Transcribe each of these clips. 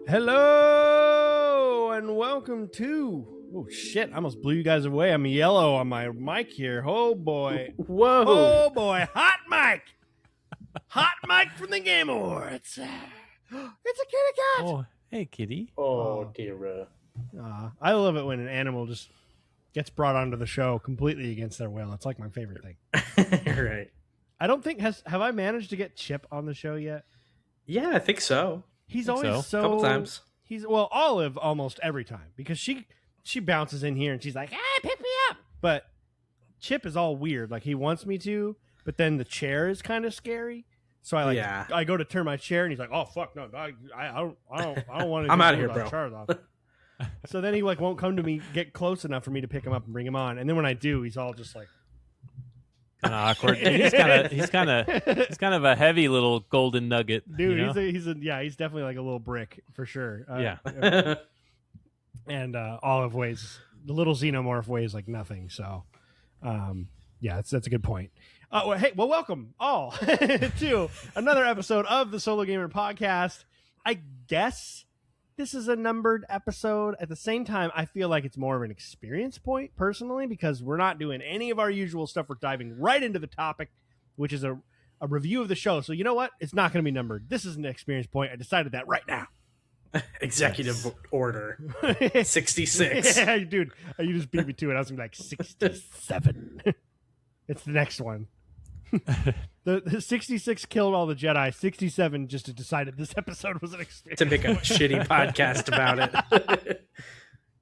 Hello and welcome to. Oh shit! I almost blew you guys away. I'm yellow on my mic here. Oh boy! Whoa! Oh boy! Hot mic! Hot mic from the Game Awards. It's a kitty cat. Oh, hey, kitty. Oh dear. I love it when an animal just gets brought onto the show completely against their will. It's like my favorite thing. Right. I don't think have I managed to get Chip on the show yet? Yeah, I think so. He's Think always so. A couple times. He's Olive almost every time because she bounces in here and she's like, "Hey, pick me up." But Chip is all weird. Like he wants me to, but then the chair is kind of scary. So I go to turn my chair and he's like, "Oh fuck no, I don't want to." I'm out of here, bro. So then he like won't come to me, get close enough for me to pick him up and bring him on. And then when I do, he's all just like Kind of awkward. He's kind of a heavy little golden nugget, dude. you know? He's definitely like a little brick for sure. Yeah. And Olive weighs the little xenomorph weighs like nothing. So, that's a good point. Hey, welcome all to another episode of the Solo Gamer Podcast. I guess this is a numbered episode. At the same time, I feel like it's more of an experience point personally because we're not doing any of our usual stuff. We're diving right into the topic, which is a review of the show. So you know what? It's not going to be numbered. This is an experience point. I decided that right now. Executive Order 66. Yeah, dude, you just beat me to it. I was gonna be like 67. It's the next one. The 66 killed all the Jedi. 67 just decided this episode was an experience To make a shitty podcast about it.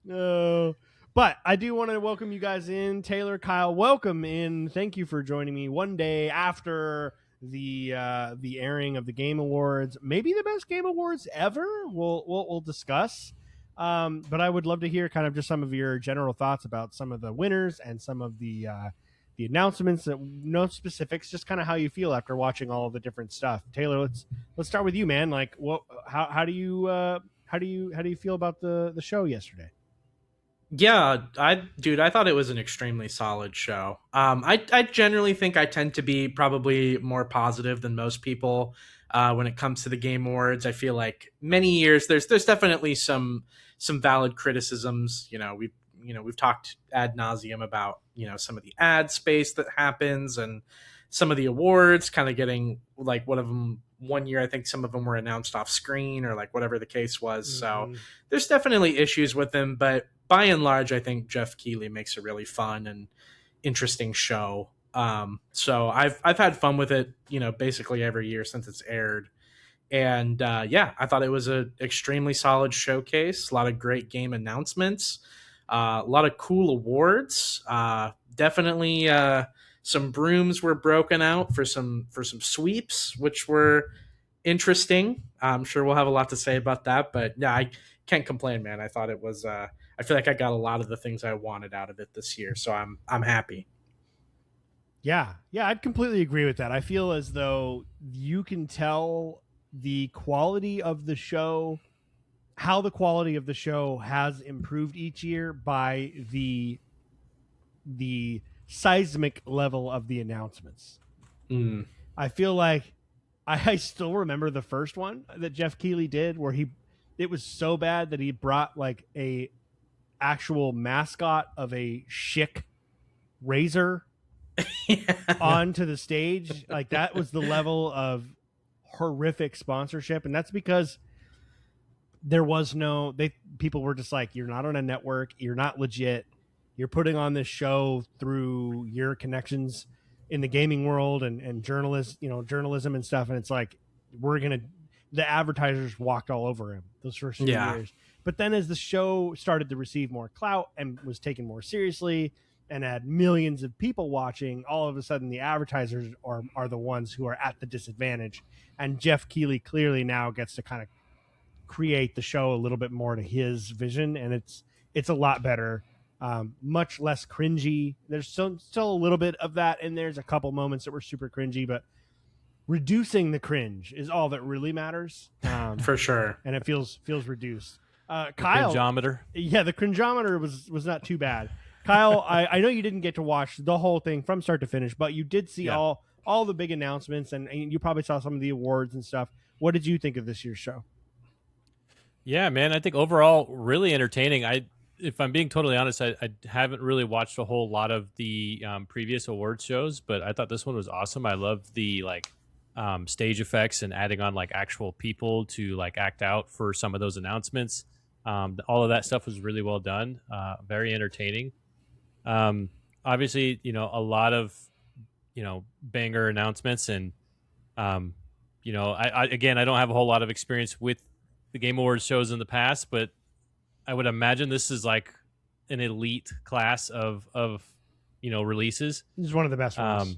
No. But I do want to welcome you guys in. Taylor, Kyle, welcome in. Thank you for joining me one day after the airing of the Game Awards. Maybe the best Game Awards ever. We'll discuss. But I would love to hear kind of just some of your general thoughts about some of the winners and some of the announcements. No specifics, just kind of how you feel after watching all of the different stuff. Taylor, let's start with you, man. Like, how do you feel about the show yesterday? Yeah, I thought it was an extremely solid show. I generally think I tend to be probably more positive than most people when it comes to the Game Awards. I feel like many years there's definitely some valid criticisms. We've talked ad nauseum about some of the ad space that happens and some of the awards kind of getting like one of them. One year, I think some of them were announced off screen or like whatever the case was. Mm-hmm. So there's definitely issues with them, but by and large, I think Jeff Keighley makes a really fun and interesting show. So I've had fun with it, basically every year since it's aired. And I thought it was an extremely solid showcase. A lot of great game announcements, a lot of cool awards. Definitely some brooms were broken out for some sweeps, which were interesting. I'm sure we'll have a lot to say about that, but yeah, I can't complain, man. I thought it was. I feel like I got a lot of the things I wanted out of it this year, so I'm happy. Yeah, I'd completely agree with that. I feel as though you can tell the quality of the show, how the quality of the show has improved each year by the seismic level of the announcements. I feel like I still remember the first one that Jeff Keighley did where it was so bad that he brought like a actual mascot of a Schick razor onto the stage. Like that was the level of horrific sponsorship, and that's because there was people were just like, you're not on a network, you're not legit, you're putting on this show through your connections in the gaming world and journalism and stuff, and it's like the advertisers walked all over him those first few years. But then as the show started to receive more clout and was taken more seriously and had millions of people watching, all of a sudden the advertisers are the ones who are at the disadvantage. And Jeff Keighley clearly now gets to kind of create the show a little bit more to his vision, and it's a lot better, much less cringy. There's still a little bit of that, and there's a couple moments that were super cringy, but reducing the cringe is all that really matters. For sure. And it feels reduced. Kyle, cringeometer. Yeah, the cringeometer was not too bad. Kyle, I know you didn't get to watch the whole thing from start to finish, but you did see all the big announcements, and you probably saw some of the awards and stuff. What did you think of this year's show? Yeah, man. I think overall really entertaining. If I'm being totally honest, I haven't really watched a whole lot of the previous awards shows, but I thought this one was awesome. I love the stage effects and adding on like actual people to like act out for some of those announcements. All of that stuff was really well done. Very entertaining. Obviously, a lot of banger announcements, and I again, I don't have a whole lot of experience with the Game Awards shows in the past, but I would imagine this is like an elite class of releases. This is one of the best ones.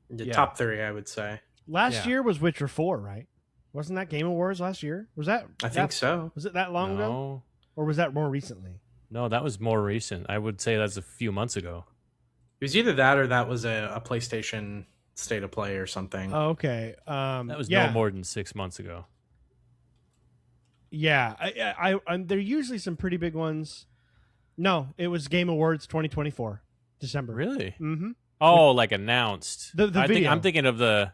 The top 3, I would say. Last year was Witcher 4, right? Wasn't that Game Awards last year? Was that? I think so. Was it that long ago? Or was that more recently? No, that was more recent. I would say that's a few months ago. It was either that or that was a PlayStation State of Play or something. Oh, okay. That was no more than 6 months ago. Yeah, there are usually some pretty big ones. No, it was Game Awards 2024, December. Really? Mm-hmm. Oh, like announced. The video. I'm thinking of the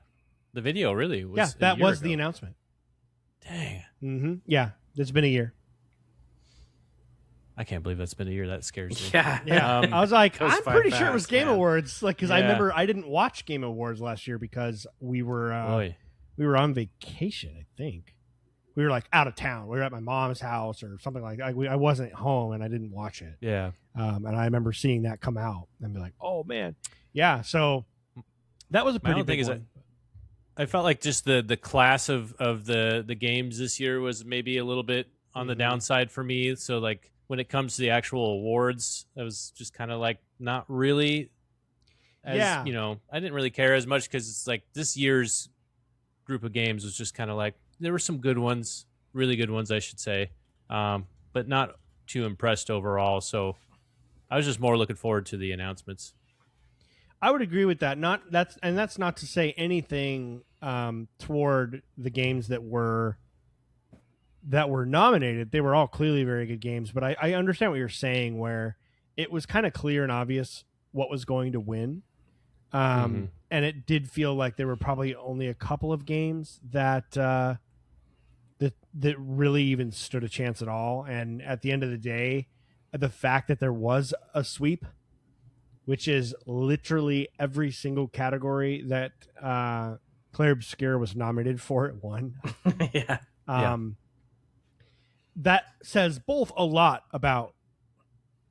video. Really? That was the announcement. Dang. Mm-hmm. Yeah, it's been a year. I can't believe that's been a year. That scares me. Yeah. I was like, I'm pretty sure it was Game man. Awards, because I remember I didn't watch Game Awards last year because we were on vacation. I think we were like out of town. We were at my mom's house or something like that. I wasn't home and I didn't watch it. Yeah. And I remember seeing that come out and be like, oh man, yeah. So that was a pretty big one. I felt like just the class of the games this year was maybe a little bit on the downside for me. So like when it comes to the actual awards, I was just kind of like not really I didn't really care as much because it's like this year's group of games was just kind of like there were some good ones, really good ones, I should say, but not too impressed overall. So I was just more looking forward to the announcements. I would agree with that. That's not to say anything toward the games that were nominated. They were all clearly very good games, but I understand what you're saying, where it was kind of clear and obvious what was going to win. And it did feel like there were probably only a couple of games that really even stood a chance at all. And at the end of the day, the fact that there was a sweep, which is literally every single category that Claire Obscur was nominated for, it won. That says both a lot about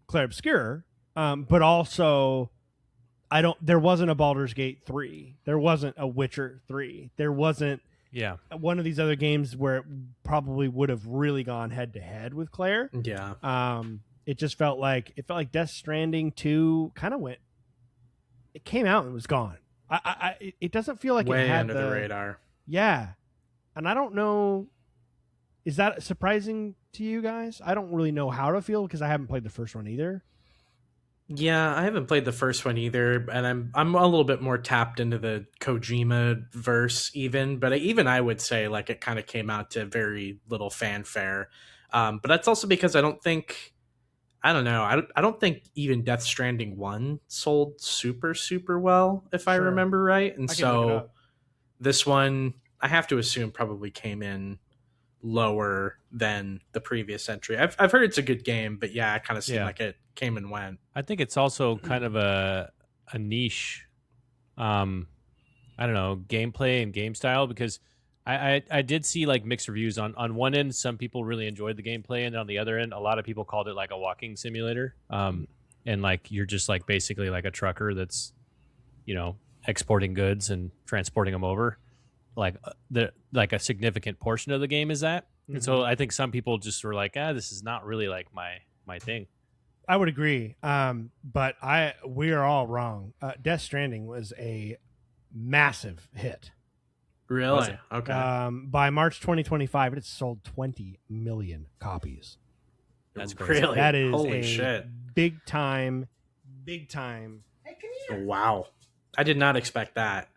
Claire Obscur, but also there wasn't a Baldur's Gate 3. There wasn't a Witcher 3. There wasn't one of these other games where it probably would have really gone head to head with Claire. Yeah. It just felt like Death Stranding 2 kind of went. It came out and was gone. It doesn't feel like way it had under the radar. Yeah, and I don't know. Is that surprising to you guys? I don't really know how to feel because I haven't played the first one either. Yeah, I haven't played the first one either, and I'm a little bit more tapped into the Kojima verse even, but I would say like it kind of came out to very little fanfare. But that's also because I don't think even Death Stranding 1 sold super, super well, if I remember right. And so this one, I have to assume, probably came in lower than the previous entry. I've heard it's a good game, but yeah, it kind of seemed like it came and went. I think it's also kind of a niche, I don't know, gameplay and game style, because I did see like mixed reviews on one end. Some people really enjoyed the gameplay, and on the other end, a lot of people called it like a walking simulator. And like you're just like basically like a trucker that's, exporting goods and transporting them over. Like a significant portion of the game is that. And so I think some people just were like, this is not really like my thing. I would agree. But we are all wrong. Death Stranding was a massive hit. Really? Okay. By March 2025, it had sold 20 million copies. That's crazy. Really? That is holy shit. Big time. Hey, wow. I did not expect that.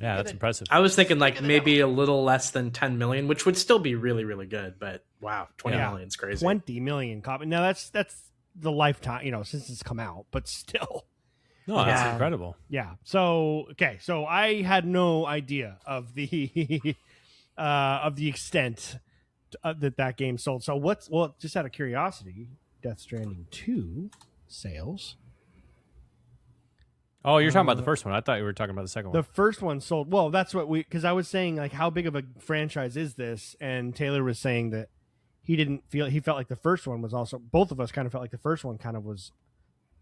Yeah, that's impressive. I was thinking like maybe a little less than 10 million, which would still be really, really good. But wow, 20 million is crazy. 20 million copies. Now that's the lifetime, since it's come out, but still. No, that's incredible. Yeah. So I had no idea of the extent that game sold. So just out of curiosity, Death Stranding 2 sales. Oh, you're talking about the first one. I thought you were talking about the second one. The first one sold. Well, that's what because I was saying like how big of a franchise is this, and Taylor was saying that he felt like the first one was also, both of us kind of felt like the first one kind of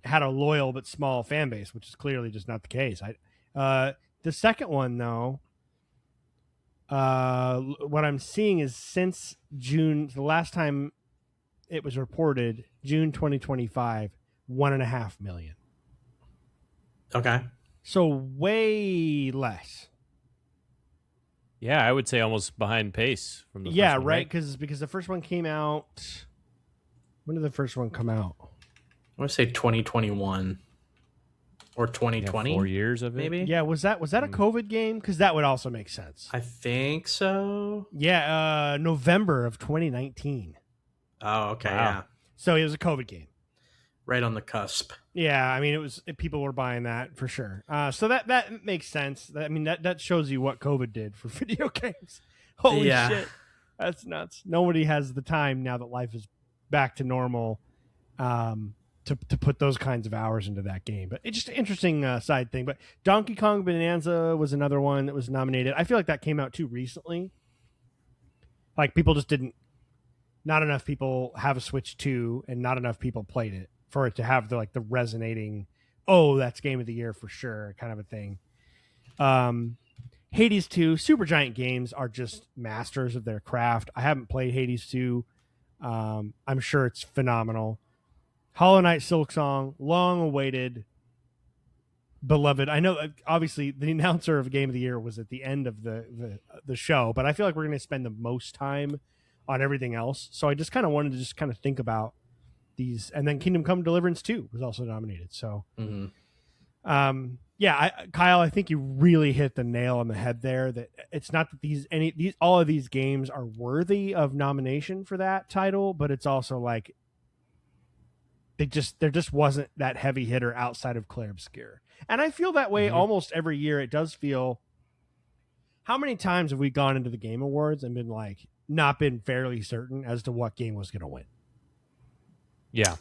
had a loyal but small fan base, which is clearly just not the case. The second one though, what I'm seeing is since June, the last time it was reported, June 2025, 1.5 million. Okay. So way less. Yeah, I would say almost behind pace from the first one, right? Because the first one came out. When did the first one come out? I want to say 2021 or 2020. Yeah, 4 years of it, maybe. Yeah, was that a COVID game? Because that would also make sense. I think so. Yeah, November of 2019. Oh, okay. Wow. Yeah. So it was a COVID game. Right on the cusp. Yeah, I mean, people were buying that for sure. So that makes sense. I mean, that shows you what COVID did for video games. Holy shit, that's nuts. Nobody has the time now that life is back to normal to put those kinds of hours into that game. But it's just an interesting side thing. But Donkey Kong Bonanza was another one that was nominated. I feel like that came out too recently. Like people just not enough people have a Switch 2 and not enough people played it for it to have the resonating, oh, that's game of the year for sure kind of a thing. Hades 2, Supergiant Games are just masters of their craft. I haven't played Hades 2. I'm sure it's phenomenal. Hollow Knight Silksong, long awaited, beloved. I know obviously the announcer of Game of the Year was at the end of the show, but I feel like we're going to spend the most time on everything else. So I just kind of wanted to just kind of think about these, and then Kingdom Come Deliverance 2 was also nominated. So, Kyle, I think you really hit the nail on the head there. That it's not that all of these games are worthy of nomination for that title, but it's also like there just wasn't that heavy hitter outside of Clair Obscur, and I feel that way almost every year. It does feel. How many times have we gone into the Game Awards and been like not been fairly certain as to what game was going to win? Yeah.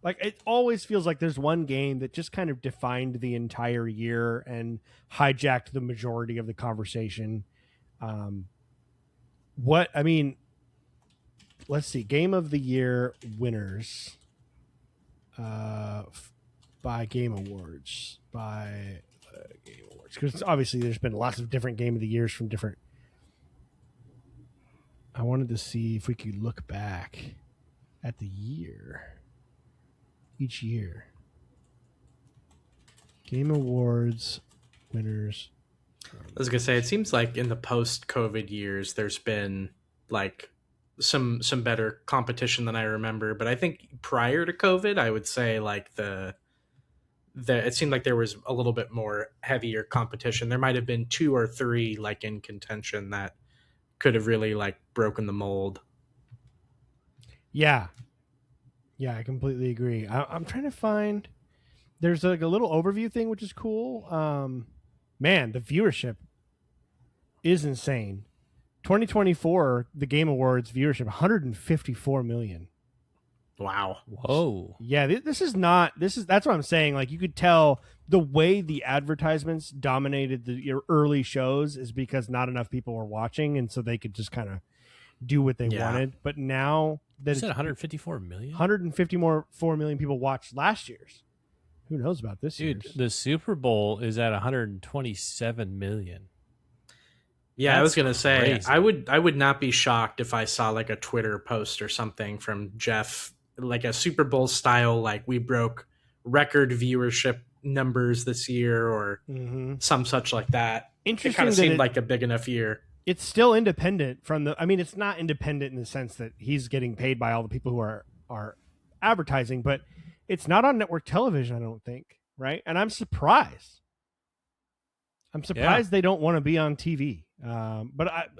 Like it always feels like there's one game that just kind of defined the entire year and hijacked the majority of the conversation. Let's see. Game of the Year winners by Game Awards. Because obviously there's been lots of different Game of the Years from different. I wanted to see if we could look back at the year. Each year. Game Awards winners. I was going to say, it seems like in the post-COVID years, there's been like some better competition than I remember. But I think prior to COVID, I would say like it seemed like there was a little bit more heavier competition. There might have been 2 or 3 like in contention that could have really like broken the mold. Yeah, I completely agree. I'm trying to find. There's like a little overview thing, which is cool. Man, the viewership is insane. 2024, the Game Awards viewership, 154 million. Wow. Whoa. Yeah, that's what I'm saying. Like you could tell the way the advertisements dominated your early shows is because not enough people were watching, and so they could just kind of do what they wanted. But now that it's 154 million, 154 million people watched last year's. Who knows about this year's? Dude, the Super Bowl is at 127 million. Yeah, I was gonna say crazy. I would not be shocked if I saw like a Twitter post or something from Jeff, like a Super Bowl style, like we broke record viewership numbers this year or some such like that. Interesting. It kind of seemed like a big enough year. It's still independent from the. I mean, it's not independent in the sense that he's getting paid by all the people who are advertising, but it's not on network television. I don't think, right? And I'm surprised. They don't want to be on TV. But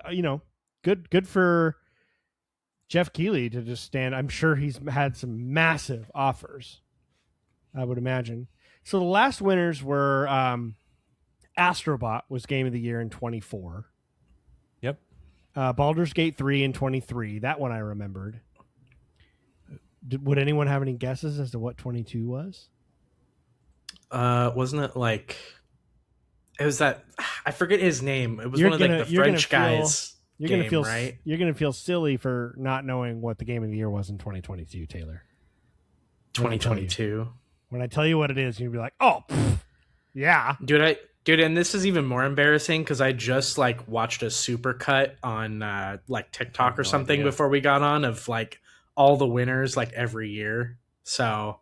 good for Jeff Keighley to just stand. I'm sure he's had some massive offers, I would imagine. So the last winners were Astrobot was Game of the Year in 24. Yep. Baldur's Gate 3 in 23. That one I remembered. Would anyone have any guesses as to what 22 was? Wasn't it like it was that I forget his name. It was one of like the French guys. Right? You're gonna feel silly for not knowing what the game of the year was in 2022, Taylor. 2022. When I tell you what it is, you'll be like, "Oh, yeah, dude." And this is even more embarrassing because I just like watched a supercut on like TikTok or something before we got on of like all the winners like every year. So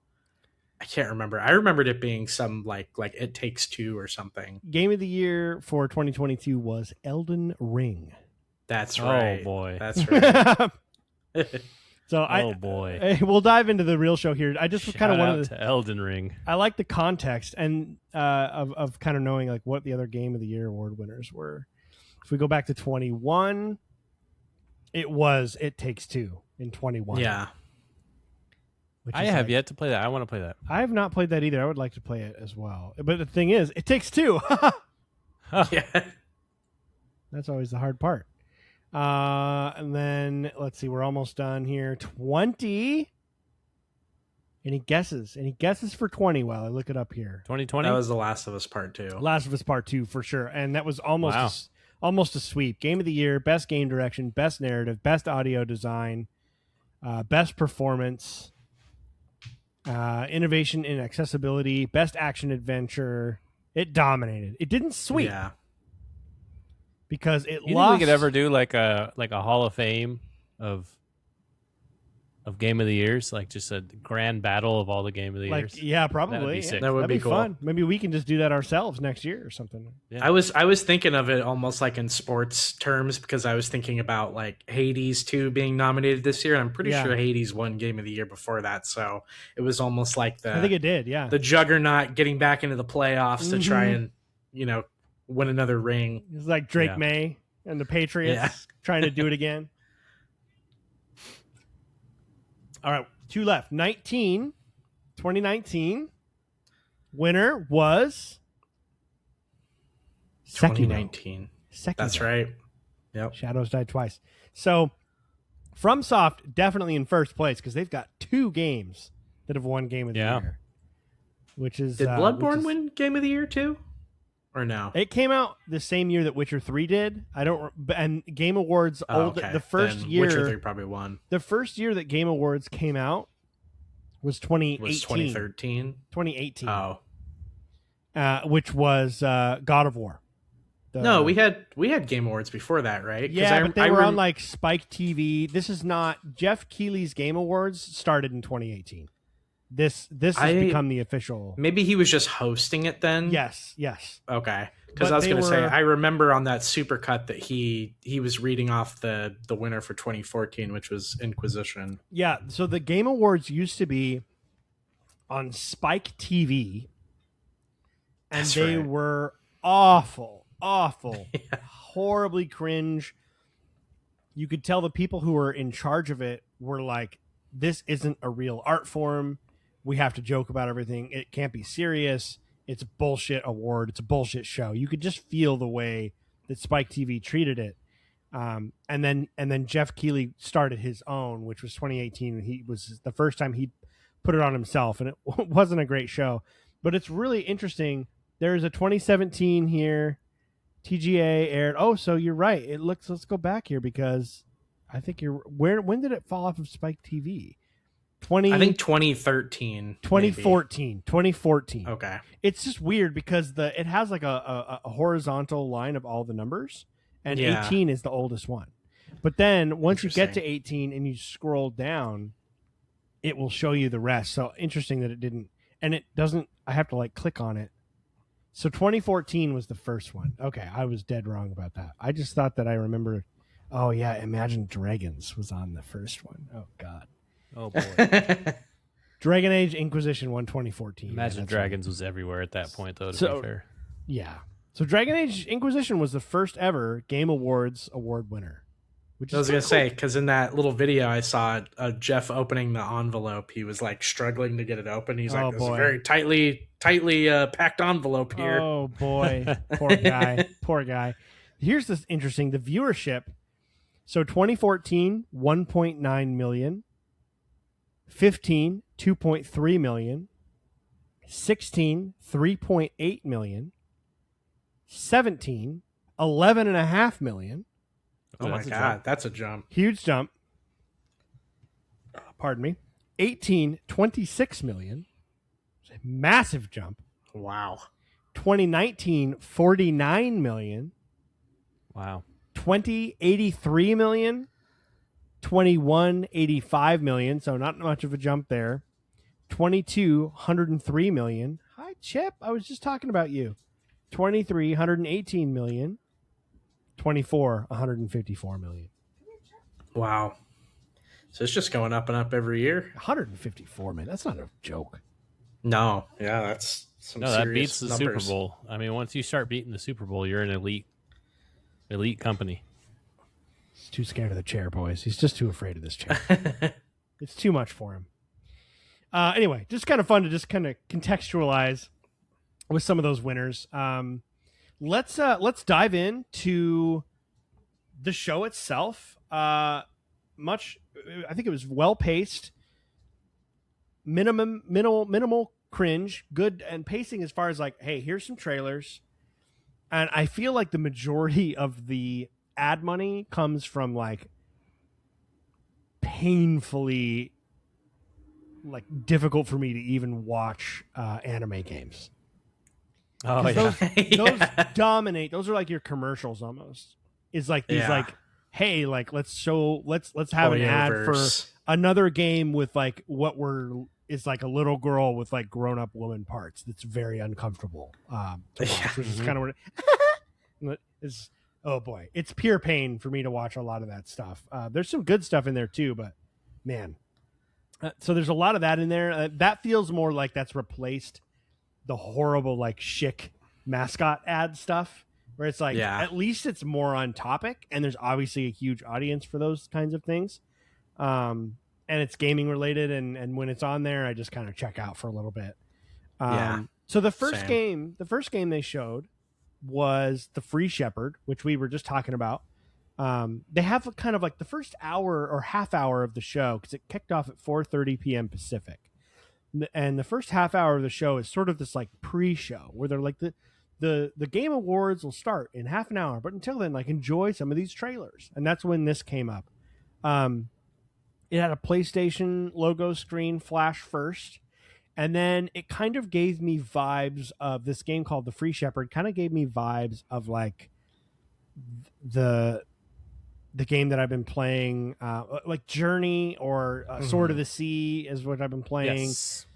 I can't remember. I remembered it being some like It Takes Two or something. Game of the year for 2022 was Elden Ring. That's right. Oh boy, that's right. So we'll dive into the real show here. I just kind of wanted to Elden Ring. I like the context and of kind of knowing like what the other Game of the Year award winners were. If we go back to 21, it was It Takes Two in 21. Yeah. I have yet to play that. I want to play that. I have not played that either. I would like to play it as well. But the thing is, It Takes Two. Yeah. That's always the hard part. And then let's see, we're almost done here. 20. Any guesses? Any guesses for 20 while I look it up here? 2020? That was The Last of Us Part 2. Last of Us Part 2 for sure. And that was almost a sweep. Game of the Year, Best Game Direction, Best Narrative, Best Audio Design, Best Performance, Innovation in Accessibility, Best Action Adventure. It dominated. It didn't sweep. Yeah. Because it you lost. Think we could ever do like a Hall of Fame of Game of the Years, like just a grand battle of all the Game of the Years? Yeah, probably. That would be sick. That would be cool. Fun. Maybe we can just do that ourselves next year or something. Yeah. I was thinking of it almost like in sports terms because I was thinking about like Hades 2 being nominated this year. I'm pretty sure Hades won Game of the Year before that, so it was almost like I think it did. Yeah, the juggernaut getting back into the playoffs to try and win another ring. It's like Drake May and the Patriots trying to do it again. All right, 2 left. 2019. Winner was 2019. Sekiro. That's right. Yep. Shadows Die Twice. So FromSoft definitely in first place because they've got 2 games that have won Game of the Year. Which is Did Bloodborne win Game of the Year too? Or no? It came out the same year that Witcher 3 did. And Game Awards the first year Witcher 3 probably won. The first year that Game Awards came out was 2018. Was 2013? 2018. Oh. Which was God of War. No, we had Game Awards before that, right? Yeah, but they were on like Spike TV. This is not Jeff Keighley's Game Awards started in 2018. This has become the official. Maybe he was just hosting it then. Yes. Okay, because I was going to say I remember on that supercut that he was reading off the winner for 2014, which was Inquisition. Yeah. So the Game Awards used to be on Spike TV, and they were awful, horribly cringe. You could tell the people who were in charge of it were like, "This isn't a real art form. We have to joke about everything. It can't be serious. It's a bullshit award. It's a bullshit show." You could just feel the way that Spike TV treated it. And then Jeff Keighley started his own, which was 2018. And he was the first time he put it on himself, and it wasn't a great show. But it's really interesting. There's a 2017 here. TGA aired. Oh, so you're right. Let's go back here because I think when did it fall off of Spike TV? I think 2013. 2014. Okay. It's just weird because it has like a horizontal line of all the numbers, and 18 is the oldest one. But then once you get to 18 and you scroll down, it will show you the rest. So interesting that it didn't, and it doesn't. I have to like click on it. So 2014 was the first one. Okay, I was dead wrong about that. I just thought that I remember. Oh yeah, Imagine Dragons was on the first one. Oh god. Oh boy. Dragon Age Inquisition won 2014. Imagine Dragons was everywhere at that point, though, to be fair. Yeah. So Dragon Age Inquisition was the first ever Game Awards award winner. Which I was going to say, because in that little video I saw Jeff opening the envelope, he was like struggling to get it open. He's like, this is a very tightly packed envelope here. Oh boy. Poor guy. Poor guy. Here's this interesting. The viewership So 2014, 1.9 million. 15, 2.3 million. 16, 3.8 million. 17, 11.5 million. Oh my God, that's a jump. Huge jump. Pardon me. 18, 26 million. It's a massive jump. Wow. 2019, 49 million. Wow. 20, 83 million. 21, 85 million. So not much of a jump there. 22, 103 million. Hi, Chip. I was just talking about you. 23, 118 million. 24, 154 million. Wow. So it's just going up and up every year. 154 million. That's not a joke. No. Yeah, that's some serious that beats the numbers. Super Bowl. I mean, once you start beating the Super Bowl, you're an elite company. He's too scared of the chair, boys. He's just too afraid of this chair. It's too much for him. Anyway, just kind of fun to just kind of contextualize with some of those winners. Let's dive into the show itself. I think it was well paced, minimal cringe, good and pacing as far as like, hey, here's some trailers, and I feel like the majority of the ad money comes from like painfully like difficult for me to even watch anime games. Oh yeah. Those dominate. Those are like your commercials almost. It's like these like, hey, like let's have an ad for another game with like is like a little girl with like grown up woman parts. That's very uncomfortable to watch, which is kind of what is. Oh boy, it's pure pain for me to watch a lot of that stuff. There's some good stuff in there too, but man. So there's a lot of that in there. That feels more like that's replaced the horrible like Schick mascot ad stuff, where it's like at least it's more on topic, and there's obviously a huge audience for those kinds of things. And it's gaming related, and when it's on there, I just kind of check out for a little bit. So the first game they showed was the Free Shepherd, which we were just talking about. They have kind of like the first hour or half hour of the show, because it kicked off at 4:30 p.m. Pacific. And the first half hour of the show is sort of this like pre-show where they're like the Game Awards will start in half an hour, but until then, like enjoy some of these trailers. And that's when this came up. It had a PlayStation logo screen flash first, and then it kind of gave me vibes of this game called The Free Shepherd. Kind of gave me vibes of like the game that I've been playing, like Journey or Sword of the Sea is what I've been playing. Yes.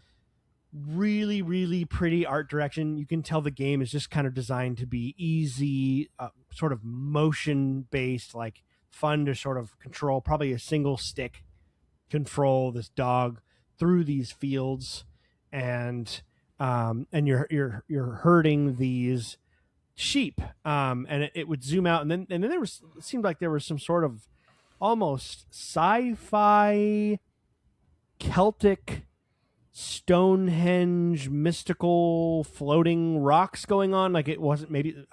Really, really pretty art direction. You can tell the game is just kind of designed to be easy, sort of motion based, like fun to sort of control. Probably a single stick control this dog through these fields, and you're herding these sheep, and it would zoom out, and then it seemed like there was some sort of almost sci-fi Celtic Stonehenge mystical floating rocks going on. Like it wasn't maybe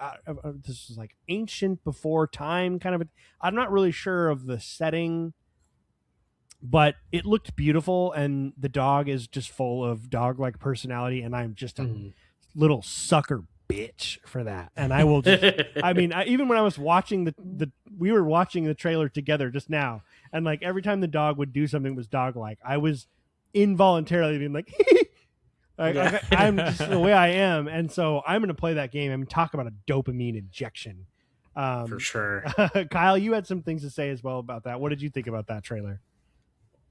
this was like ancient before time kind of I'm not really sure of the setting, but it looked beautiful, and the dog is just full of dog-like personality, and I'm just a little sucker bitch for that. And I will just I mean, even when I was watching we were watching the trailer together just now, and like every time the dog would do something that was dog-like, I was involuntarily being like I'm just the way I am. And so I'm going to play that game and talk about a dopamine injection. For sure. Kyle, you had some things to say as well about that. What did you think about that trailer?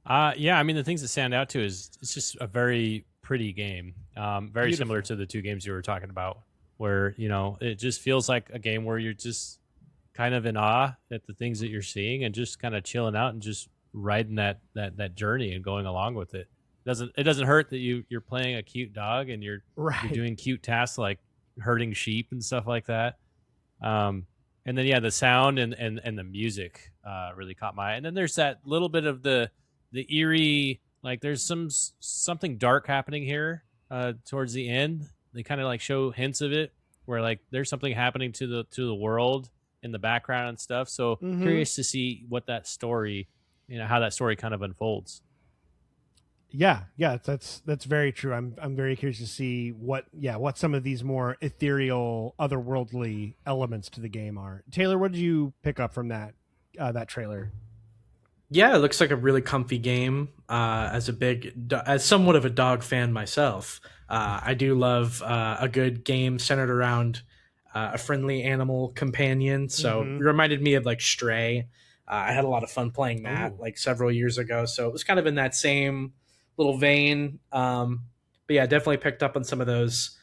Yeah, I mean, the things that stand out to is it's just a very pretty game. Very Beautiful. Similar to the two games you were talking about, where, you know, it just feels like a game where you're just kind of in awe at the things that you're seeing and just kind of chilling out and just riding that journey and going along with it. It doesn't hurt that you're playing a cute dog and you're doing cute tasks like herding sheep and stuff like that. And then the sound and the music really caught my eye. And then there's that little bit of the eerie, like there's something dark happening here towards the end. They kind of like show hints of it where like there's something happening to the world, in the background and stuff. So curious to see what that story, how that story kind of unfolds. Yeah, that's very true. I'm very curious to see what some of these more ethereal, otherworldly elements to the game are. Taylor, what did you pick up from that trailer? Yeah, it looks like a really comfy game. As somewhat of a dog fan myself, I do love a good game centered around a friendly animal companion. So it reminded me of like Stray. I had a lot of fun playing that like several years ago. So it was kind of in that same little vein. But yeah, definitely picked up on some of those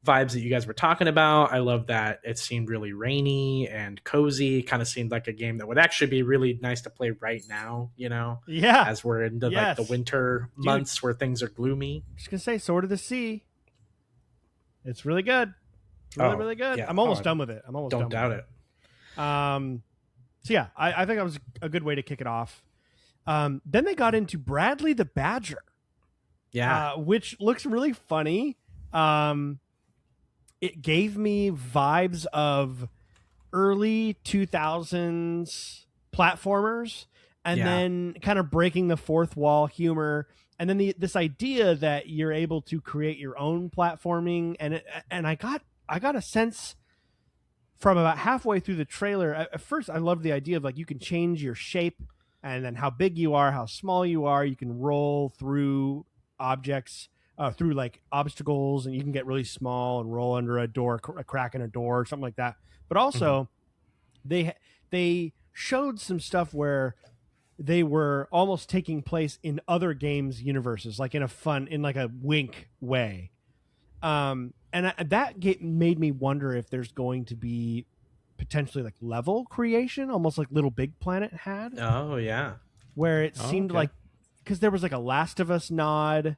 vibes that you guys were talking about. I love that it seemed really rainy and cozy. Kind of seemed like a game that would actually be really nice to play right now, Yeah. As we're into like the winter months where things are gloomy. Just gonna say Sword of the Sea. It's really good. It's really, really good. Yeah. I'm almost done with it. Don't doubt it. So yeah, I think that was a good way to kick it off. Then they got into Bradley the Badger. Yeah. Which looks really funny. It gave me vibes of early 2000s platformers, and then kind of breaking the fourth wall humor, and then this idea that you're able to create your own platforming, and I got a sense from about halfway through the trailer. At first, I loved the idea of like you can change your shape, and then how big you are, how small you are. You can roll through objects. Through like obstacles, and you can get really small and roll under a door, a crack in a door, or something like that. But also, they showed some stuff where they were almost taking place in other games universes, like in like a wink way. And that made me wonder if there's going to be potentially like level creation, almost like Little Big Planet had. Oh yeah, where it seemed like, because there was like a Last of Us nod.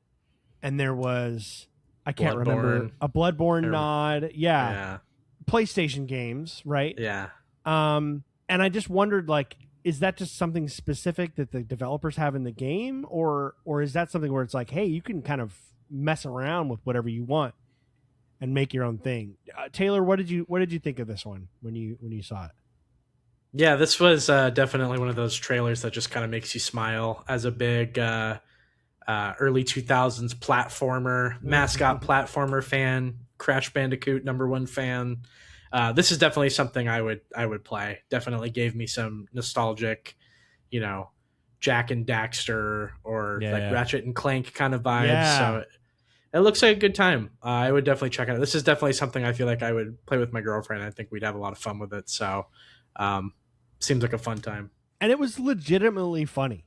And there was, I can't remember, a Bloodborne nod. Yeah. PlayStation games, right? Yeah. And I just wondered, like, is that just something specific that the developers have in the game? Or is that something where it's like, hey, you can kind of mess around with whatever you want and make your own thing? Taylor, what did you think of this one when you saw it? Yeah, this was definitely one of those trailers that just kind of makes you smile as a big... early 2000s platformer, mascot platformer fan, Crash Bandicoot #1 fan. This is definitely something I would play. Definitely gave me some nostalgic, Jak and Daxter or Ratchet and Clank kind of vibes. Yeah. So it looks like a good time. I would definitely check it out. This is definitely something I feel like I would play with my girlfriend. I think we'd have a lot of fun with it. So seems like a fun time. And it was legitimately funny.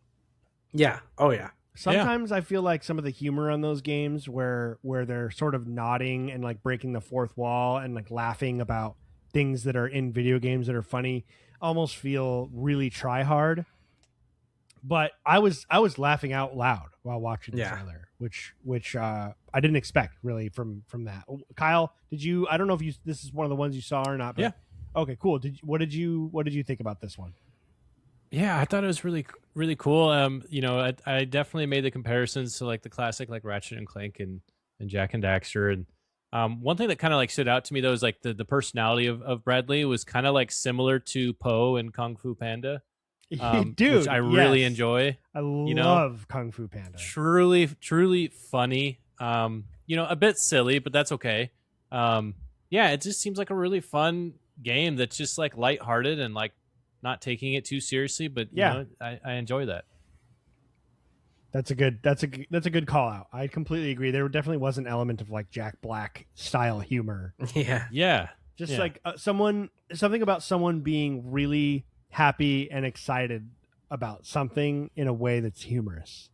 Yeah. Oh yeah. Sometimes I feel like some of the humor on those games where they're sort of nodding and like breaking the fourth wall and like laughing about things that are in video games that are funny almost feel really try hard. But I was laughing out loud while watching the trailer, which I didn't expect really from that. Kyle, did you? I don't know if this is one of the ones you saw or not. But, yeah. Okay, cool. What did you think about this one? Yeah, I thought it was really, really cool. I definitely made the comparisons to like the classic like Ratchet and Clank and Jak and Daxter. And one thing that kind of like stood out to me though is like the personality of Bradley was kind of like similar to Poe and Kung Fu Panda. Dude, which I really enjoy. I love Kung Fu Panda. Truly, truly funny. A bit silly, but that's okay. It just seems like a really fun game that's just like lighthearted and like not taking it too seriously, but I enjoy that. That's a good call out. I completely agree. There definitely was an element of like Jack Black style humor. Yeah. Just like something about someone being really happy and excited about something in a way that's humorous.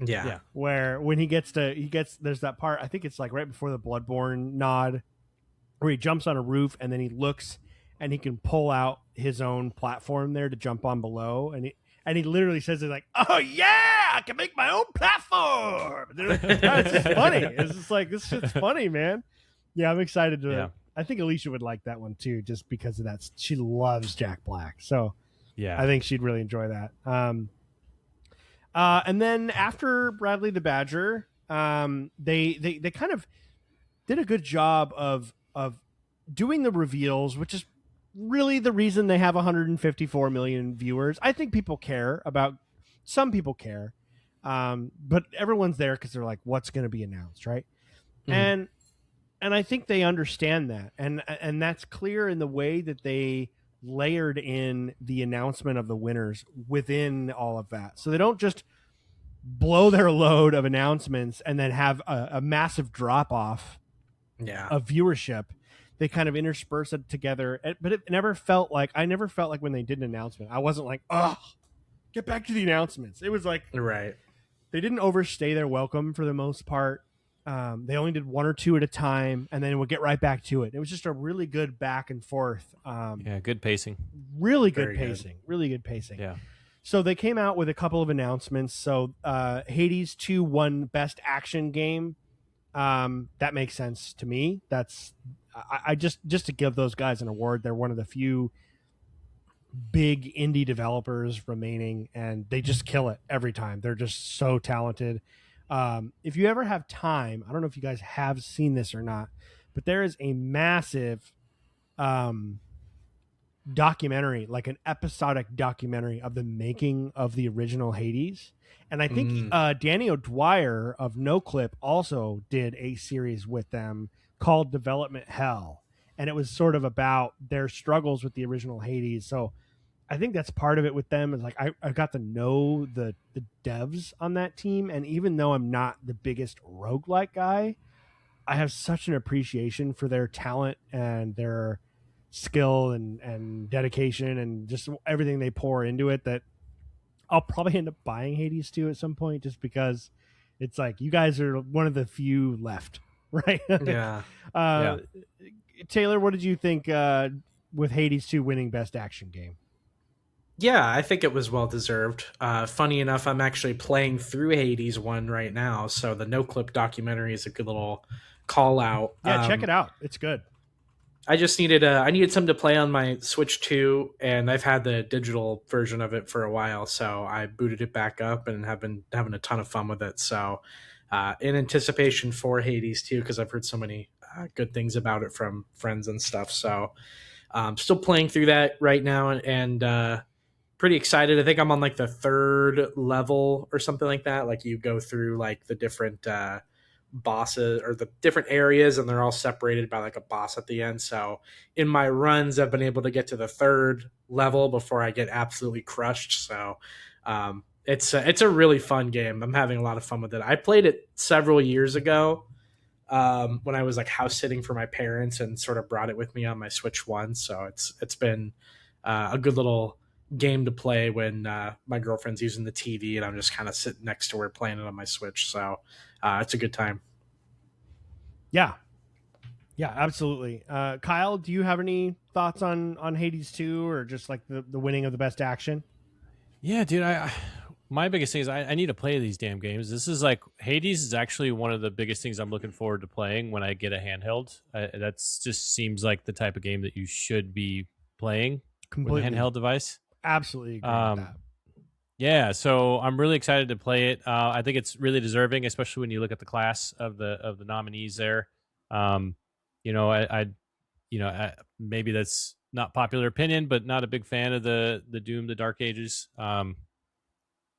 Yeah. Where when there's that part, I think it's like right before the Bloodborne nod, where he jumps on a roof and then he looks and he can pull out his own platform there to jump on below, and he literally says it like, "Oh yeah, I can make my own platform." It's just funny. It's just like, this shit's funny, man. Yeah, I'm excited to. Yeah. I think Alicia would like that one too, just because of that. She loves Jack Black, so yeah, I think she'd really enjoy that. And then after Bradley the Badger, they kind of did a good job of doing the reveals, which is really the reason they have 154 million viewers. I think people care about. Some people care, but everyone's there because they're like, "What's going to be announced?" Right? And I think they understand that, and that's clear in the way that they layered in the announcement of the winners within all of that. So they don't just blow their load of announcements and then have a massive drop off of viewership. They kind of intersperse it together, but it never felt like when they did an announcement, I wasn't like, oh, get back to the announcements. It was like, right. They didn't overstay their welcome for the most part. They only did one or two at a time, and then would get right back to it. It was just a really good back and forth. Good pacing. Really good pacing. Really good pacing. Yeah. So they came out with a couple of announcements. So Hades 2 won Best Action Game. That makes sense to me. I just to give those guys an award. They're one of the few big indie developers remaining, and they just kill it every time. They're just so talented. If you ever have time, I don't know if you guys have seen this or not, but there is a massive documentary, like an episodic documentary of the making of the original Hades. And I think Danny O'Dwyer of NoClip also did a series with them called Development Hell. And it was sort of about their struggles with the original Hades. So I think that's part of it with them, is like I got to know the devs on that team, and even though I'm not the biggest roguelike guy, I have such an appreciation for their talent and their skill and dedication and just everything they pour into it, that I'll probably end up buying Hades 2 at some point, just because it's like, you guys are one of the few left, right? Yeah. Taylor, what did you think with Hades 2 winning Best Action Game? Yeah, I think it was well deserved. Funny enough, I'm actually playing through Hades 1 right now, so the NoClip documentary is a good little call out. Yeah, check it out. It's good. I just needed something to play on my Switch 2, and I've had the digital version of it for a while, so I booted it back up and have been having a ton of fun with it. So, in anticipation for Hades 2, because I've heard so many good things about it from friends and stuff. So, still playing through that right now, and pretty excited. I think I'm on like the 3rd level or something like that. Like, you go through like the different bosses or the different areas, and they're all separated by like a boss at the end. So in my runs, I've been able to get to the 3rd level before I get absolutely crushed. So it's a really fun game. I'm having a lot of fun with it. I played it several years ago when I was like house sitting for my parents, and sort of brought it with me on my Switch 1. So it's been a good little game to play when my girlfriend's using the TV and I'm just kind of sitting next to her playing it on my Switch. So it's a good time. Yeah, absolutely. Kyle, do you have any thoughts on Hades 2, or just like the winning of the Best Action? Yeah, dude, my biggest thing is I need to play these damn games. This is like, Hades is actually one of the biggest things I'm looking forward to playing when I get a handheld. That's just seems like the type of game that you should be playing with a handheld device. Absolutely agree with that. Yeah, so I'm really excited to play it. I think it's really deserving, especially when you look at the class of the nominees there. Maybe that's not popular opinion, but not a big fan of the Doom, the Dark Ages. And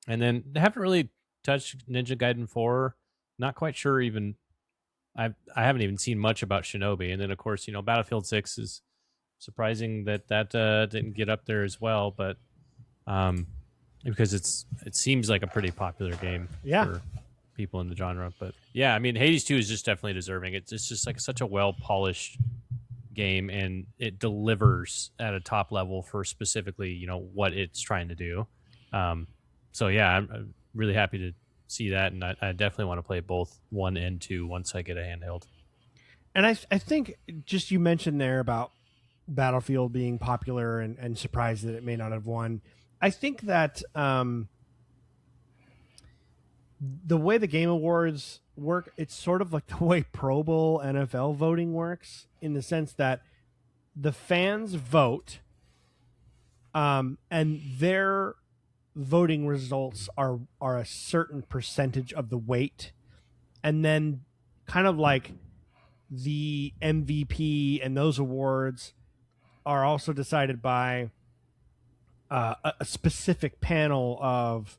then they haven't really touched Ninja Gaiden 4. Not quite sure even. I haven't even seen much about Shinobi. And then of course, Battlefield 6 is surprising that didn't get up there as well, but because it seems like a pretty popular game for people in the genre. But yeah, I mean, Hades 2 is just definitely deserving. It's just like such a well polished game, and it delivers at a top level for specifically what it's trying to do. So yeah, I'm really happy to see that, and I definitely want to play both 1 and 2 once I get a handheld. And I think just you mentioned there about Battlefield being popular and surprised that it may not have won. I think that the way the Game Awards work, it's sort of like the way Pro Bowl NFL voting works, in the sense that the fans vote, and their voting results are a certain percentage of the weight, and then kind of like the MVP and those awards are also decided by a specific panel of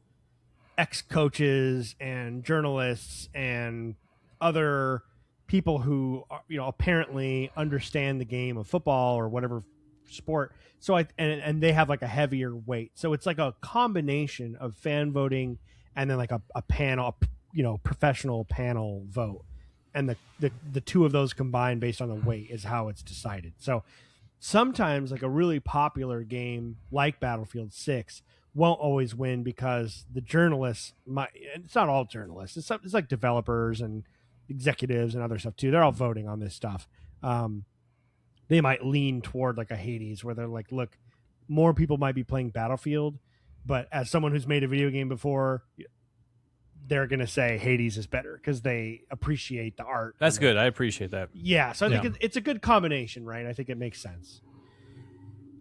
ex-coaches and journalists and other people who apparently understand the game of football or whatever sport. So and they have like a heavier weight. So it's like a combination of fan voting and then like a panel, professional panel vote. And the two of those combined based on the weight is how it's decided. So sometimes like a really popular game like Battlefield 6 won't always win because the journalists might, and it's not all journalists, it's like developers and executives and other stuff too. They're all voting on this stuff. They might lean toward like a Hades where they're like, look, more people might be playing Battlefield, but as someone who's made a video game before, they're going to say Hades is better because they appreciate the art. That's good. I appreciate that. Yeah. So I think it's a good combination, right? I think it makes sense.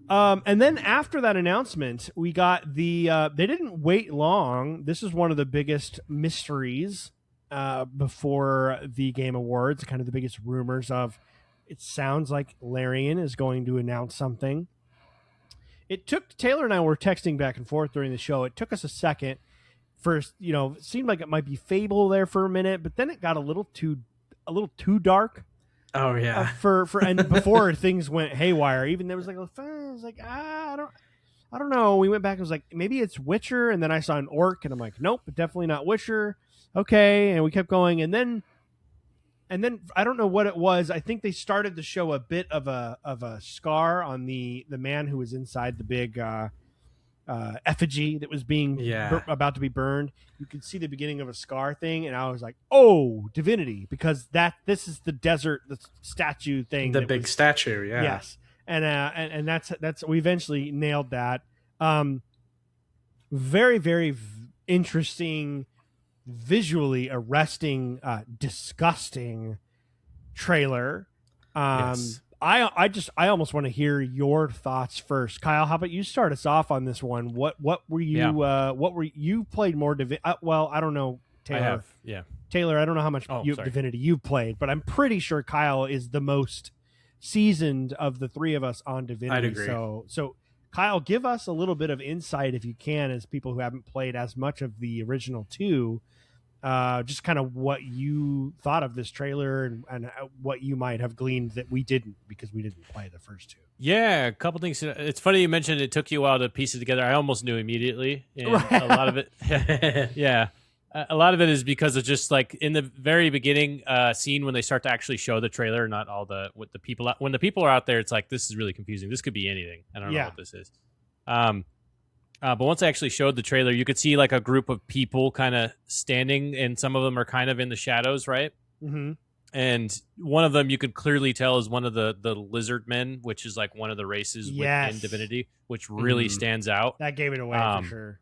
And then after that announcement, we got they didn't wait long. This is one of the biggest mysteries before the Game Awards, kind of the biggest rumors of, it sounds like Larian is going to announce something. It took, Taylor and I were texting back and forth during the show. It took us a second. First, it seemed like it might be Fable there for a minute, but then it got a little too dark. Oh yeah. And before things went haywire, even there was like I don't know. We went back and was like, maybe it's Witcher, and then I saw an orc, and I'm like, nope, definitely not Witcher. Okay, and we kept going, and then I don't know what it was. I think they started to show a bit of a scar on the man who was inside the big effigy that was being about to be burned. You could see the beginning of a scar thing, and I was like, oh, Divinity, because this is the desert, the statue thing, the big statue. Yeah. Yes. And that's we eventually nailed that. Very, very interesting, visually arresting, disgusting trailer. Yes. I almost want to hear your thoughts first. Kyle, how about you start us off on this one? What were you you played more well, I don't know, Taylor. I have. Yeah. Taylor, I don't know how much Divinity you've played, but I'm pretty sure Kyle is the most seasoned of the three of us on Divinity. I'd agree. So Kyle, give us a little bit of insight if you can, as people who haven't played as much of the original two. Just kind of what you thought of this trailer and what you might have gleaned that we didn't, because we didn't play the first two. Yeah, a couple things. It's funny you mentioned it took you a while to piece it together. I almost knew immediately. And a lot of it, yeah. A lot of it is because of just like in the very beginning scene when they start to actually show the trailer, not all when the people are out there, it's like, this is really confusing. This could be anything. I don't know what this is. But once I actually showed the trailer, you could see like a group of people kind of standing, and some of them are kind of in the shadows, right? Mm-hmm. And one of them you could clearly tell is one of the lizard men, which is like one of the races within Divinity, which really stands out. That gave it away for sure.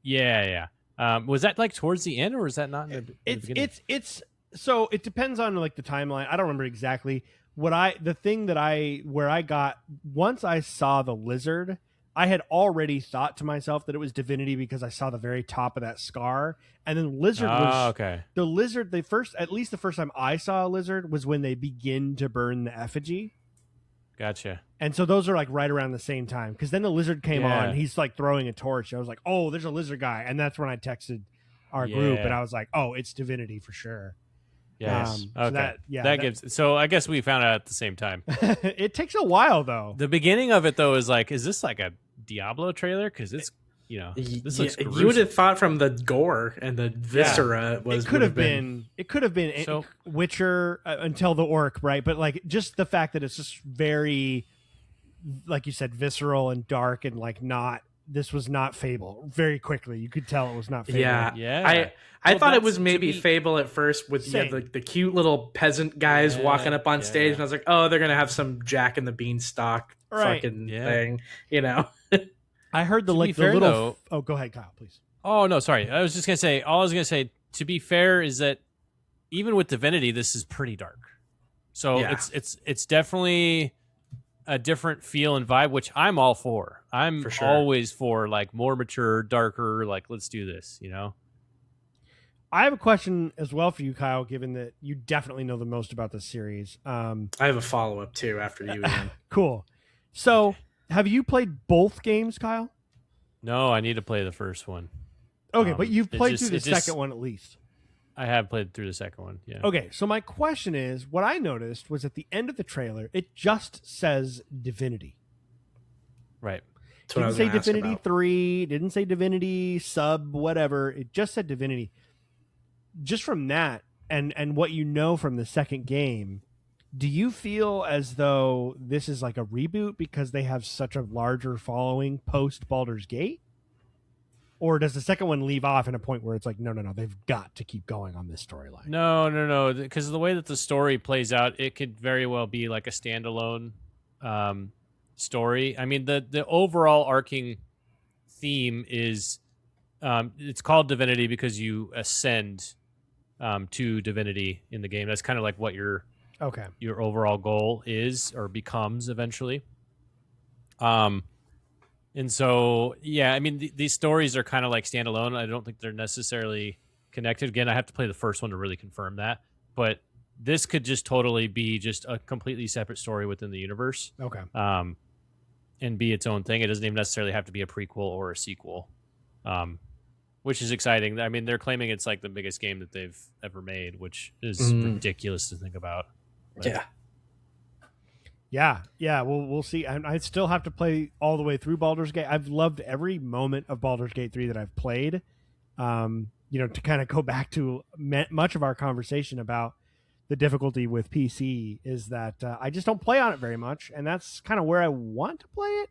Yeah. Was that like towards the end, or is that not in the beginning? It's so it depends on like the timeline. I don't remember exactly where I got once I saw the lizard. I had already thought to myself that it was Divinity because I saw the very top of that scar, and then lizard was okay. The lizard. The first time I saw a lizard was when they begin to burn the effigy. Gotcha. And so those are like right around the same time, because then the lizard came on. He's like throwing a torch. I was like, oh, there's a lizard guy, and that's when I texted our group, and I was like, oh, it's Divinity for sure. Yes. Okay. So that gives. So I guess we found out at the same time. It takes a while though. The beginning of it though is like, is this like a Diablo trailer? Because it's this looks gruesome. You would have thought from the gore and the viscera was. It could have been Witcher until the orc, right? But like just the fact that it's just very, like you said, visceral and dark, and like not. This was not Fable. Very quickly, you could tell it was not Fable. Yeah. I thought it was maybe Fable at first with the cute little peasant guys walking up on stage, and I was like, oh, they're gonna have some Jack and the Beanstalk fucking thing, I heard the little. Though, oh, go ahead, Kyle, please. Oh no, sorry. I was just gonna say. All I was gonna say, to be fair, is that even with Divinity, this is pretty dark. So it's definitely a different feel and vibe, which I'm all for. I'm always for like more mature, darker. Like, let's do this. I have a question as well for you, Kyle, given that you definitely know the most about this series. I have a follow-up too after you, Ian. Cool. So, have you played both games, Kyle? No, I need to play the first one. Okay, but you've played through the just- second one at least. I have played through the second one. Yeah. Okay, so my question is, what I noticed was at the end of the trailer, it just says Divinity. Right. That's what I Didn't was say gonna ask Divinity about. 3, didn't say Divinity sub whatever. It just said Divinity. Just from that and what you know from the second game, do you feel as though this is like a reboot because they have such a larger following post Baldur's Gate? Or does the second one leave off in a point where it's like, no, they've got to keep going on this storyline? No. Because of the way that the story plays out, it could very well be like a standalone story. I mean, the overall arcing theme is it's called Divinity because you ascend to divinity in the game. That's kind of like what your overall goal is or becomes eventually. And so, yeah, I mean, these stories are kind of like standalone. I don't think they're necessarily connected. Again, I have to play the first one to really confirm that. But this could just totally be just a completely separate story within the universe. Okay. And be its own thing. It doesn't even necessarily have to be a prequel or a sequel, which is exciting. I mean, they're claiming it's like the biggest game that they've ever made, which is ridiculous to think about. But, Yeah. We'll see. I still have to play all the way through Baldur's Gate. I've loved every moment of Baldur's Gate 3 that I've played. To kind of go back to much of our conversation about the difficulty with PC is that I just don't play on it very much, and that's kind of where I want to play it.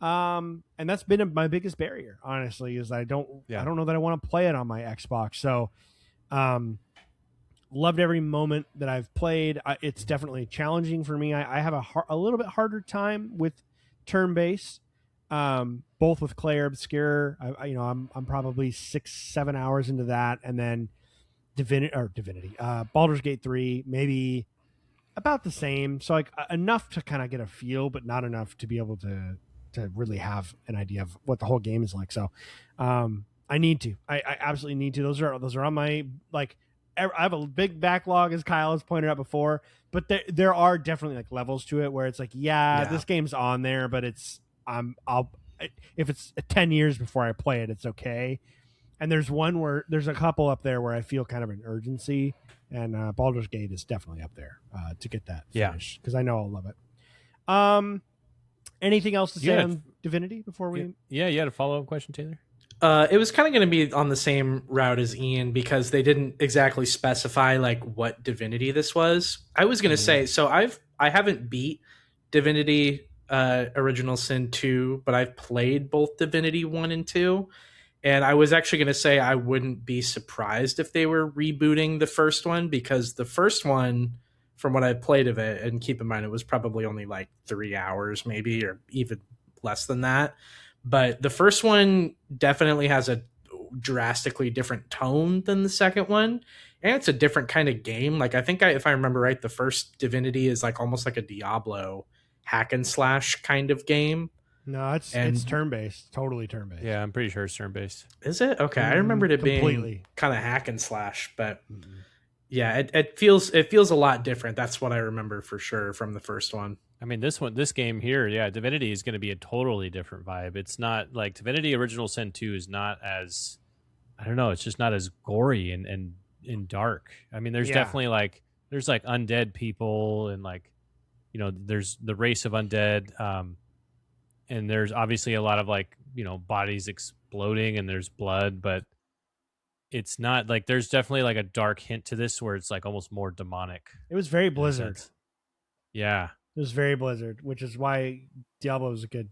And that's been my biggest barrier, honestly, is I don't know that I want to play it on my Xbox. So, loved every moment that I've played. It's definitely challenging for me. I have a little bit harder time with turn-based, both with Clair Obscur. I'm probably 6-7 hours into that, and then Divinity, Baldur's Gate 3, maybe about the same. So like enough to kind of get a feel, but not enough to be able to really have an idea of what the whole game is like. So, I need to. I absolutely need to. Those are on my like. I have a big backlog, as Kyle has pointed out before, but there are definitely like levels to it where it's like, this game's on there, but it's if it's 10 years before I play it, it's okay. And there's a couple up there where I feel kind of an urgency, and Baldur's Gate is definitely up there to get that finished because I know I'll love it. Anything else to say on Divinity before we? Yeah, you had a follow-up question, Taylor? It was kind of going to be on the same route as Ian because they didn't exactly specify like what Divinity this was. I was going to say, so I haven't beat Divinity Original Sin 2, but I've played both Divinity 1 and 2. And I was actually going to say I wouldn't be surprised if they were rebooting the first one because the first one, from what I played of it, and keep in mind it was probably only like 3 hours maybe or even less than that. But the first one definitely has a drastically different tone than the second one. And it's a different kind of game. Like I think if I remember right, the first Divinity is like almost like a Diablo hack and slash kind of game. No, it's turn-based, totally turn-based. Yeah, I'm pretty sure it's turn-based. Is it? Okay, I remembered it being kind of hack and slash, but yeah, it feels a lot different. That's what I remember for sure from the first one. I mean, this game here, Divinity is going to be a totally different vibe. It's not like Divinity Original Sin 2 is not as, I don't know, it's just not as gory and dark. I mean, there's definitely there's undead people and there's the race of undead. And there's obviously a lot of bodies exploding and there's blood, but it's not there's definitely a dark hint to this where it's almost more demonic. It was very Blizzard. Yeah. It was very Blizzard, which is why Diablo was a good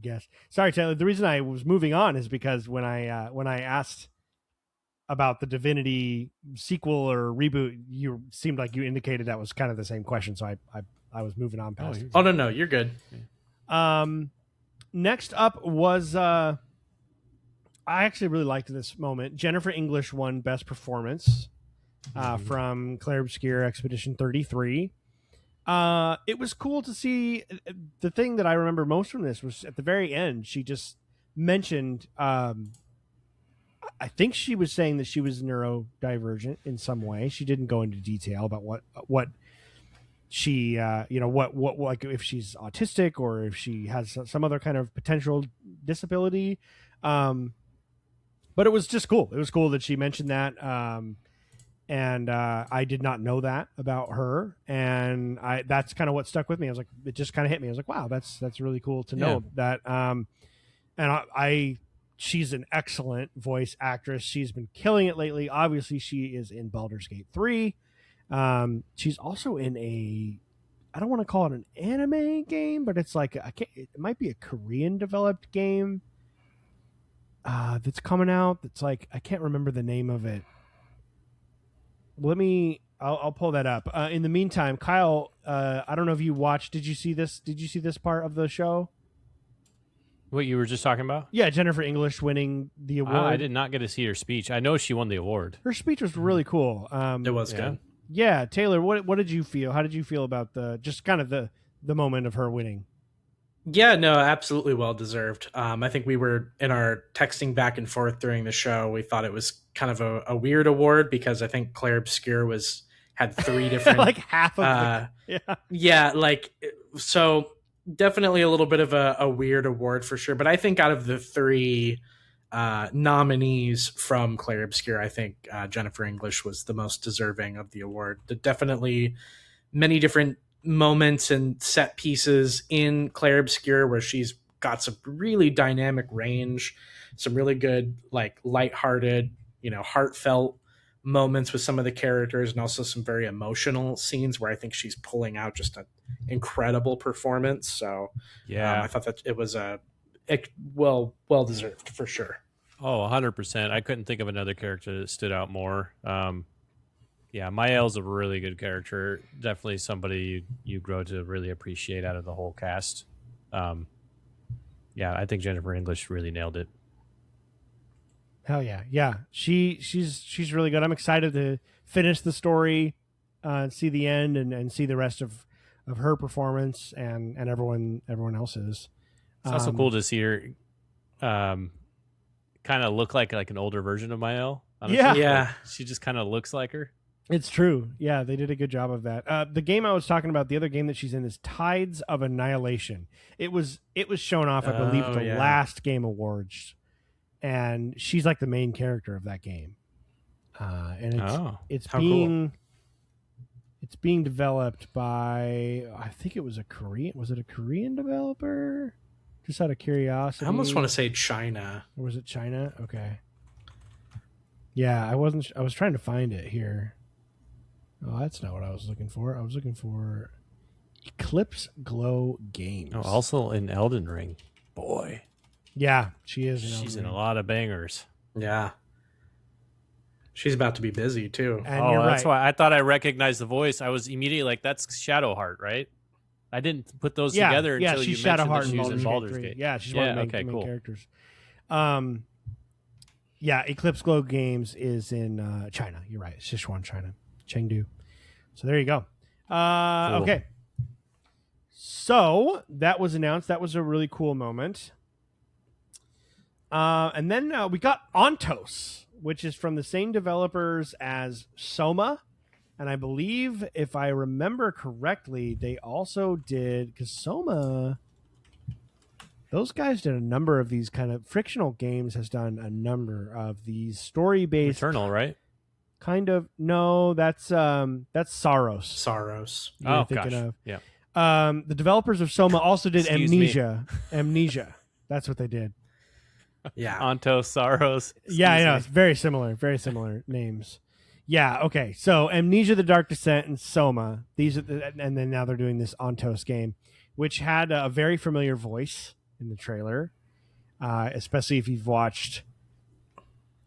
guess. Sorry, Taylor. The reason I was moving on is because when I asked about the Divinity sequel or reboot, you seemed like you indicated that was kind of the same question. So I was moving on past it. Oh no, you're good. Next up was I actually really liked this moment. Jennifer English won Best Performance from Clair Obscur Expedition 33. It was cool to see. The thing that I remember most from this was at the very end, she just mentioned, I think she was saying that she was neurodivergent in some way. She didn't go into detail about what she what like if she's autistic or if she has some other kind of potential disability. But it was just cool. It was cool that she mentioned that. And I did not know that about her, and that's kind of what stuck with me. I was like, it just kind of hit me. I was like, wow, that's really cool to know that. And she's an excellent voice actress. She's been killing it lately. Obviously, she is in Baldur's Gate 3. She's also in I don't want to call it an anime game, but it's like it might be a Korean developed game that's coming out. That's like, I can't remember the name of it. I'll pull that up. In the meantime, Kyle, I don't know if you watched. Did you see this part of the show? What you were just talking about? Yeah, Jennifer English winning the award. I did not get to see her speech. I know she won the award. Her speech was really cool. It was good. Yeah, Taylor, what did you feel? How did you feel about just kind of the moment of her winning? Yeah, no, absolutely well deserved. I think we were in our texting back and forth during the show. We thought it was kind of a weird award because I think Claire Obscure had 3 different like half of so definitely a little bit of a weird award for sure. But I think out of the 3 nominees from Claire Obscure, I think Jennifer English was the most deserving of the award. Definitely many different moments and set pieces in Claire Obscure where she's got some really dynamic range, some really good, like, lighthearted, heartfelt moments with some of the characters, and also some very emotional scenes where I think she's pulling out just an incredible performance. So I thought that it was well deserved for sure. Oh, 100%. I couldn't think of another character that stood out more. Yeah, Mael's a really good character. Definitely somebody you grow to really appreciate out of the whole cast. Yeah, I think Jennifer English really nailed it. Hell yeah, yeah. She's really good. I'm excited to finish the story, see the end, and see the rest of her performance and everyone else's. It's also cool to see her kind of look like an older version of Mael. Yeah. She just kind of looks like her. It's true. Yeah, they did a good job of that. The game I was talking about, the other game that she's in, is Tides of Annihilation. It was shown off, I believe, at the last Game Awards, and she's like the main character of that game. And it's being developed by, I think it was a Korean. Was it a Korean developer? Just out of curiosity. I almost want to say China. Or was it China? Okay. Yeah, I was trying to find it here. Oh, that's not what I was looking for. I was looking for Eclipse Glow Games. Oh, also in Elden Ring. Boy. Yeah, she is. She's in a lot of bangers. Yeah. She's about to be busy, too. And that's why I thought I recognized the voice. I was immediately like, that's Shadowheart, right? I didn't put those together until you mentioned that she was in Baldur's Gate. Yeah, she's one of the main characters. Yeah, Eclipse Glow Games is in China. You're right. Sichuan, China. Chengdu. So there you go. Cool. Okay. So that was announced. That was a really cool moment. And then we got Ontos, which is from the same developers as Soma. And I believe, if I remember correctly, they also did, because Soma, those guys did a number of these kind of Frictional Games has done a number of these story-based. Returnal, right? Kind of. No, that's Saros. Saros. Oh, gosh. Of. Yeah. The developers of Soma also did Amnesia. Amnesia. That's what they did. Yeah. Ontos, Saros. Yeah, I know. It's very similar names. Yeah, okay. So Amnesia, The Dark Descent, and Soma. These are and then now they're doing this Ontos game, which had a very familiar voice in the trailer, especially if you've watched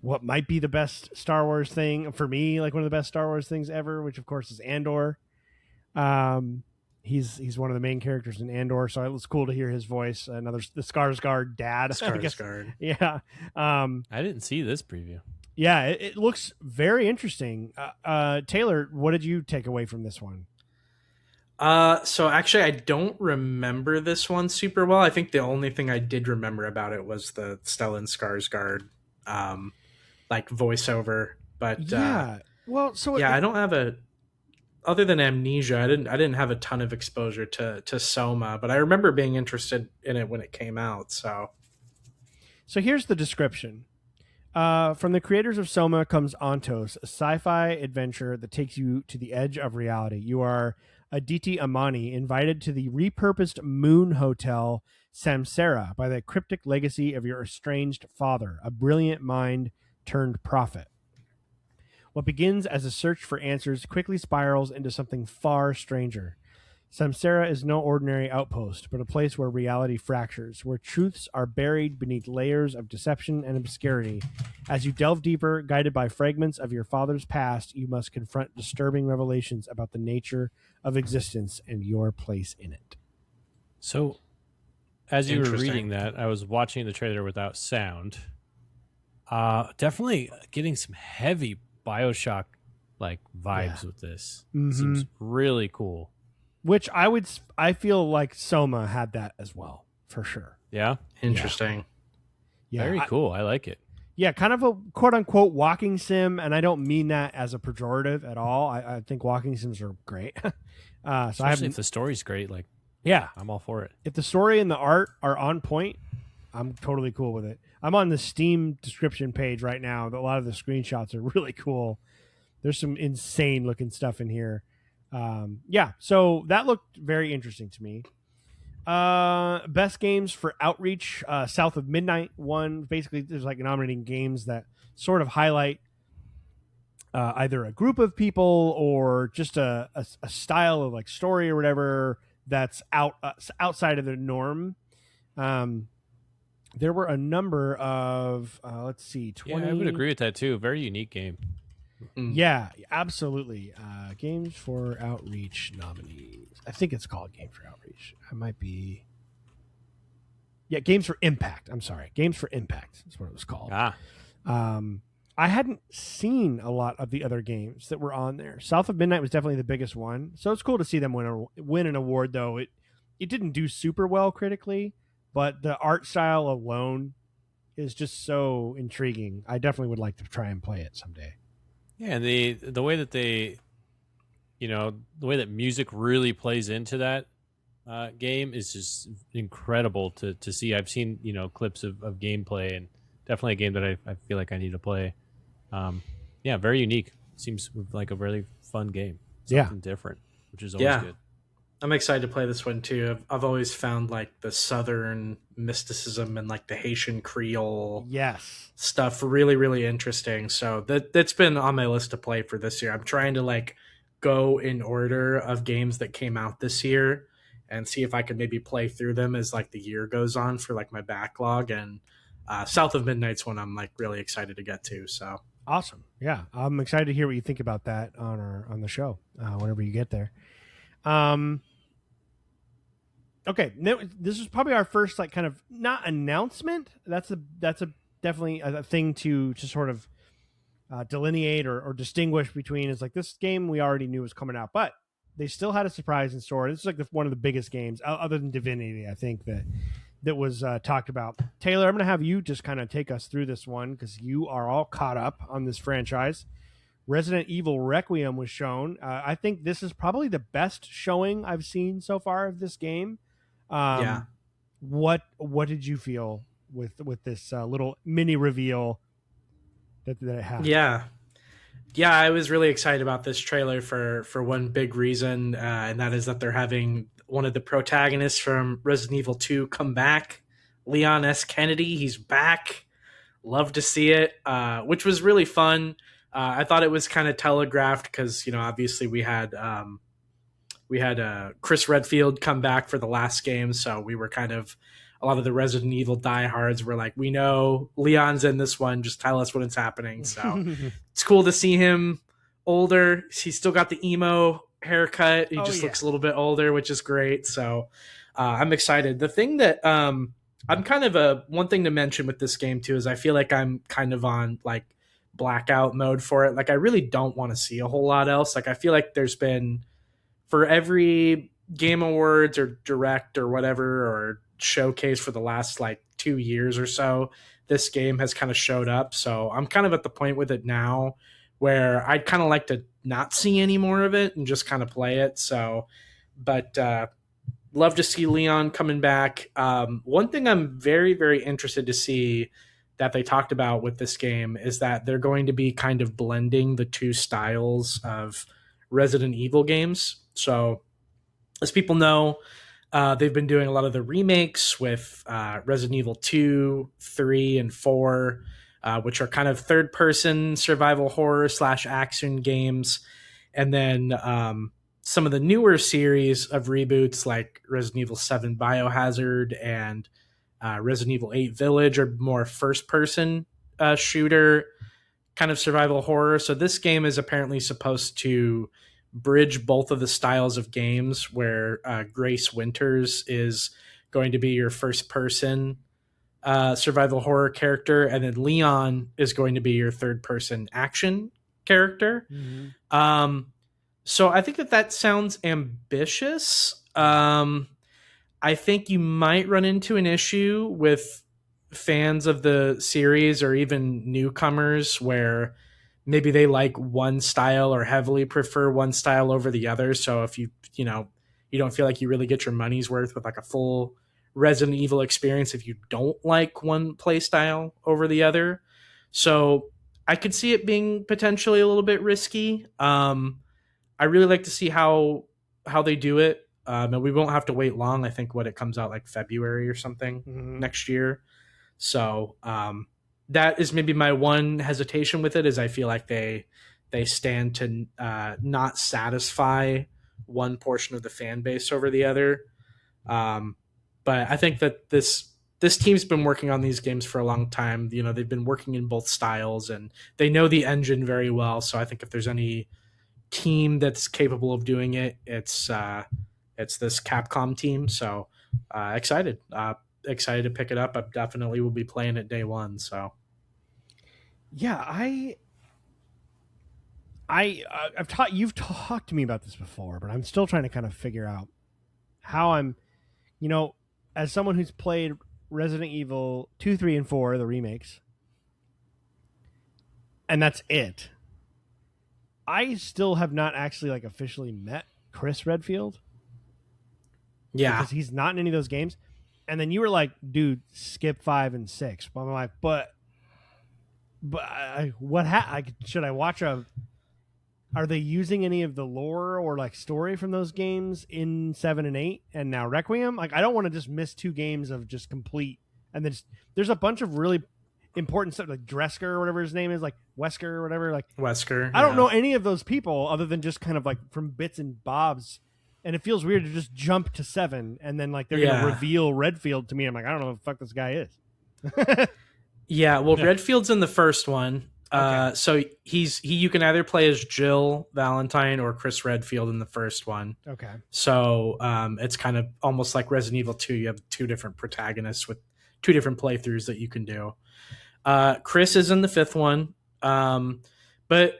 what might be the best Star Wars thing for me, like one of the best Star Wars things ever, which of course is Andor. He's one of the main characters in Andor, so it was cool to hear his voice. The Skarsgård dad. Skarsgård. Yeah. I didn't see this preview. Yeah, it looks very interesting. Taylor, what did you take away from this one? So actually, I don't remember this one super well. I think the only thing I did remember about it was the Stellan Skarsgård, like voiceover. But yeah, well, so I don't have a other than Amnesia, I didn't have a ton of exposure to Soma, but I remember being interested in it when it came out. So here's the description. From the creators of Soma comes Ontos, a sci-fi adventure that takes you to the edge of reality. You are Aditi Amani, invited to the repurposed moon hotel Samsara by the cryptic legacy of your estranged father, a brilliant mind turned prophet. What begins as a search for answers quickly spirals into something far stranger. Samsara is no ordinary outpost, but a place where reality fractures, where truths are buried beneath layers of deception and obscurity. As you delve deeper, guided by fragments of your father's past, you must confront disturbing revelations about the nature of existence and your place in it. So, as you were reading that, I was watching the trailer without sound. Definitely getting some heavy BioShock like vibes with this. Mm-hmm. Seems really cool. Which I feel like Soma had that as well, for sure. Yeah, interesting. Yeah, very cool. I like it. Yeah, kind of a quote unquote walking sim, and I don't mean that as a pejorative at all. I think walking sims are great. Especially if the story's great, like I'm all for it. If the story and the art are on point, I'm totally cool with it. I'm on the Steam description page right now. A lot of the screenshots are really cool. There's some insane looking stuff in here. So that looked very interesting to me. Best games for Outreach, South of Midnight won. Basically, there's like nominating games that sort of highlight either a group of people or just a style of like story or whatever that's outside of the norm. There were a number of, 20. Yeah, I would agree with that too. Very unique game. Yeah, absolutely. Games for Outreach nominees. I think it's called Games for Outreach. I might be. Yeah, Games for Impact. I'm sorry. Games for Impact is what it was called. I hadn't seen a lot of the other games that were on there. South of Midnight was definitely the biggest one. So it's cool to see them win an award, though. It didn't do super well critically, but the art style alone is just so intriguing. I definitely would like to try and play it someday. Yeah, and the way that the way that music really plays into that game is just incredible to see. I've seen clips of gameplay, and definitely a game that I feel like I need to play. Very unique. Seems like a really fun game. Something different, which is always good. I'm excited to play this one too. I've always found like the Southern mysticism and like the Haitian Creole stuff really, really interesting. So that's been on my list to play for this year. I'm trying to like go in order of games that came out this year and see if I could maybe play through them as like the year goes on for like my backlog. And South of Midnight's one I'm like really excited to get to. So awesome. Yeah. I'm excited to hear what you think about that on the show whenever you get there. Okay, this is probably our first like kind of not announcement. That's a definitely a thing to sort of delineate or distinguish between. Is like this game we already knew was coming out, but they still had a surprise in store. This is like one of the biggest games other than Divinity, I think that was talked about. Taylor, I'm going to have you just kind of take us through this one because you are all caught up on this franchise. Resident Evil Requiem was shown. I think this is probably the best showing I've seen so far of this game. What did you feel with this little mini reveal that it had? Yeah, I was really excited about this trailer for one big reason, and that is that they're having one of the protagonists from Resident Evil 2 come back, Leon S. Kennedy. He's back. Love to see it, which was really fun. I thought it was kind of telegraphed because obviously we had Chris Redfield come back for the last game, so we were kind of a lot of the Resident Evil diehards were like, we know Leon's in this one, just tell us when it's happening. So it's cool to see him older. He's still got the emo haircut. He looks a little bit older, which is great. So I'm excited. The thing that I'm kind of one thing to mention with this game too is I feel like I'm kind of on like blackout mode for it. Like I really don't want to see a whole lot else. Like I feel like there's been for every Game Awards or Direct or whatever or showcase for the last like 2 years or so, this game has kind of showed up. So I'm kind of at the point with it now where I'd kind of like to not see any more of it and just kind of play it. So, but love to see Leon coming back. One thing I'm very, very interested to see that they talked about with this game is that they're going to be kind of blending the two styles of Resident Evil games. So, as people know, they've been doing a lot of the remakes with Resident Evil 2, 3, and 4, which are kind of third-person survival horror / action games. And then some of the newer series of reboots like Resident Evil 7 Biohazard and Resident Evil 8 Village are more first-person shooter kind of survival horror. So this game is apparently supposed to bridge both of the styles of games, where Grace Winters is going to be your first-person survival horror character, and then Leon is going to be your third-person action character. Mm-hmm. So I think that sounds ambitious. I think you might run into an issue with fans of the series or even newcomers where maybe they like one style or heavily prefer one style over the other. So if you don't feel like you really get your money's worth with like a full Resident Evil experience if you don't like one play style over the other. So I could see it being potentially a little bit risky. I really like to see how they do it. And we won't have to wait long. I think it comes out like February or something next year. So that is maybe my one hesitation with it, is I feel like they stand to not satisfy one portion of the fan base over the other. But I think that this team's been working on these games for a long time. They've been working in both styles and they know the engine very well. So I think if there's any team that's capable of doing it, it's this Capcom team. So excited to pick it up. I definitely will be playing it day one. So yeah, you've talked to me about this before, but I'm still trying to kind of figure out how I'm, as someone who's played Resident Evil 2, 3, and 4, the remakes, and that's it. I still have not actually officially met Chris Redfield. Yeah. Because he's not in any of those games. And then you were like, dude, skip 5 and 6. But I'm like, but should I watch are they using any of the lore or story from those games in 7 and 8 and now Requiem? I don't want to just miss 2 games of just complete. And then there's a bunch of really important stuff like Dresker or whatever his name is, Wesker or whatever. Wesker. I don't know any of those people other than just kind of from bits and bobs. And it feels weird to just jump to 7 and then they're going to reveal Redfield to me. I'm like, I don't know who the fuck this guy is. Yeah, well, Redfield's in the first one. Okay. So you can either play as Jill Valentine or Chris Redfield in the first one. Okay. So it's kind of almost like Resident Evil 2. You have 2 different protagonists with 2 different playthroughs that you can do. Chris is in the 5th one. But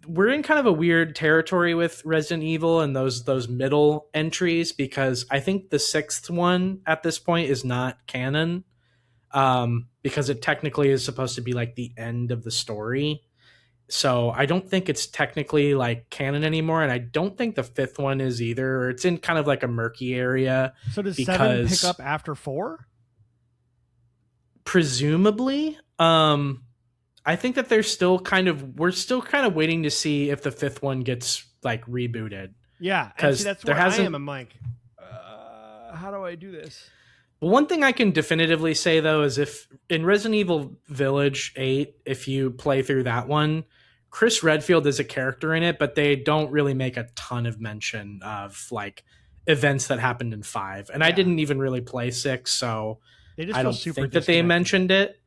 we're in kind of a weird territory with Resident Evil and those middle entries, because I think the 6th one at this point is not canon, because it technically is supposed to be the end of the story. So I don't think it's technically canon anymore, and I don't think the 5th one is either. It's in kind of a murky area. So does 7 pick up after 4? Presumably. I think that we're still kind of waiting to see if the 5th one gets rebooted. Yeah, because that's where I am. I'm like, how do I do this? Well, one thing I can definitively say though is if in Resident Evil Village 8, if you play through that one, Chris Redfield is a character in it, but they don't really make a ton of mention of events that happened in 5. And I didn't even really play 6, so I don't think that they mentioned it.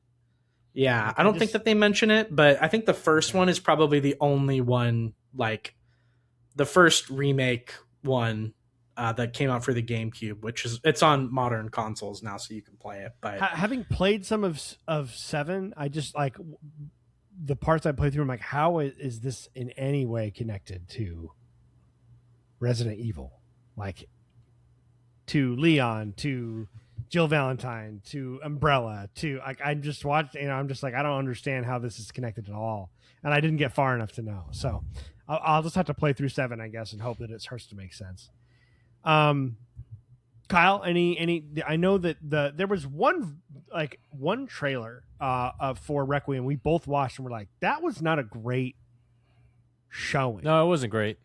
Yeah, I don't think that they mention it, but I think the first one is probably the only one, the first remake one that came out for the GameCube, it's on modern consoles now, so you can play it. But having played some of 7, I just the parts I played through. I'm like, how is this in any way connected to Resident Evil? To Leon, to Jill Valentine to Umbrella to I just watched, I'm just like, I don't understand how this is connected at all, and I didn't get far enough to know. So I'll just have to play through 7, I guess, and hope that it starts to make sense. Kyle, any? I know that there was one trailer for Requiem we both watched and we're like, that was not a great showing. No, it wasn't great.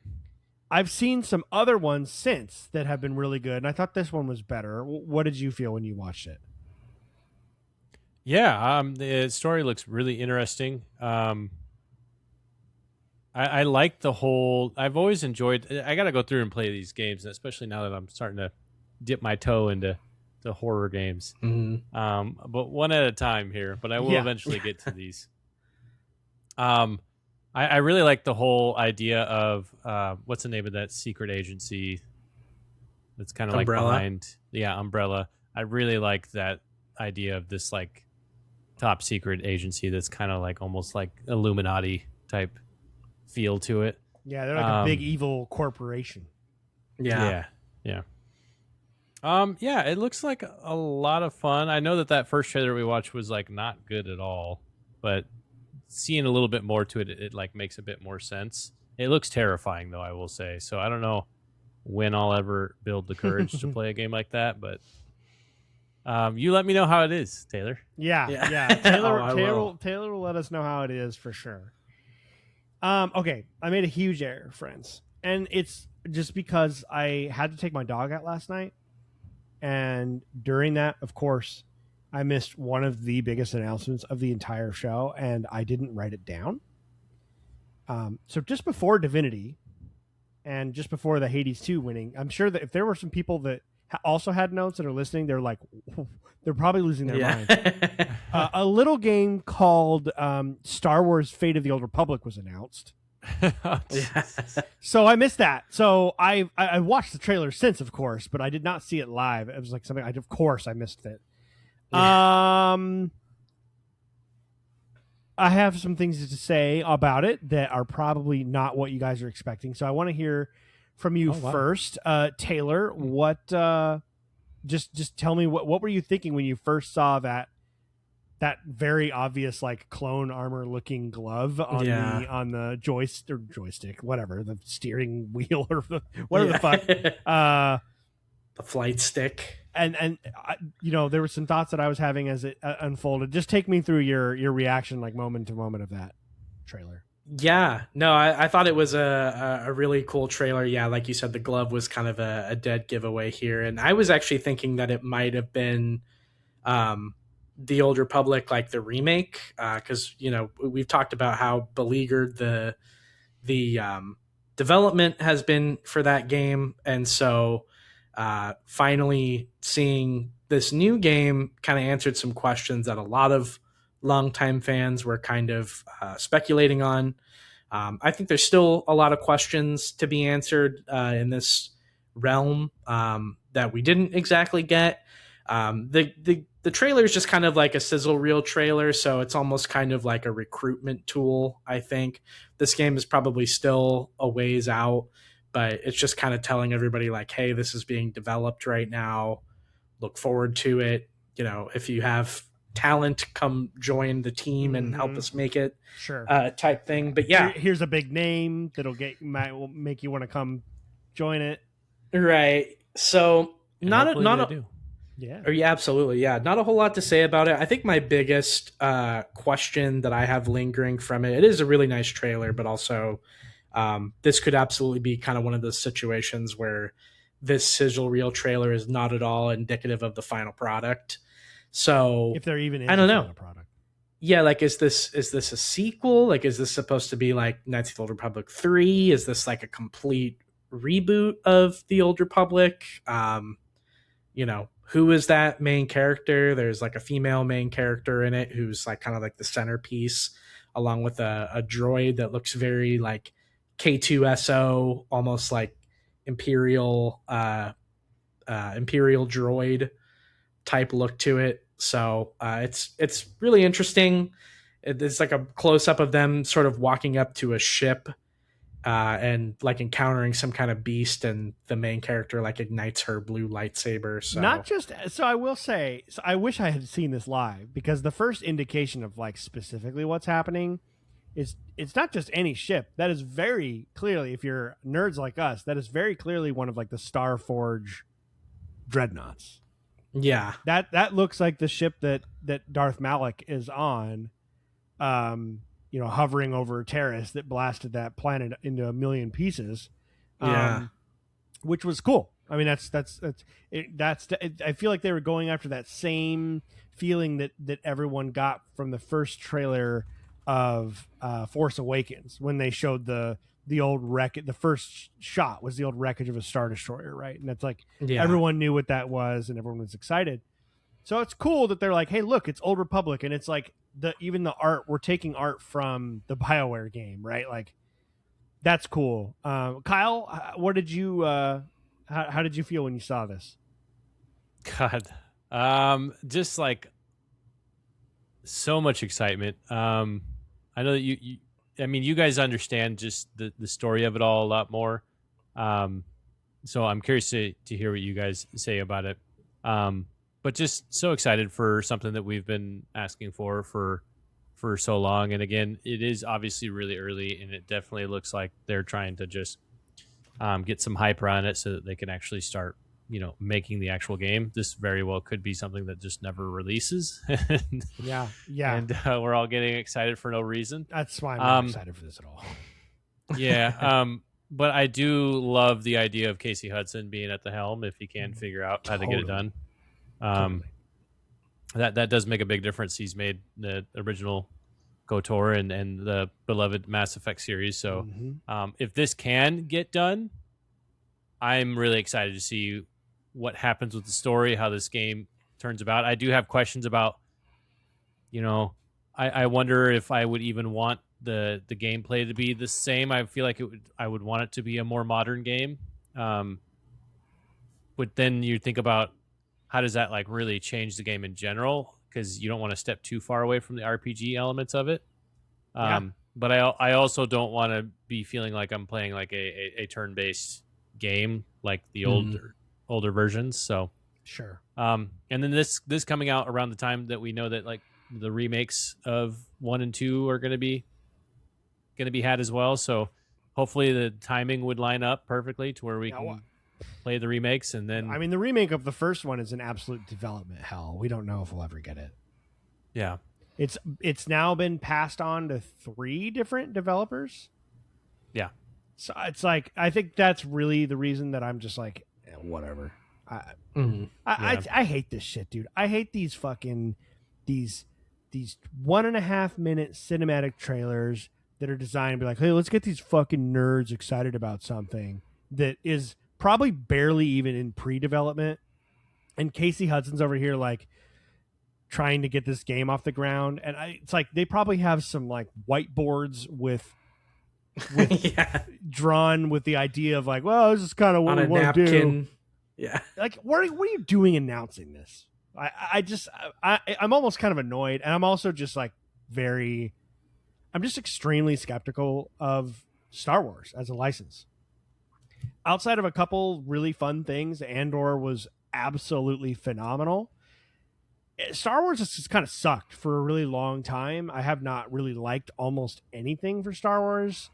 I've seen some other ones since that have been really good, and I thought this one was better. What did you feel when you watched it? Yeah, the story looks really interesting. I like the whole. I've always enjoyed. I got to go through and play these games, especially now that I'm starting to dip my toe into the horror games. Mm-hmm. But one at a time here. But I will eventually get to these. I really like the whole idea of what's the name of that secret agency that's kind of like behind Umbrella. I really like that idea of this like top secret agency that's kind of like almost like Illuminati type feel to it. Yeah, they're like a big evil corporation. Yeah. It looks like a lot of fun. I know that first trailer we watched was like not good at all, but seeing a little bit more to it, it like makes a bit more sense. It looks terrifying though, I will say. So I don't know when I'll ever build the courage to play a game like that, but you let me know how it is, Taylor. Yeah. Taylor will let us know how it is for sure. Okay, I made a huge error, friends, and it's just because I had to take my dog out last night, and during that, of course, I missed one of the biggest announcements of the entire show, and I didn't write it down. So just before Divinity, and just before the Hades 2 winning, I'm sure that if there were some people that also had notes that are listening, they're like, they're probably losing their mind. A little game called Star Wars Fate of the Old Republic was announced. So I missed that. So I watched the trailer since, of course, but I did not see it live. It was like something, of course I missed it. I have some things to say about it that are probably not what you guys are expecting. So I want to hear from you first. Taylor, what just tell me what were you thinking when you first saw that very obvious like clone armor looking glove on the joystick, whatever, the steering wheel or whatever the fuck. The flight stick. And there were some thoughts that I was having as it unfolded. Just take me through your reaction, like moment to moment of that trailer. Yeah, no, I thought it was a really cool trailer. Yeah, like you said, the glove was kind of a dead giveaway here. And I was actually thinking that it might have been the Old Republic, like the remake, because, we've talked about how beleaguered the development has been for that game. And so finally seeing this new game kind of answered some questions that a lot of longtime fans were kind of speculating on. I think there's still a lot of questions to be answered in this realm that we didn't exactly get. The trailer is just kind of like a sizzle reel trailer, so it's almost kind of like a recruitment tool. I think this game is probably still a ways out, but it's just kind of telling everybody like, hey, this is being developed right now. Look forward to it. If you have talent, come join the team and help us make it. Sure. Type thing. But yeah, here's a big name that'll will make you want to come join it. Right. So not absolutely. Yeah. Not a whole lot to say about it. I think my biggest question that I have lingering from it is a really nice trailer, but also this could absolutely be kind of one of those situations where this sizzle reel trailer is not at all indicative of the final product. So if they're even, I don't know. Product. Yeah, like is this a sequel? Like, is this supposed to be like Knights of the Old Republic 3? Is this like a complete reboot of the Old Republic? Who is that main character? There's like a female main character in it who's like kind of like the centerpiece, along with a droid that looks very like K2SO, almost like Imperial droid type look to it. So it's really interesting. It's like a close up of them sort of walking up to a ship and like encountering some kind of beast, and the main character like ignites her blue lightsaber. So I will say, so I wish I had seen this live, because the first indication of like specifically what's happening is, it's not just any ship. That is very clearly, if you're nerds like us, that is very clearly one of like the Starforge dreadnoughts. Yeah, that looks like the ship that Darth Malak is on, hovering over Terrace, that blasted that planet into a million pieces. Which was cool. I mean, that's I feel like they were going after that same feeling that everyone got from the first trailer of Force Awakens, when they showed the old wreck. The first shot was the old wreckage of a Star Destroyer, right? And it's like, everyone knew what that was, and everyone was excited. So it's cool that they're like, hey, look, it's Old Republic, and it's like even the art, we're taking art from the BioWare game, right? Like, that's cool. Kyle, what did you how did you feel when you saw this? God, just like so much excitement. I know that you guys understand just the story of it all a lot more. So I'm curious to hear what you guys say about it. But just so excited for something that we've been asking for so long. And again, it is obviously really early, and it definitely looks like they're trying to just get some hype around it so that they can actually start, making the actual game. This very well could be something that just never releases. Yeah. And we're all getting excited for no reason. That's why I'm not excited for this at all. Yeah. But I do love the idea of Casey Hudson being at the helm, if he can figure out how to get it done. That does make a big difference. He's made the original KOTOR and the beloved Mass Effect series. So if this can get done, I'm really excited to see what happens with the story, how this game turns about. I do have questions about, I wonder if I would even want the gameplay to be the same. I feel like I would want it to be a more modern game. But then you think about, how does that like really change the game in general? Because you don't want to step too far away from the RPG elements of it. But I also don't want to be feeling like I'm playing like a turn-based game like the older versions. So sure. And then this coming out around the time that we know that like the remakes of 1 and 2 are going to be had as well. So hopefully the timing would line up perfectly to where we can play the remakes. And then, I mean, the remake of the first one is an absolute development hell. We don't know if we'll ever get it. Yeah. It's now been passed on to 3 different developers. Yeah. So it's like, I think that's really the reason that I'm just like, whatever. I hate this shit, dude. I hate these fucking these 1.5 minute cinematic trailers that are designed to be like, hey, let's get these fucking nerds excited about something that is probably barely even in pre-development. And Casey Hudson's over here like trying to get this game off the ground, and it's like they probably have some like whiteboards with drawn with the idea of like, well, this is kind of what we want to do. Yeah. Like, what are you doing announcing this? I'm almost kind of annoyed, and I'm also just like I'm just extremely skeptical of Star Wars as a license. Outside of a couple really fun things, Andor was absolutely phenomenal. Star Wars has just kind of sucked for a really long time. I have not really liked almost anything for Star Wars.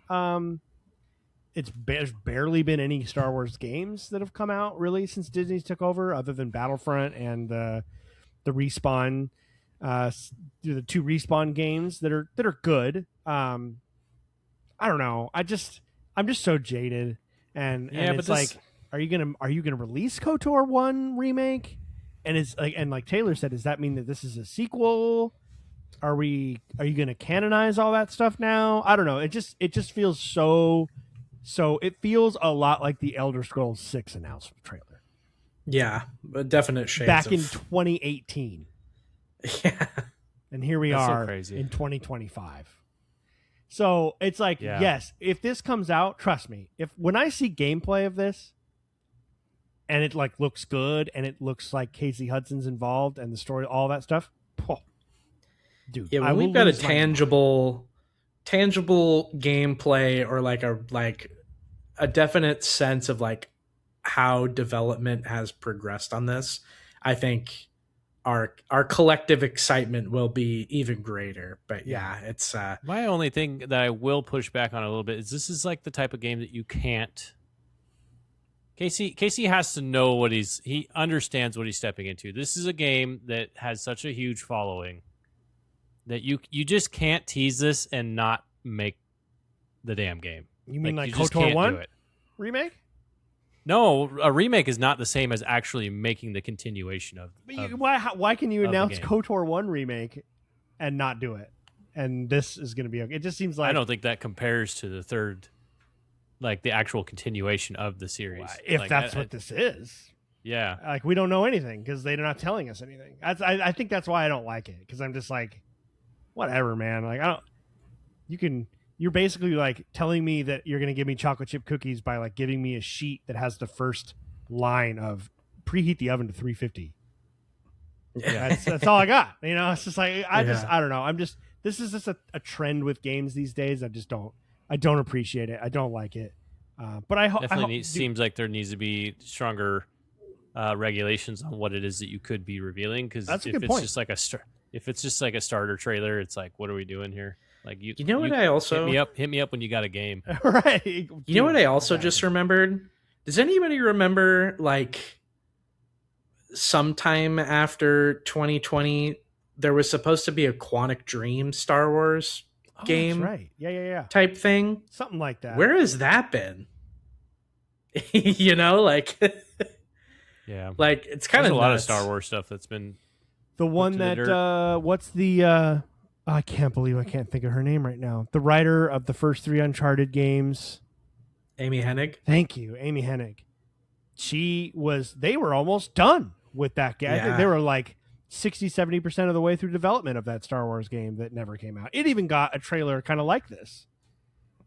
There's barely been any Star Wars games that have come out really since Disney took over, other than Battlefront and the Respawn, the 2 Respawn games that are good. I don't know. I'm just so jaded, and it's like, are you gonna release KOTOR 1 remake? And it's like, and like Taylor said, does that mean that this is a sequel? Are you gonna canonize all that stuff now? I don't know. It just feels so. It feels a lot like the Elder Scrolls 6 announcement trailer. Yeah, a definite shades back in 2018. Yeah, and here we are in 2025. So it's like, yes, if this comes out, trust me, when I see gameplay of this, and it like looks good, and it looks like Casey Hudson's involved, and the story, all that stuff, dude. Yeah, when we've got a tangible tangible gameplay or like a definite sense of like how development has progressed on this, I think our collective excitement will be even greater. But yeah, it's my only thing that I will push back on a little bit is this is like the type of game that you can't. Casey has to know he understands what he's stepping into. This is a game that has such a huge following that you just can't tease this and not make the damn game. You mean like KOTOR 1 remake? No, a remake is not the same as actually making the continuation of. But why can you announce KOTOR 1 remake and not do it? And this is going to be okay. It just seems like I don't think that compares to the third, like the actual continuation of the series. If like, that's what this is. Yeah. Like we don't know anything because they're not telling us anything. I think that's why I don't like it, because I'm just like, whatever, man. Like you're basically like telling me that you're going to give me chocolate chip cookies by like giving me a sheet that has the first line of preheat the oven to 350. Yeah. That's all I got. You know, it's just like, I don't know. This is just a trend with games these days. I don't appreciate it. I don't like it. But seems like there needs to be stronger regulations on what it is that you could be revealing. Because if it's just like a starter trailer, it's like, what are we doing here? Like I also hit me up when you got a game. Right. You know what I also just remembered? Does anybody remember like sometime after 2020 there was supposed to be a Quantic Dream Star Wars game? That's right. Yeah. Type thing. Something like that. Where has that been? You know, like yeah. Like it's kind of a lot of Star Wars stuff that's been the one that what's the I can't believe I can't think of her name right now. The writer of the first 3 Uncharted games. Amy Hennig. Thank you, Amy Hennig. They were almost done with that game. Yeah. They were like 60-70% of the way through development of that Star Wars game that never came out. It even got a trailer kind of like this.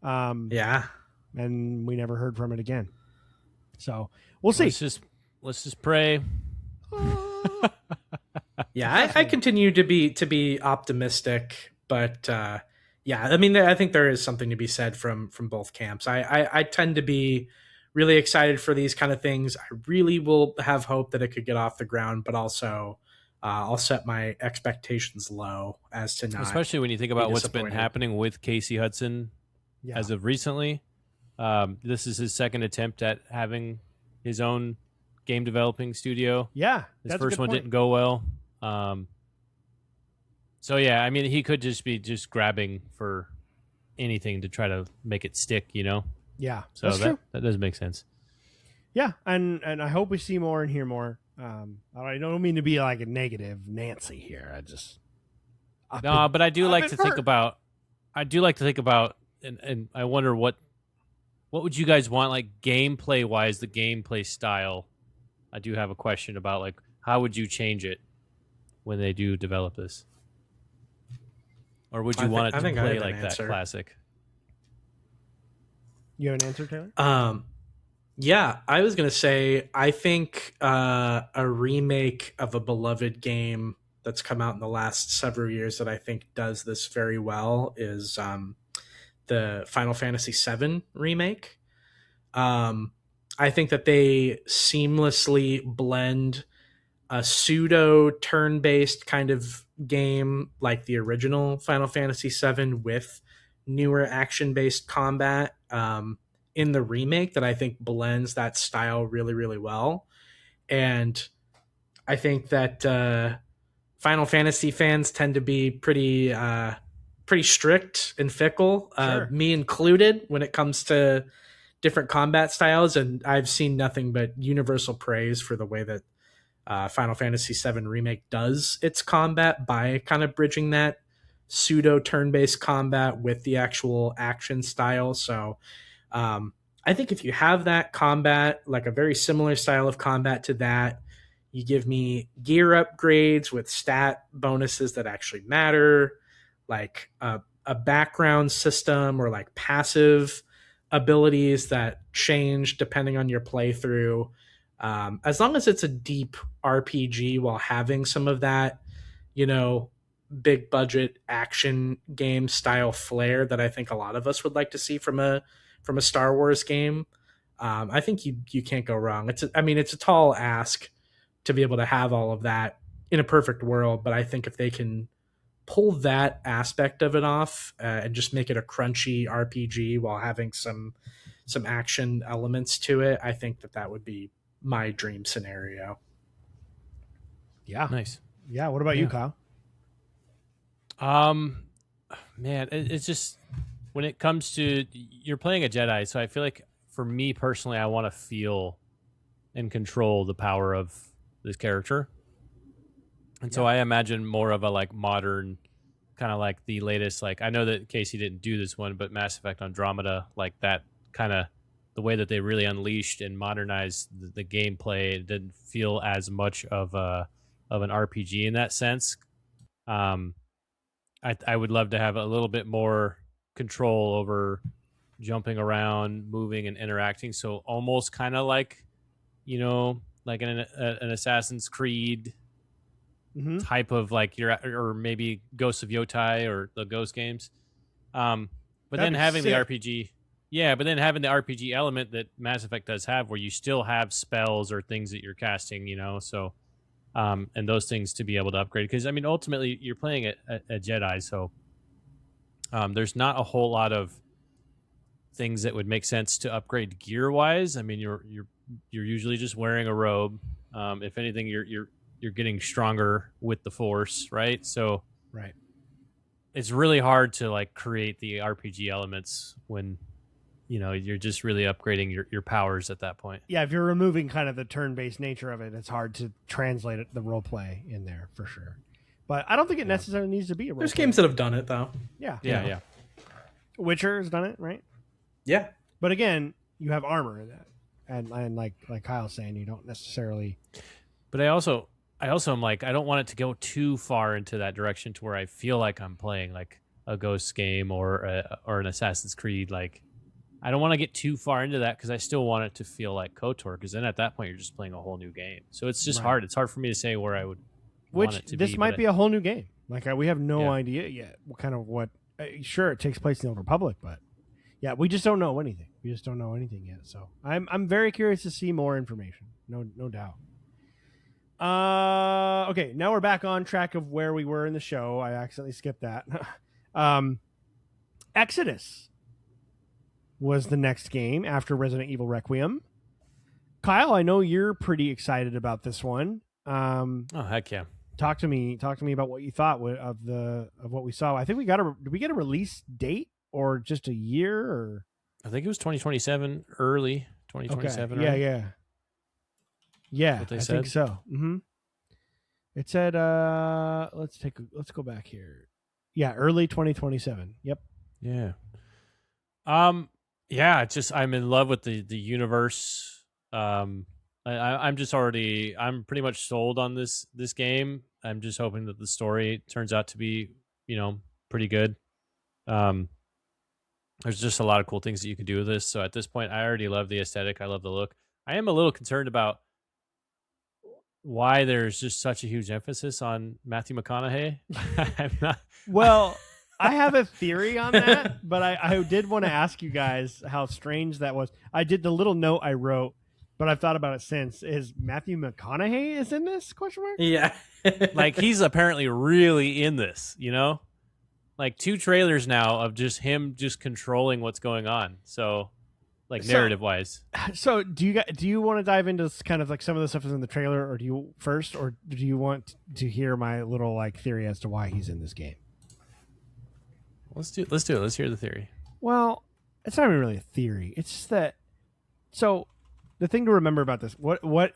Yeah. And we never heard from it again. So we'll see. Let's just pray. Yeah, I continue to be optimistic, but yeah, I mean, I think there is something to be said from both camps. I tend to be really excited for these kind of things. I really will have hope that it could get off the ground, but also I'll set my expectations low as to not. Especially when you think about what's been happening with Casey Hudson as of recently. This is his second attempt at having his own game developing studio. Yeah, his first one didn't go well. So yeah, I mean, he could just be grabbing for anything to try to make it stick, you know? Yeah, so that does make sense. Yeah, and I hope we see more and hear more. I don't mean to be like a negative Nancy here. But I do like to think about. And I wonder what would you guys want, like gameplay wise, the gameplay style. I do have a question about like how would you change it when they do develop this, or would you want it to play like that classic? You have an answer, Taylor? Yeah, I was gonna say I think a remake of a beloved game that's come out in the last several years that I think does this very well is the Final Fantasy VII remake. I think that they seamlessly blend a pseudo turn-based kind of game like the original Final Fantasy VII with newer action-based combat in the remake that I think blends that style really, really well. And I think that Final Fantasy fans tend to be pretty strict and fickle, me included, when it comes to different combat styles. And I've seen nothing but universal praise for the way that Final Fantasy VII Remake does its combat by kind of bridging that pseudo turn-based combat with the actual action style. So I think if you have that combat, like a very similar style of combat to that, you give me gear upgrades with stat bonuses that actually matter, like a background system or like passive abilities that change depending on your playthrough. As long as it's a deep RPG while having some of that, you know, big budget action game style flair that I think a lot of us would like to see from a Star Wars game. I think you can't go wrong. It's a tall ask to be able to have all of that in a perfect world, but I think if they can pull that aspect of it off and just make it a crunchy RPG while having some action elements to it, I think that would be my dream scenario. Yeah, nice. Yeah, what about you, Kyle? Man, it's just when it comes to you're playing a Jedi, so I feel like for me personally, I want to feel and control the power of this character. And so I imagine more of a like modern kind of like the latest, like I know that Casey didn't do this one, but Mass Effect Andromeda, like that kind of the way that they really unleashed and modernized the gameplay. It didn't feel as much of an RPG in that sense. I would love to have a little bit more control over jumping around, moving, and interacting. So almost kind of like, like an Assassin's Creed type of like or maybe Ghosts of Yotai or the Ghost games. But then having the RPG, but then having the RPG element that Mass Effect does have, where you still have spells or things that you're casting, so. And those things to be able to upgrade, because ultimately you're playing a Jedi, so there's not a whole lot of things that would make sense to upgrade gear wise. You're usually just wearing a robe. If anything, you're getting stronger with the Force, right? So it's really hard to like create the RPG elements when you're just really upgrading your powers at that point. Yeah, if you're removing kind of the turn-based nature of it, it's hard to translate the role play in there for sure. But I don't think it necessarily needs to be a role play. There's games that have done it though. Yeah. Witcher has done it, right? Yeah. But again, you have armor in that. And like Kyle's saying, you don't necessarily. But I also am like, I don't want it to go too far into that direction to where I feel like I'm playing like a Ghost game or an Assassin's Creed. Like, I don't want to get too far into that because I still want it to feel like KOTOR, because then at that point you're just playing a whole new game. So it's just hard. It's hard for me to say where I would want it to be. This might be a whole new game. Like we have no idea yet what sure, it takes place in the Old Republic, but yeah, we just don't know anything. We just don't know anything yet. So I'm very curious to see more information. No doubt. Okay, now we're back on track of where we were in the show. I accidentally skipped that. Exodus was the next game after Resident Evil Requiem. Kyle, I know you're pretty excited about this one. Oh heck yeah! Talk to me about what you thought of what we saw. I think did we get a release date or just a year? Or I think it was 2027, early 2027. Okay. Right? Yeah. I think so. Mm-hmm. It said let's go back here. Yeah, early 2027. Yep. Yeah. Yeah, it's just I'm in love with the universe. I'm pretty much sold on this game. I'm just hoping that the story turns out to be, pretty good. There's just a lot of cool things that you can do with this. So at this point, I already love the aesthetic. I love the look. I am a little concerned about why there's just such a huge emphasis on Matthew McConaughey. I'm not. Well, I have a theory on that, but I did want to ask you guys how strange that was. I did the little note I wrote, but I've thought about it since. Is Matthew McConaughey is in this? Question mark? Yeah. Like he's apparently really in this, Like 2 trailers now of just him just controlling what's going on. So like narrative wise. So do you want to dive into kind of like some of the stuff that's in the trailer, or do you want to hear my little like theory as to why he's in this game? Let's do it. Let's hear the theory. Well, it's not even really a theory. It's just that. So, the thing to remember about this, what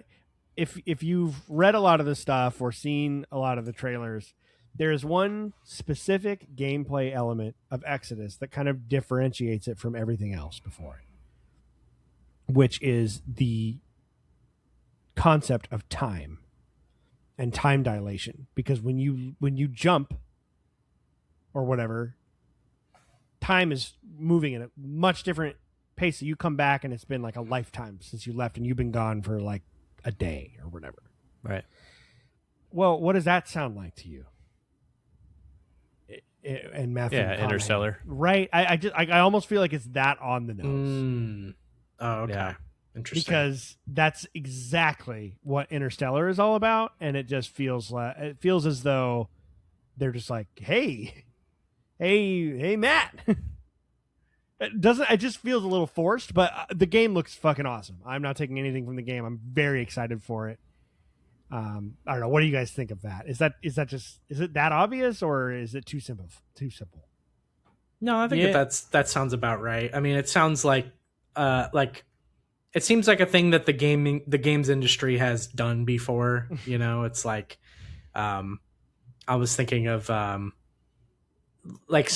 if you've read a lot of the stuff or seen a lot of the trailers, there is one specific gameplay element of Exodus that kind of differentiates it from everything else before it, which is the concept of time and time dilation. Because when you jump or whatever, time is moving at a much different pace. So you come back and it's been like a lifetime since you left, and you've been gone for like a day or whatever. Right. Well, what does that sound like to you? and Matthew. Yeah, McConaughey. Interstellar. Right. I almost feel like it's that on the nose. Oh, okay. Yeah. Interesting. Because that's exactly what Interstellar is all about, and it just feels as though they're just like, hey, Matt. It just feels a little forced, but the game looks fucking awesome. I'm not taking anything from the game. I'm very excited for it. I don't know. What do you guys think of that? Is it that obvious, or is it too simple? No, I think that sounds about right. I mean, it sounds like it seems like a thing that the games industry has done before. It's like, I was thinking of like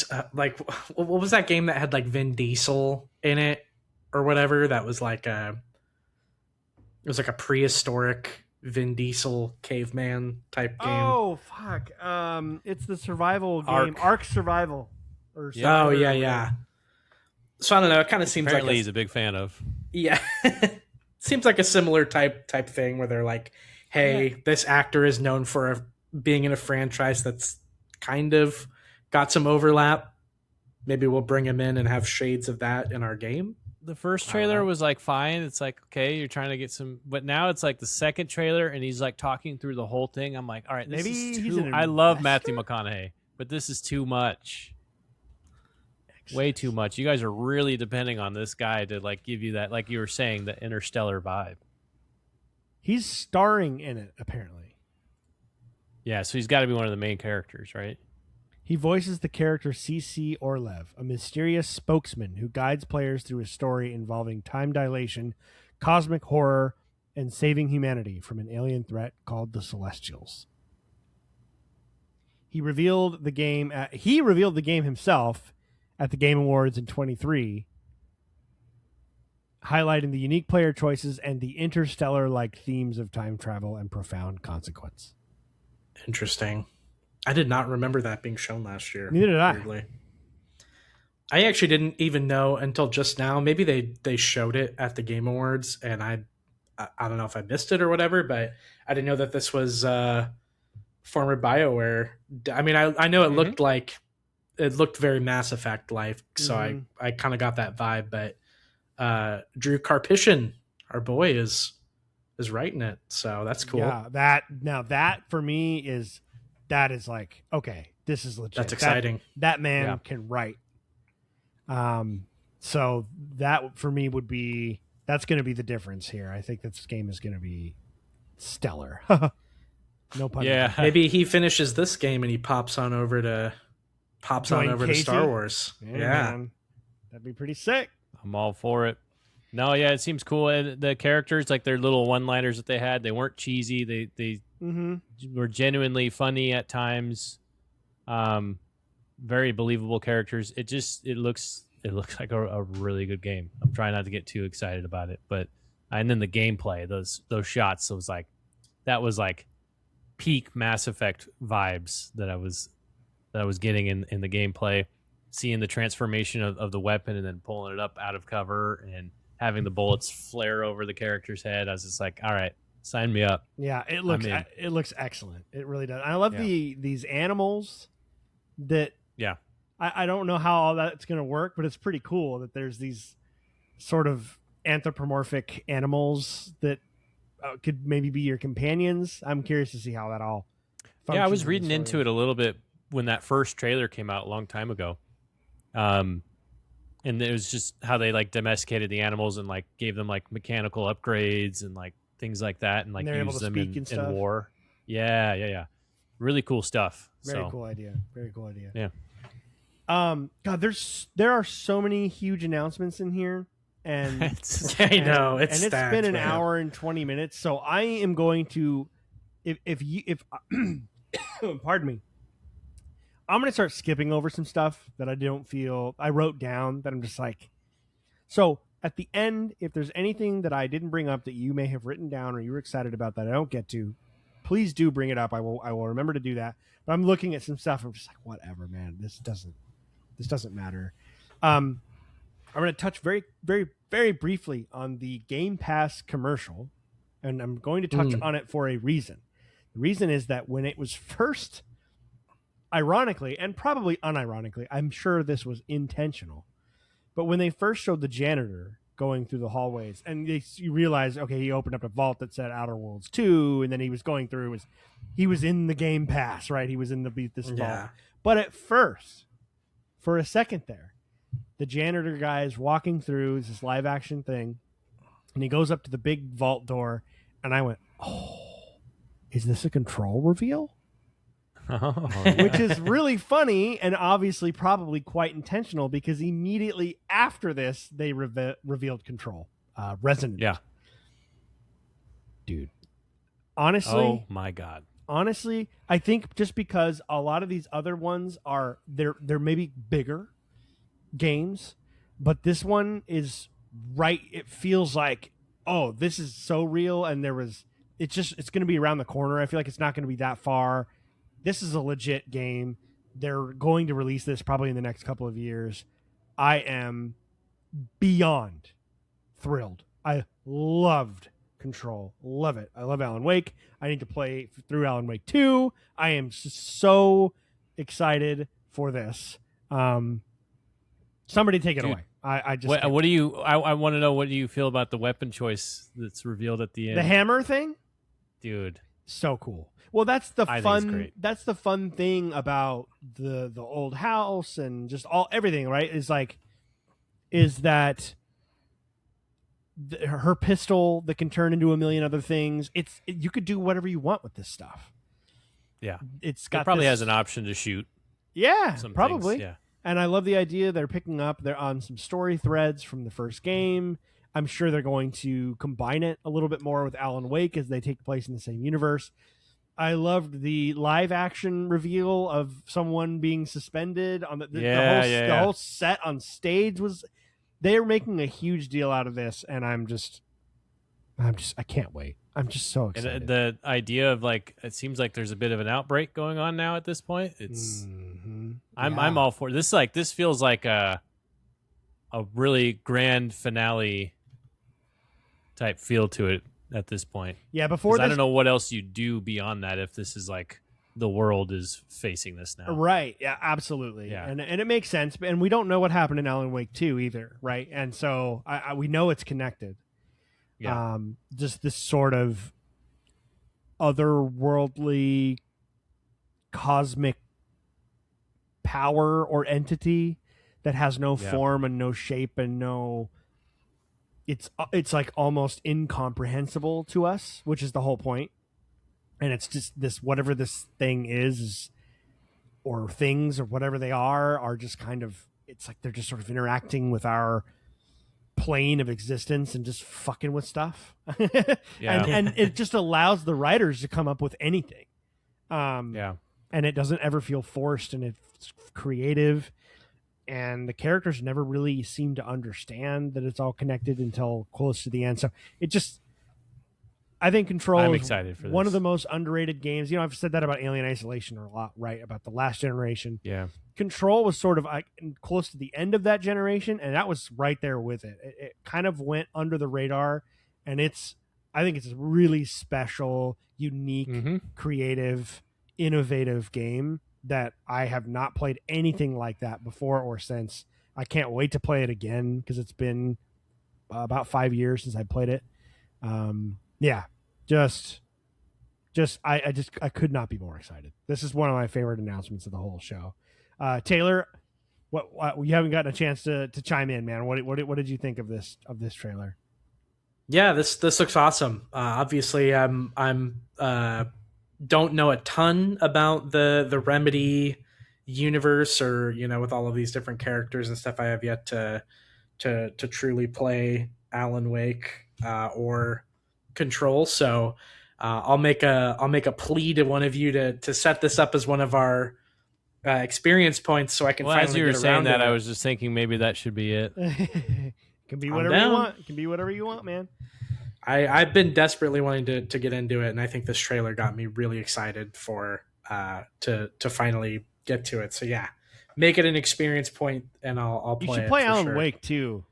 what was that game that had like Vin Diesel in it or whatever? That was like it was like a prehistoric Vin Diesel caveman type game. Oh fuck! It's the survival game, Ark Survival. Oh yeah. So I don't know. It kind of seems Apparently like he's a big fan of. Yeah, seems like a similar type thing where they're like, "Hey, this actor is known for being in a franchise that's kind of got some overlap. Maybe we'll bring him in and have shades of that in our game." The first trailer was like fine. It's like, okay, you're trying to get some, but now it's like the second trailer and he's like talking through the whole thing. I'm like, all right, this is too. I love Matthew McConaughey, but this is too much. Way too much. You guys are really depending on this guy to like give you that, like you were saying, the Interstellar vibe. He's starring in it, apparently. Yeah, so he's got to be one of the main characters, right? He voices the character CC Orlev, a mysterious spokesman who guides players through a story involving time dilation, cosmic horror, and saving humanity from an alien threat called the Celestials. He revealed the game himself at the Game Awards in 23, highlighting the unique player choices and the interstellar-like themes of time travel and profound consequence. Interesting. I did not remember that being shown last year. Neither did I. Weirdly. I actually didn't even know until just now. Maybe they showed it at the Game Awards, and I don't know if I missed it or whatever, but I didn't know that this was former BioWare. I mean, I know it looked like it looked very Mass Effect like, so I kind of got that vibe. But Drew Karpyshyn, our boy, is writing it, so that's cool. Yeah, that for me is like, okay, this is legit. That's exciting. That man can write. So that for me that's going to be the difference here. I think this game is going to be stellar. No pun. Yeah, maybe he finishes this game and he pops on over to Star Wars. Yeah. Man. That'd be pretty sick. I'm all for it. No, yeah, it seems cool. And the characters, like their little one-liners that they had, they weren't cheesy. They were genuinely funny at times. Very believable characters. It looks like a really good game. I'm trying not to get too excited about it, and then the gameplay, those shots, that was like peak Mass Effect vibes that I was getting in the gameplay. Seeing the transformation of the weapon and then pulling it up out of cover and having the bullets flare over the character's head. I was just like, all right, sign me up. Yeah, it looks excellent. It really does. I love these animals that I don't know how all that's going to work, but it's pretty cool that there's these sort of anthropomorphic animals that could maybe be your companions. I'm curious to see how that all functions. Yeah, I was reading into it a little bit when that first trailer came out a long time ago. And it was just how they like domesticated the animals and like gave them like mechanical upgrades and like things like that, and like used them in war. Yeah. Really cool stuff. Very cool idea. Yeah. God, there are so many huge announcements in here, and I know it's been an hour and 20 minutes. So I am going to, if pardon me, I'm going to start skipping over some stuff that I wrote down that I'm just like, so at the end, if there's anything that I didn't bring up that you may have written down or you were excited about that I don't get to, please do bring it up. I will remember to do that. But I'm looking at some stuff. I'm just like, whatever, man. This doesn't matter. I'm going to touch very, very, very briefly on the Game Pass commercial, and I'm going to touch on it for a reason. The reason is that when it was first ironically and probably unironically, I'm sure this was intentional, but when they first showed the janitor going through the hallways and you realize, okay, he opened up a vault that said Outer Worlds 2, and then he was going through, he was in the Game Pass, right? He was in the Beat This vault. But at first, for a second there, the janitor guy is walking through this live action thing, and he goes up to the big vault door, and I went, oh, is this a Control reveal? Oh, Which is really funny and obviously probably quite intentional, because immediately after this, they revealed Control. Resonant. Yeah. Dude. Honestly. Oh, my God. Honestly, I think just because a lot of these other ones are, they're maybe bigger games, but this one is right. It feels like, oh, this is so real, and it's going to be around the corner. I feel like it's not going to be that far. This is a legit game. They're going to release this probably in the next couple of years. I am beyond thrilled. I loved Control. Love it. I love Alan Wake. I need to play through Alan Wake 2. I am so excited for this. Somebody take it away. I just what do you I want to know, what do you feel about the weapon choice that's revealed at the end? The hammer thing? Dude. So cool. Well, that's the fun. That's the fun thing about the old house and just everything, right? Is that her pistol that can turn into a million other things. You could do whatever you want with this stuff. Yeah, it probably has an option to shoot. Yeah, probably. Things. Yeah, and I love the idea they're picking up. They're on some story threads from the first game. I'm sure they're going to combine it a little bit more with Alan Wake as they take place in the same universe. I loved the live action reveal of someone being suspended on the whole set on stage was. They're making a huge deal out of this, and I can't wait. I'm just so excited. And the idea of it seems like there's a bit of an outbreak going on now at this point. It's I'm all for this. This feels like a really grand finale type feel to it at this point. Yeah, before this, I don't know what else you do beyond that if this is the world is facing this now. Right. Yeah, absolutely. Yeah. And it makes sense. And we don't know what happened in Alan Wake 2 either, right? And so we know it's connected. Yeah. Just this sort of otherworldly cosmic power or entity that has no form and no shape and no... It's like almost incomprehensible to us, which is the whole point. And it's just this, whatever this thing is, or things, or whatever they are just kind of, it's like they're just sort of interacting with our plane of existence and just fucking with stuff. Yeah. and it just allows the writers to come up with anything. Yeah. And it doesn't ever feel forced, and it's creative. And the characters never really seem to understand that it's all connected until close to the end. So it just... I think Control I'm is excited for one this. of the most underrated games. I've said that about Alien Isolation a lot, right? About the last generation. Yeah. Control was sort of close to the end of that generation, and that was right there with it. It kind of went under the radar, and I think it's a really special, unique, creative, innovative game that I have not played anything like that before or since. I can't wait to play it again because it's been about 5 years since I played it. Yeah. I could not be more excited. This is one of my favorite announcements of the whole show. Taylor, what you haven't gotten a chance to chime in, man. What did you think of this trailer? Yeah, this looks awesome. Obviously, I'm don't know a ton about the Remedy universe, or with all of these different characters and stuff. I have yet to truly play Alan Wake or Control, so I'll make a plea to one of you to set this up as one of our experience points, so I can. Well, finally as you were get saying that, I was just thinking maybe that should be it. It can be whatever you want. It can be whatever you want, man. I've been desperately wanting to get into it, and I think this trailer got me really excited for to finally get to it. So yeah, make it an experience point, and I'll play it. You should play Alan sure. Wake too,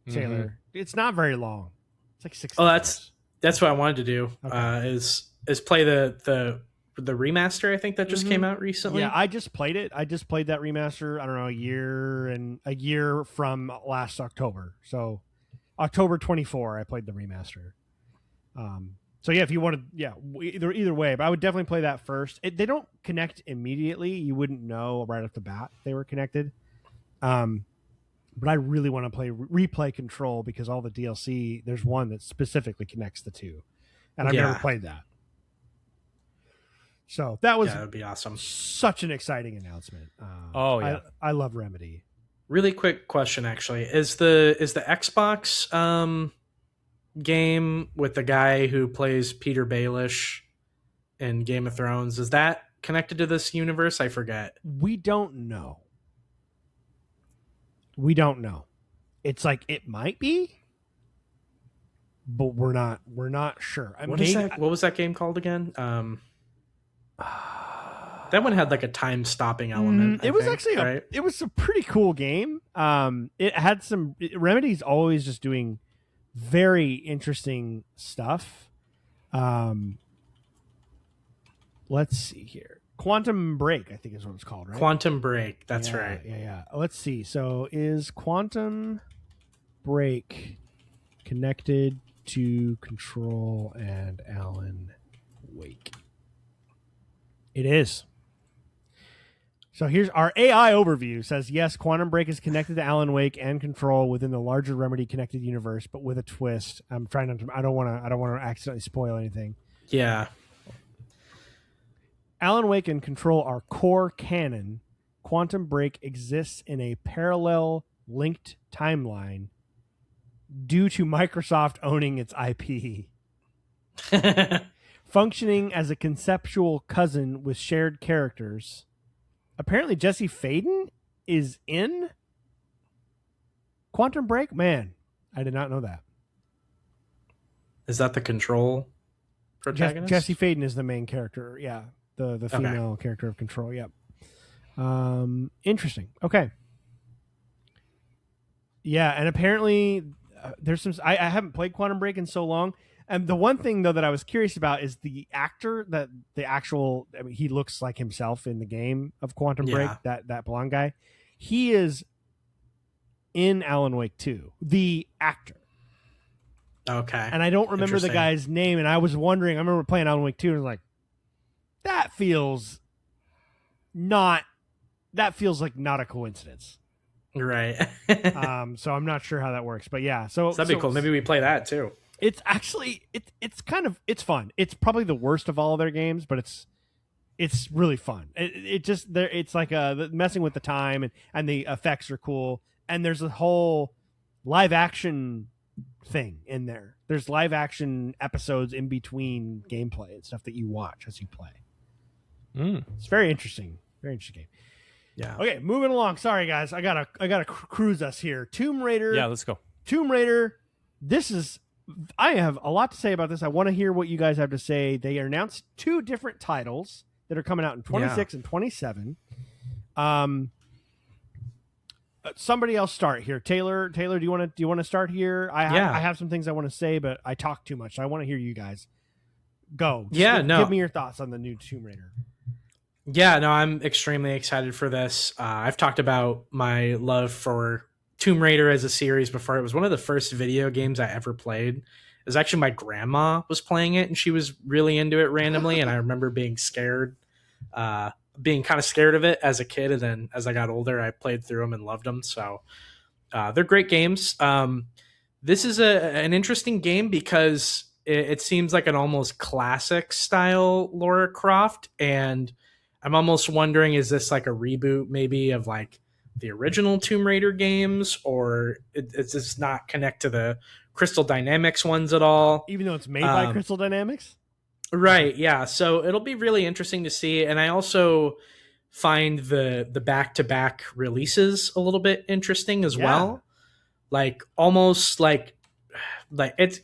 Taylor. It's not very long. It's like 6 Oh, hours. that's what I wanted to do. Okay. Is play the the remaster, I think, that just came out recently. Yeah, I just played it. I just played that remaster, I don't know, a year from last October. So October 24, I played the remaster. So yeah, if you wanted, either way, but I would definitely play that first. They don't connect immediately. You wouldn't know right off the bat they were connected. But I really want to replay Control because all the DLC, there's one that specifically connects the two, and I've never played that. So that would be awesome. Such an exciting announcement. I love Remedy. Really quick question, actually, is the Xbox game with the guy who plays Peter Baelish in Game of Thrones, is that connected to this universe? I forget. We don't know. It's like it might be, but we're not sure. What was that game called again? That one had like a time stopping element. It was a pretty cool game. It had Remedy's always just doing very interesting stuff. Let's see here. Quantum Break, I think is what it's called, right? Quantum Break, that's right. Yeah. Let's see. So is Quantum Break connected to Control and Alan Wake? It is. So here's our AI overview. Says, yes, Quantum Break is connected to Alan Wake and Control within the larger Remedy connected universe, but with a twist. I'm trying not to. I don't want to accidentally spoil anything. Yeah. Alan Wake and Control are core canon. Quantum Break exists in a parallel linked timeline due to Microsoft owning its IP. Functioning as a conceptual cousin with shared characters. Apparently Jesse Faden is in Quantum Break? Man, I did not know that. Is that the Control protagonist? Jesse Faden is the main character, yeah. The female character of Control, yep. Interesting. Okay. Yeah, and apparently there's some... I haven't played Quantum Break in so long. And the one thing, though, that I was curious about is the actor that he looks like himself in the game of Quantum Break, that blonde guy. He is in Alan Wake 2, the actor. Okay. And I don't remember the guy's name, and I was wondering, I remember playing Alan Wake 2 and I was like, that feels like not a coincidence. Right. So I'm not sure how that works, but yeah. So that'd be cool. Maybe we play that too. It's actually it's fun. It's probably the worst of all of their games, but it's really fun. It's like messing with the time and the effects are cool. And there's a whole live action thing in there. There's live action episodes in between gameplay and stuff that you watch as you play. It's very interesting. Very interesting game. Yeah. Okay, moving along. Sorry guys, I gotta cruise us here. Tomb Raider. Yeah, let's go. Tomb Raider. I have a lot to say about this. I want to hear what you guys have to say. They announced 2 different titles that are coming out in 26 and 27. Somebody else start here. Taylor, do you want to start here? I have some things I want to say, but I talk too much. So I want to hear you guys. Go. Give me your thoughts on the new Tomb Raider. Yeah, no, I'm extremely excited for this. I've talked about my love for Tomb Raider as a series before. It was one of the first video games I ever played. It was actually my grandma was playing it and she was really into it randomly. And I remember being scared, being kind of scared of it as a kid. And then as I got older, I played through them and loved them. So they're great games. This is an interesting game because it seems like an almost classic style Lara Croft. And I'm almost wondering, is this like a reboot maybe of like the original Tomb Raider games, or does this not connect to the Crystal Dynamics ones at all? Even though it's made by Crystal Dynamics? Right, yeah. So it'll be really interesting to see. And I also find the back-to-back releases a little bit interesting as well. Like almost like it's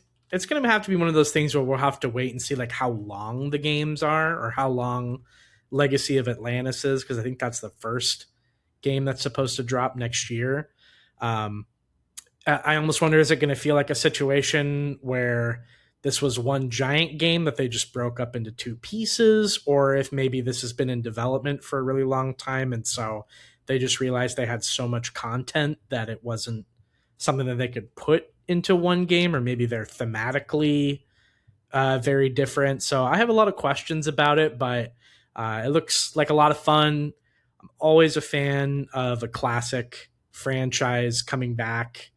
going to have to be one of those things where we'll have to wait and see like how long the games are or how long Legacy of Atlantis is, because I think that's the first game that's supposed to drop next year. I almost wonder, is it going to feel like a situation where this was one giant game that they just broke up into two pieces, or if maybe this has been in development for a really long time, and so they just realized they had so much content that it wasn't something that they could put into one game, or maybe they're thematically very different. So I have a lot of questions about it, but it looks like a lot of fun. I'm always a fan of a classic franchise coming back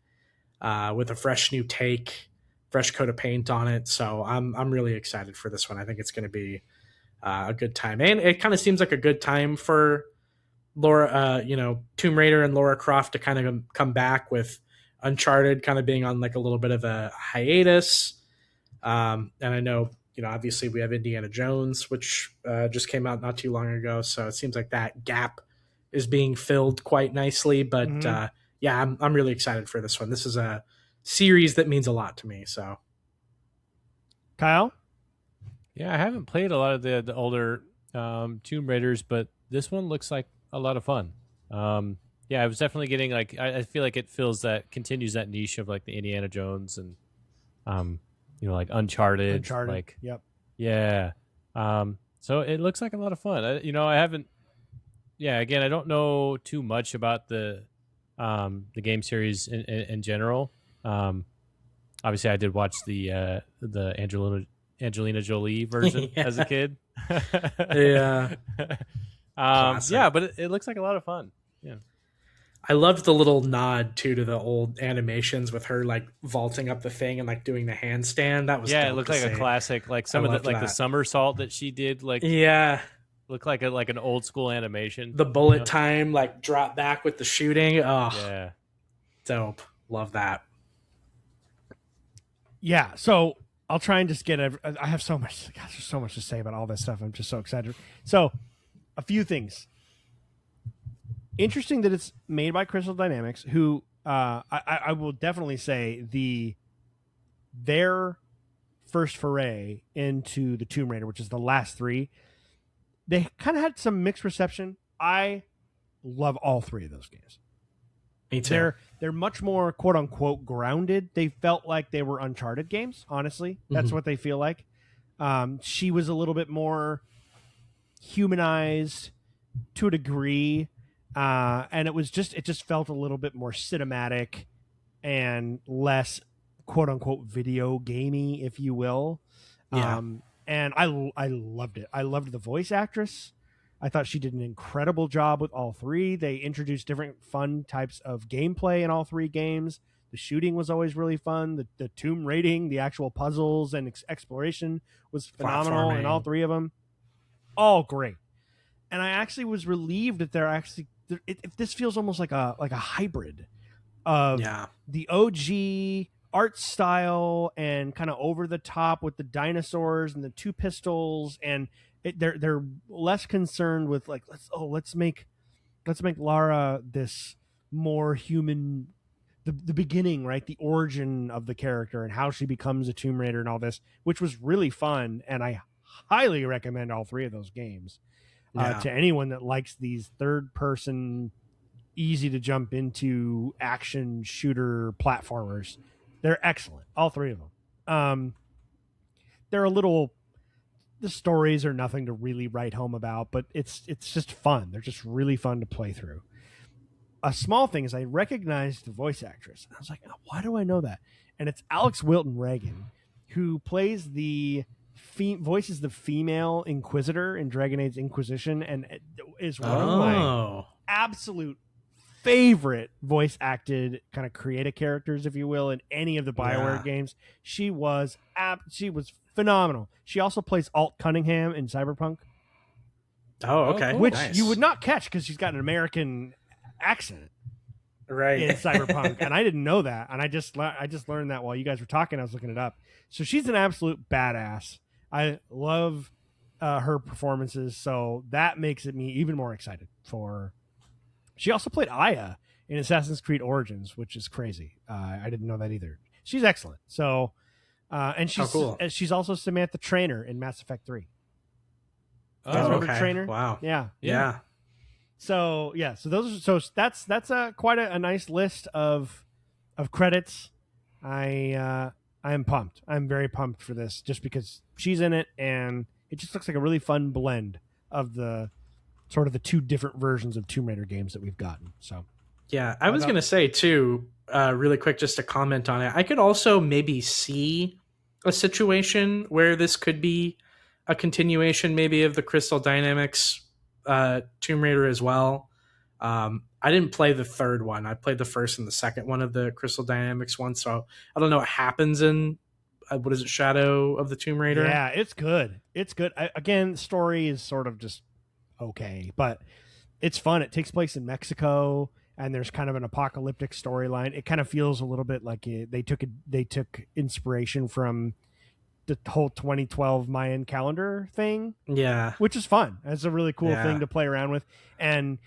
with a fresh new take, fresh coat of paint on it. So I'm really excited for this one. I think it's going to be a good time, and it kind of seems like a good time for Laura, Tomb Raider and Lara Croft to kind of come back, with Uncharted kind of being on like a little bit of a hiatus. And I know, obviously we have Indiana Jones, which just came out not too long ago. So it seems like that gap is being filled quite nicely. But I'm really excited for this one. This is a series that means a lot to me. So, Kyle? Yeah, I haven't played a lot of the older Tomb Raiders, but this one looks like a lot of fun. I was definitely getting like, I feel like it continues that niche of like the Indiana Jones and like Uncharted. Like, yep. Yeah. So it looks like a lot of fun. I haven't. Yeah. Again, I don't know too much about the game series in general. Obviously, I did watch the Angelina Jolie version as a kid. Yeah. But it looks like a lot of fun. Yeah. I loved the little nod too to the old animations with her like vaulting up the thing and like doing the handstand. That was it looked like a classic, like some of the like the somersault that she did, like looked like an old school animation. The bullet time, like drop back with the shooting. Oh yeah, dope. Love that. Yeah, so I'll try and just get. I have so much. Gosh, there's so much to say about all this stuff. I'm just so excited. So, a few things. Interesting that it's made by Crystal Dynamics, who I will definitely say their first foray into the Tomb Raider, which is the last three. They kind of had some mixed reception. I love all three of those games. Me too. They're much more quote unquote grounded. They felt like they were Uncharted games. Honestly, that's what they feel like. She was a little bit more humanized to a degree. And it just felt a little bit more cinematic and less quote unquote video gamey, if you will. Yeah. And I loved it. I loved the voice actress. I thought she did an incredible job with all three. They introduced different fun types of gameplay in all three games. The shooting was always really fun. The tomb raiding, the actual puzzles and exploration was phenomenal in all three of them. All great. And I actually was relieved that they're actually if this feels almost like a hybrid of the OG art style and kind of over the top with the dinosaurs and the two pistols, and they're less concerned with like let's make Lara this more human, the beginning, right, the origin of the character and how she becomes a Tomb Raider and all this, which was really fun, and I highly recommend all three of those games. To anyone that likes these third-person, easy-to-jump into action shooter platformers. They're excellent, all three of them. They're the stories are nothing to really write home about, but it's just fun. They're just really fun to play through. A small thing is I recognized the voice actress. I was like, oh, why do I know that? And it's Alex Wilton Reagan, who plays voices the female Inquisitor in Dragon Age Inquisition, and is one of my absolute favorite voice acted kind of creative characters, if you will, in any of the BioWare games. She was phenomenal. She also plays Alt Cunningham in Cyberpunk. Oh, okay. Which you would not catch because she's got an American accent. Right. In Cyberpunk, and I didn't know that, and I just learned that while you guys were talking. I was looking it up. So she's an absolute badass. I love her performances, so that makes me even more excited for. She also played Aya in Assassin's Creed Origins, which is crazy. I didn't know that either. She's excellent. So, and she's also Samantha Trainer in Mass Effect 3. Oh, okay. Trainer? Wow. Yeah. So that's quite a nice list of credits. I I'm pumped. I'm very pumped for this just because she's in it, and it just looks like a really fun blend of the sort of the two different versions of Tomb Raider games that we've gotten. So, yeah, I was going to say too, really quick, just to comment on it. I could also maybe see a situation where this could be a continuation, maybe of the Crystal Dynamics Tomb Raider as well. I didn't play the third one. I played the first and the second one of the Crystal Dynamics one, so I don't know what happens in what is it, Shadow of the Tomb Raider? Yeah, it's good. It's good. Again, story is sort of just okay, but it's fun. It takes place in Mexico, and there's kind of an apocalyptic storyline. It kind of feels a little bit like they took inspiration from the whole 2012 Mayan calendar thing. Yeah, which is fun. It's a really cool thing to play around with, and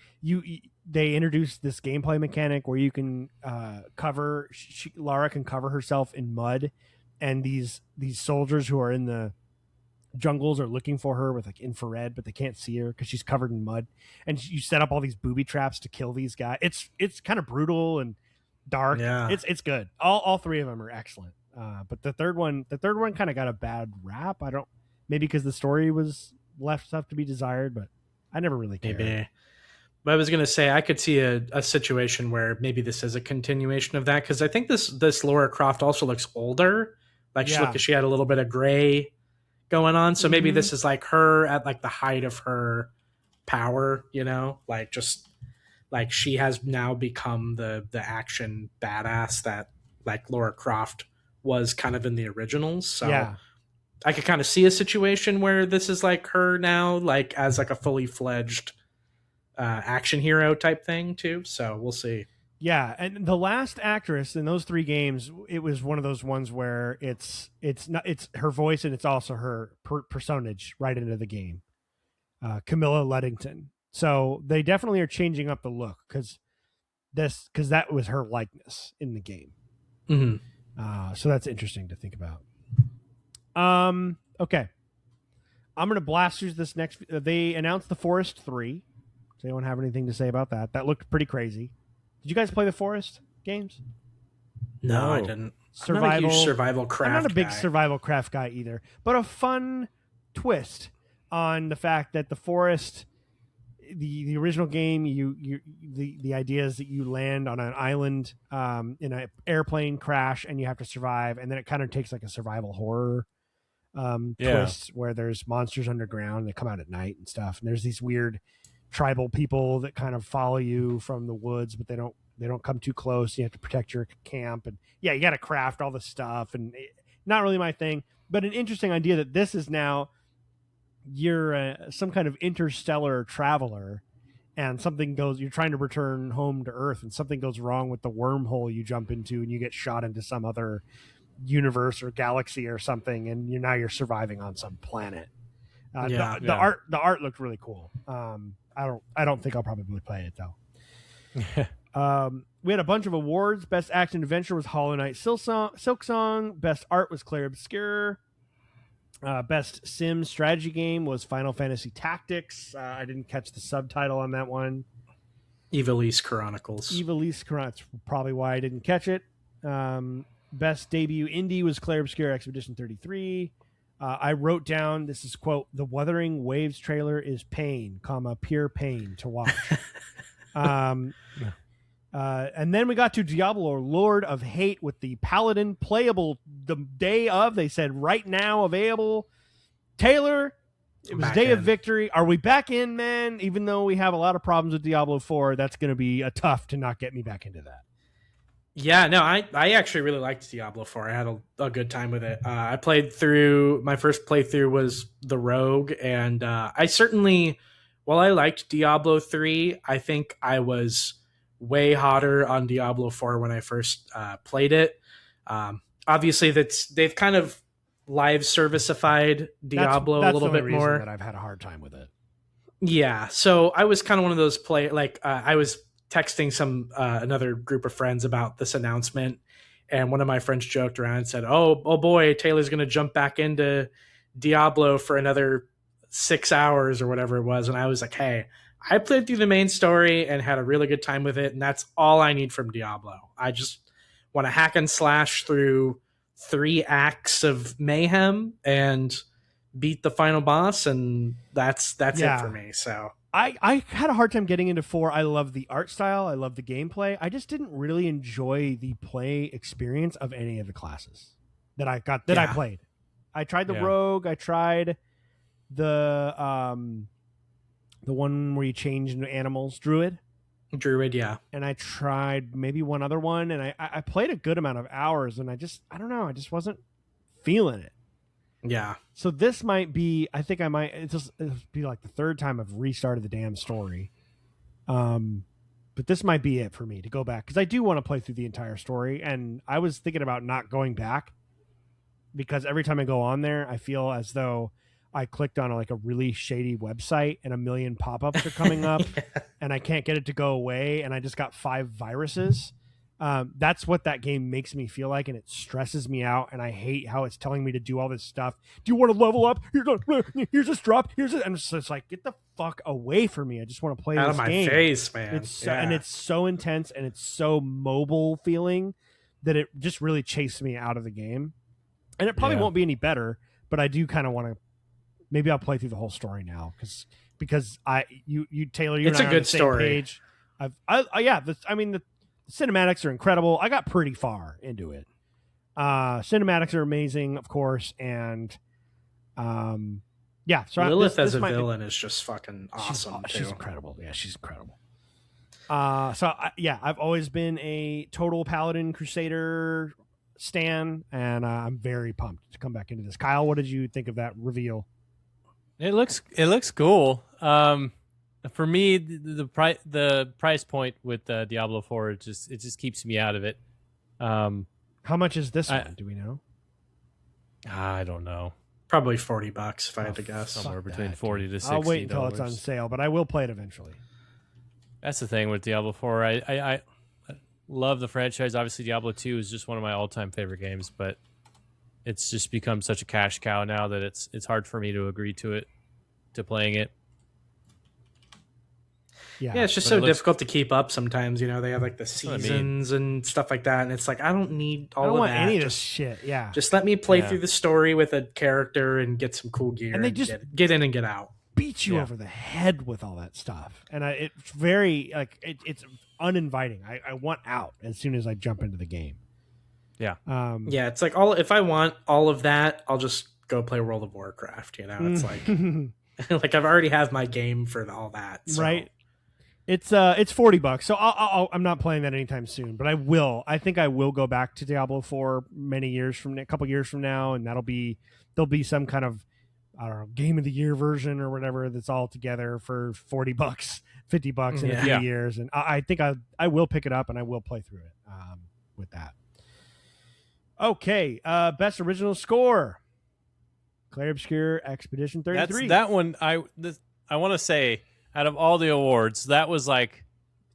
they introduced this gameplay mechanic where you can cover Lara can cover herself in mud, and these soldiers who are in the jungles are looking for her with like infrared, but they can't see her because she's covered in mud. And you set up all these booby traps to kill these guys. It's kind of brutal and dark. Yeah, it's good. All three of them are excellent. But the third one kind of got a bad rap. Maybe because the story was left stuff to be desired, but I never really cared. Maybe. But I was going to say I could see a situation where maybe this is a continuation of that, because I think this Lara Croft also looks older. Like she had a little bit of gray going on, so maybe this is like her at like the height of her power, like just like she has now become the action badass that like Lara Croft was kind of in the originals. So yeah. I could kind of see a situation where this is like her now, like as like a fully fledged action hero type thing too. So we'll see. Yeah, and the last actress in those three games, it was one of those ones where it's her voice and it's also her personage right into the game, Camilla Luddington. So they definitely are changing up the look because that was her likeness in the game. Mm-hmm. So that's interesting to think about. Okay, I'm gonna blast through this next. They announced The Forest 3. Does anyone have anything to say about that? That looked pretty crazy. Did you guys play the Forest games? No, I didn't. Survival. I'm not a huge survival craft I'm not a big guy. survival craft guy either, but a fun twist on the fact that the Forest, the original game, the idea is that you land on an island in an airplane crash and you have to survive, and then it kind of takes like a survival horror twist where there's monsters underground that come out at night and stuff, and there's these weird tribal people that kind of follow you from the woods, but they don't come too close. You have to protect your camp, and you got to craft all this stuff, and not really my thing, but an interesting idea that this is now you're some kind of interstellar traveler, and you're trying to return home to Earth, and something goes wrong with the wormhole you jump into, and you get shot into some other universe or galaxy or something, and you're surviving on some planet. The art looked really cool. I don't think I'll probably play it though. We had a bunch of awards. Best Action Adventure was Hollow Knight Silksong. Best Art was Clair Obscur. Best Sim Strategy Game was Final Fantasy Tactics. I didn't catch the subtitle on that one. Ivalice Chronicles. That's probably why I didn't catch it. Best Debut Indie was Clair Obscur Expedition 33. I wrote down, this is quote, "The Wuthering Waves trailer is pain, pure pain to watch." And then we got to Diablo Lord of Hate with the Paladin playable the day of. They said right now available. Taylor, it was Day of Victory. Are we back in, man? Even though we have a lot of problems with Diablo 4, that's going to be tough to not get me back into that. Yeah, no, I actually really liked Diablo 4. I had a good time with it. I played through, my first playthrough was the Rogue, and I certainly, while I liked Diablo 3, I think I was way hotter on Diablo 4 when I first played it. Obviously, they've kind of live servicified Diablo a little bit more. That I've had a hard time with it. Yeah, so I was kind of one of those I was texting another group of friends about this announcement, and one of my friends joked around and said, oh boy, Taylor's going to jump back into Diablo for another 6 hours or whatever it was. And I was like, hey, I played through the main story and had a really good time with it, and that's all I need from Diablo. I just want to hack and slash through 3 acts of mayhem and beat the final boss, and that's it for me. So I had a hard time getting into 4. I love the art style. I love the gameplay. I just didn't really enjoy the play experience of any of the classes that I played. I tried the rogue. I tried the one where you change into animals, druid, yeah. And I tried maybe one other one, and I played a good amount of hours, and I don't know, I just wasn't feeling it. Yeah. So this might be, I think I might, it'll be like the 3rd time I've restarted the damn story. But this might be it for me to go back, because I do want to play through the entire story, and I was thinking about not going back, because every time I go on there, I feel as though I clicked on like a really shady website and a million pop-ups are coming up and I can't get it to go away, and I just got 5 viruses. That's what that game makes me feel like, and it stresses me out, and I hate how it's telling me to do all this stuff. Do you want to level up? Here's this drop. And it's like, get the fuck away from me. I just want to play out this of my game. face, man. And it's so intense, and it's so mobile feeling that it just really chased me out of the game. And it probably won't be any better, but I do kind of want to. Maybe I'll play through the whole story now, because you Taylor, it's and I a good story. Page. The cinematics are incredible. I got pretty far into it. Cinematics are amazing, of course, and so Lilith as a villain is just fucking awesome. She's incredible. Yeah, she's incredible. I've always been a total Paladin Crusader stan, and I'm very pumped to come back into this. Kyle, what did you think of that reveal? It looks cool. For me, the price point with Diablo 4 it just keeps me out of it. How much is this one? Do we know? I don't know. Probably $40 if I had to guess. Somewhere between $40 to $60. I'll wait until it's on sale, but I will play it eventually. That's the thing with Diablo 4. I love the franchise. Obviously, Diablo 2 is just one of my all-time favorite games, but it's just become such a cash cow now that it's hard for me to agree to playing it. Yeah, it's just so difficult to keep up sometimes. You know, they have like the seasons and stuff like that, and it's like I don't need all of that. I don't want any of this shit. Yeah, just let me play through the story with a character and get some cool gear, and they just get in and get out. Beat you over the head with all that stuff, and it's very it's uninviting. I want out as soon as I jump into the game. Yeah. It's like if I want all of that, I'll just go play World of Warcraft. You know, it's like like I've already have my game for all that. So. Right. It's $40, so I'm not playing that anytime soon, but I will. I think I will go back to Diablo 4 a couple years from now, and there'll be some kind of, I don't know, game of the year version or whatever that's all together for $40, $50 in a few years, and I think I will pick it up and I will play through it with that. Okay, best original score, Clair Obscur Expedition 33. That one. I want to say, out of all the awards, that was like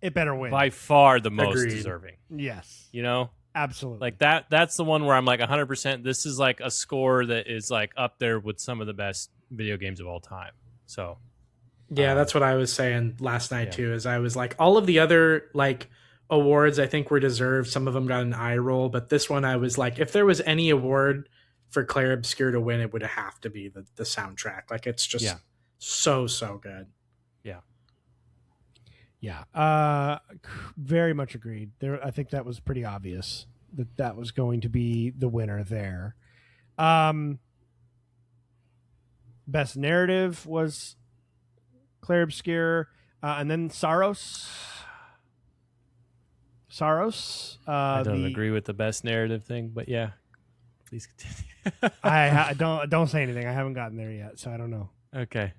it better win by far the most deserving. Yes, you know, absolutely. Like that's the one where I'm like 100%. This is like a score that is like up there with some of the best video games of all time. So, that's what I was saying last night too. Is I was like, all of the other like awards I think were deserved. Some of them got an eye roll, but this one I was like, if there was any award for Clair Obscur to win, it would have to be the soundtrack. Like it's just so good. Yeah, very much agreed. I think that was pretty obvious that was going to be the winner there. Best narrative was Clair Obscur, and then Saros. I don't agree with the best narrative thing, but yeah, please continue. I don't say anything. I haven't gotten there yet, so I don't know. Okay.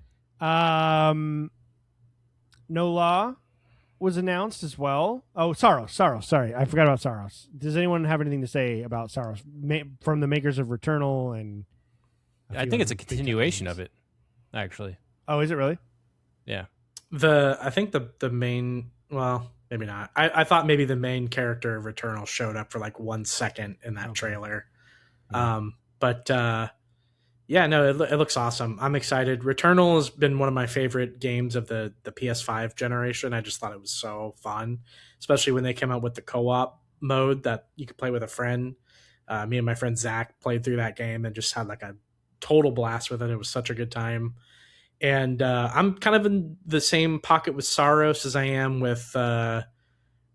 No Law was announced as well. Oh, Saros. Sorry, I forgot about Saros. Does anyone have anything to say about Saros from the makers of Returnal? And I think it's a continuation of it, actually. Oh, is it really? Yeah. I think the main, well, maybe not. I thought maybe the main character of Returnal showed up for like 1 second in that trailer. Yeah, no, it looks awesome. I'm excited. Returnal has been one of my favorite games of the PS5 generation. I just thought it was so fun, especially when they came out with the co-op mode that you could play with a friend. Me and my friend Zach played through that game and just had like a total blast with it. It was such a good time. And I'm kind of in the same pocket with Saros as I am with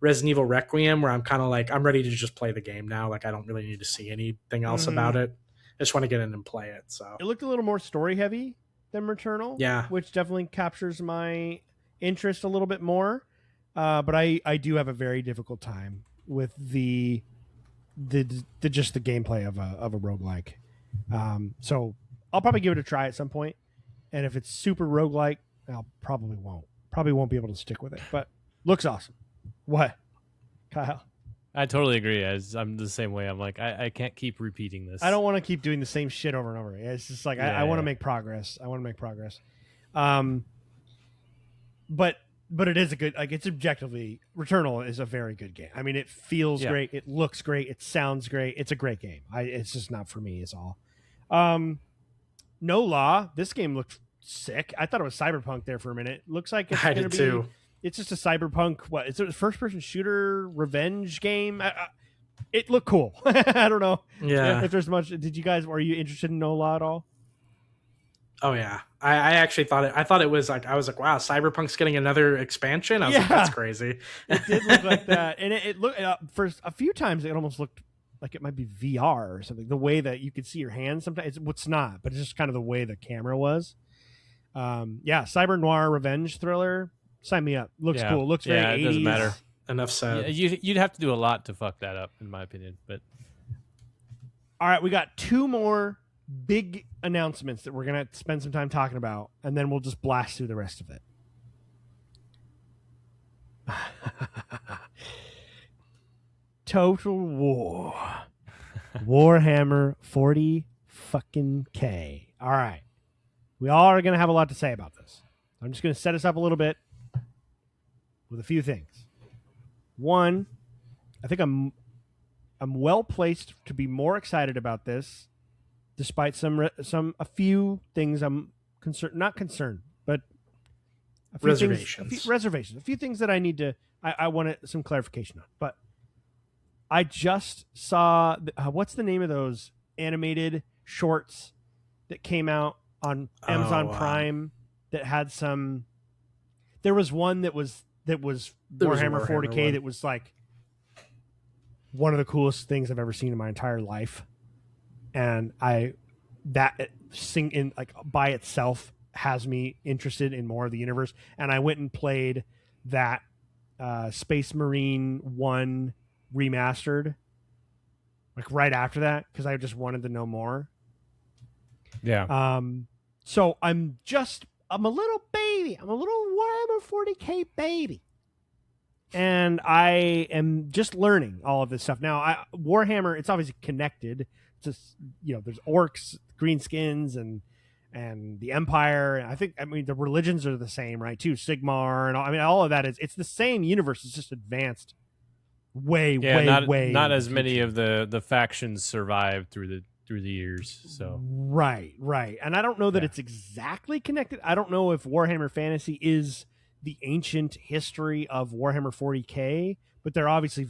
Resident Evil Requiem, where I'm kind of like, I'm ready to just play the game now. Like, I don't really need to see anything else about it. I just want to get in and play it. So it looked a little more story heavy than Returnal, yeah, which definitely captures my interest a little bit more. But I do have a very difficult time with the just the gameplay of a roguelike. So I'll probably give it a try at some point. And if it's super roguelike, I probably won't be able to stick with it. But looks awesome. What, Kyle? I totally agree. As I'm the same way. I'm like, I can't keep repeating this. I don't want to keep doing the same shit over and over. It's just like I want to make progress. But it is a good, like, it's objectively, Returnal is a very good game. I mean, it feels great. It looks great. It sounds great. It's a great game. It's just not for me is all. No Law. This game looked sick. I thought it was Cyberpunk there for a minute. Looks like it's going to be. Too. It's just a Cyberpunk. What? It's a first-person shooter revenge game. It looked cool. I don't know. Yeah. If there's much. Did you guys? Were you interested in No Law at all? Oh yeah. I actually thought it. I thought it was like, I was like, wow, Cyberpunk's getting another expansion. I was like, that's crazy. It did look like that, and it looked for a few times. It almost looked like it might be VR or something. The way that you could see your hands sometimes. It's not, but it's just kind of the way the camera was. Cyber noir revenge thriller. Sign me up. Looks cool. Looks very 80s. It doesn't matter. Enough said. Yeah, you'd have to do a lot to fuck that up, in my opinion. But all right, we got two more big announcements that we're gonna spend some time talking about, and then we'll just blast through the rest of it. Total War. Warhammer 40 fucking K. All right. We all are going to have a lot to say about this. I'm just going to set us up a little bit with a few things. One, I think I'm well placed to be more excited about this, despite a few things I'm not concerned, but a few reservations. A few things that I need to. I wanted some clarification on, but I just saw what's the name of those animated shorts that came out on Amazon Prime that had some. There was one that was Warhammer 40K one. That was like one of the coolest things I've ever seen in my entire life, and by itself has me interested in more of the universe. And I went and played that Space Marine 1 remastered like right after that because I just wanted to know more. Yeah. So I'm a little baby. I'm a little Warhammer 40K baby. And I am just learning all of this stuff. Now, Warhammer, it's obviously connected. It's just, there's orcs, greenskins, and the Empire. I mean, the religions are the same, right, too? Sigmar, and all of that it's the same universe. It's just advanced way. Not as many of the factions survived through the years. So right, and I don't know that it's exactly connected. I don't know if Warhammer Fantasy is the ancient history of Warhammer 40K, but they're obviously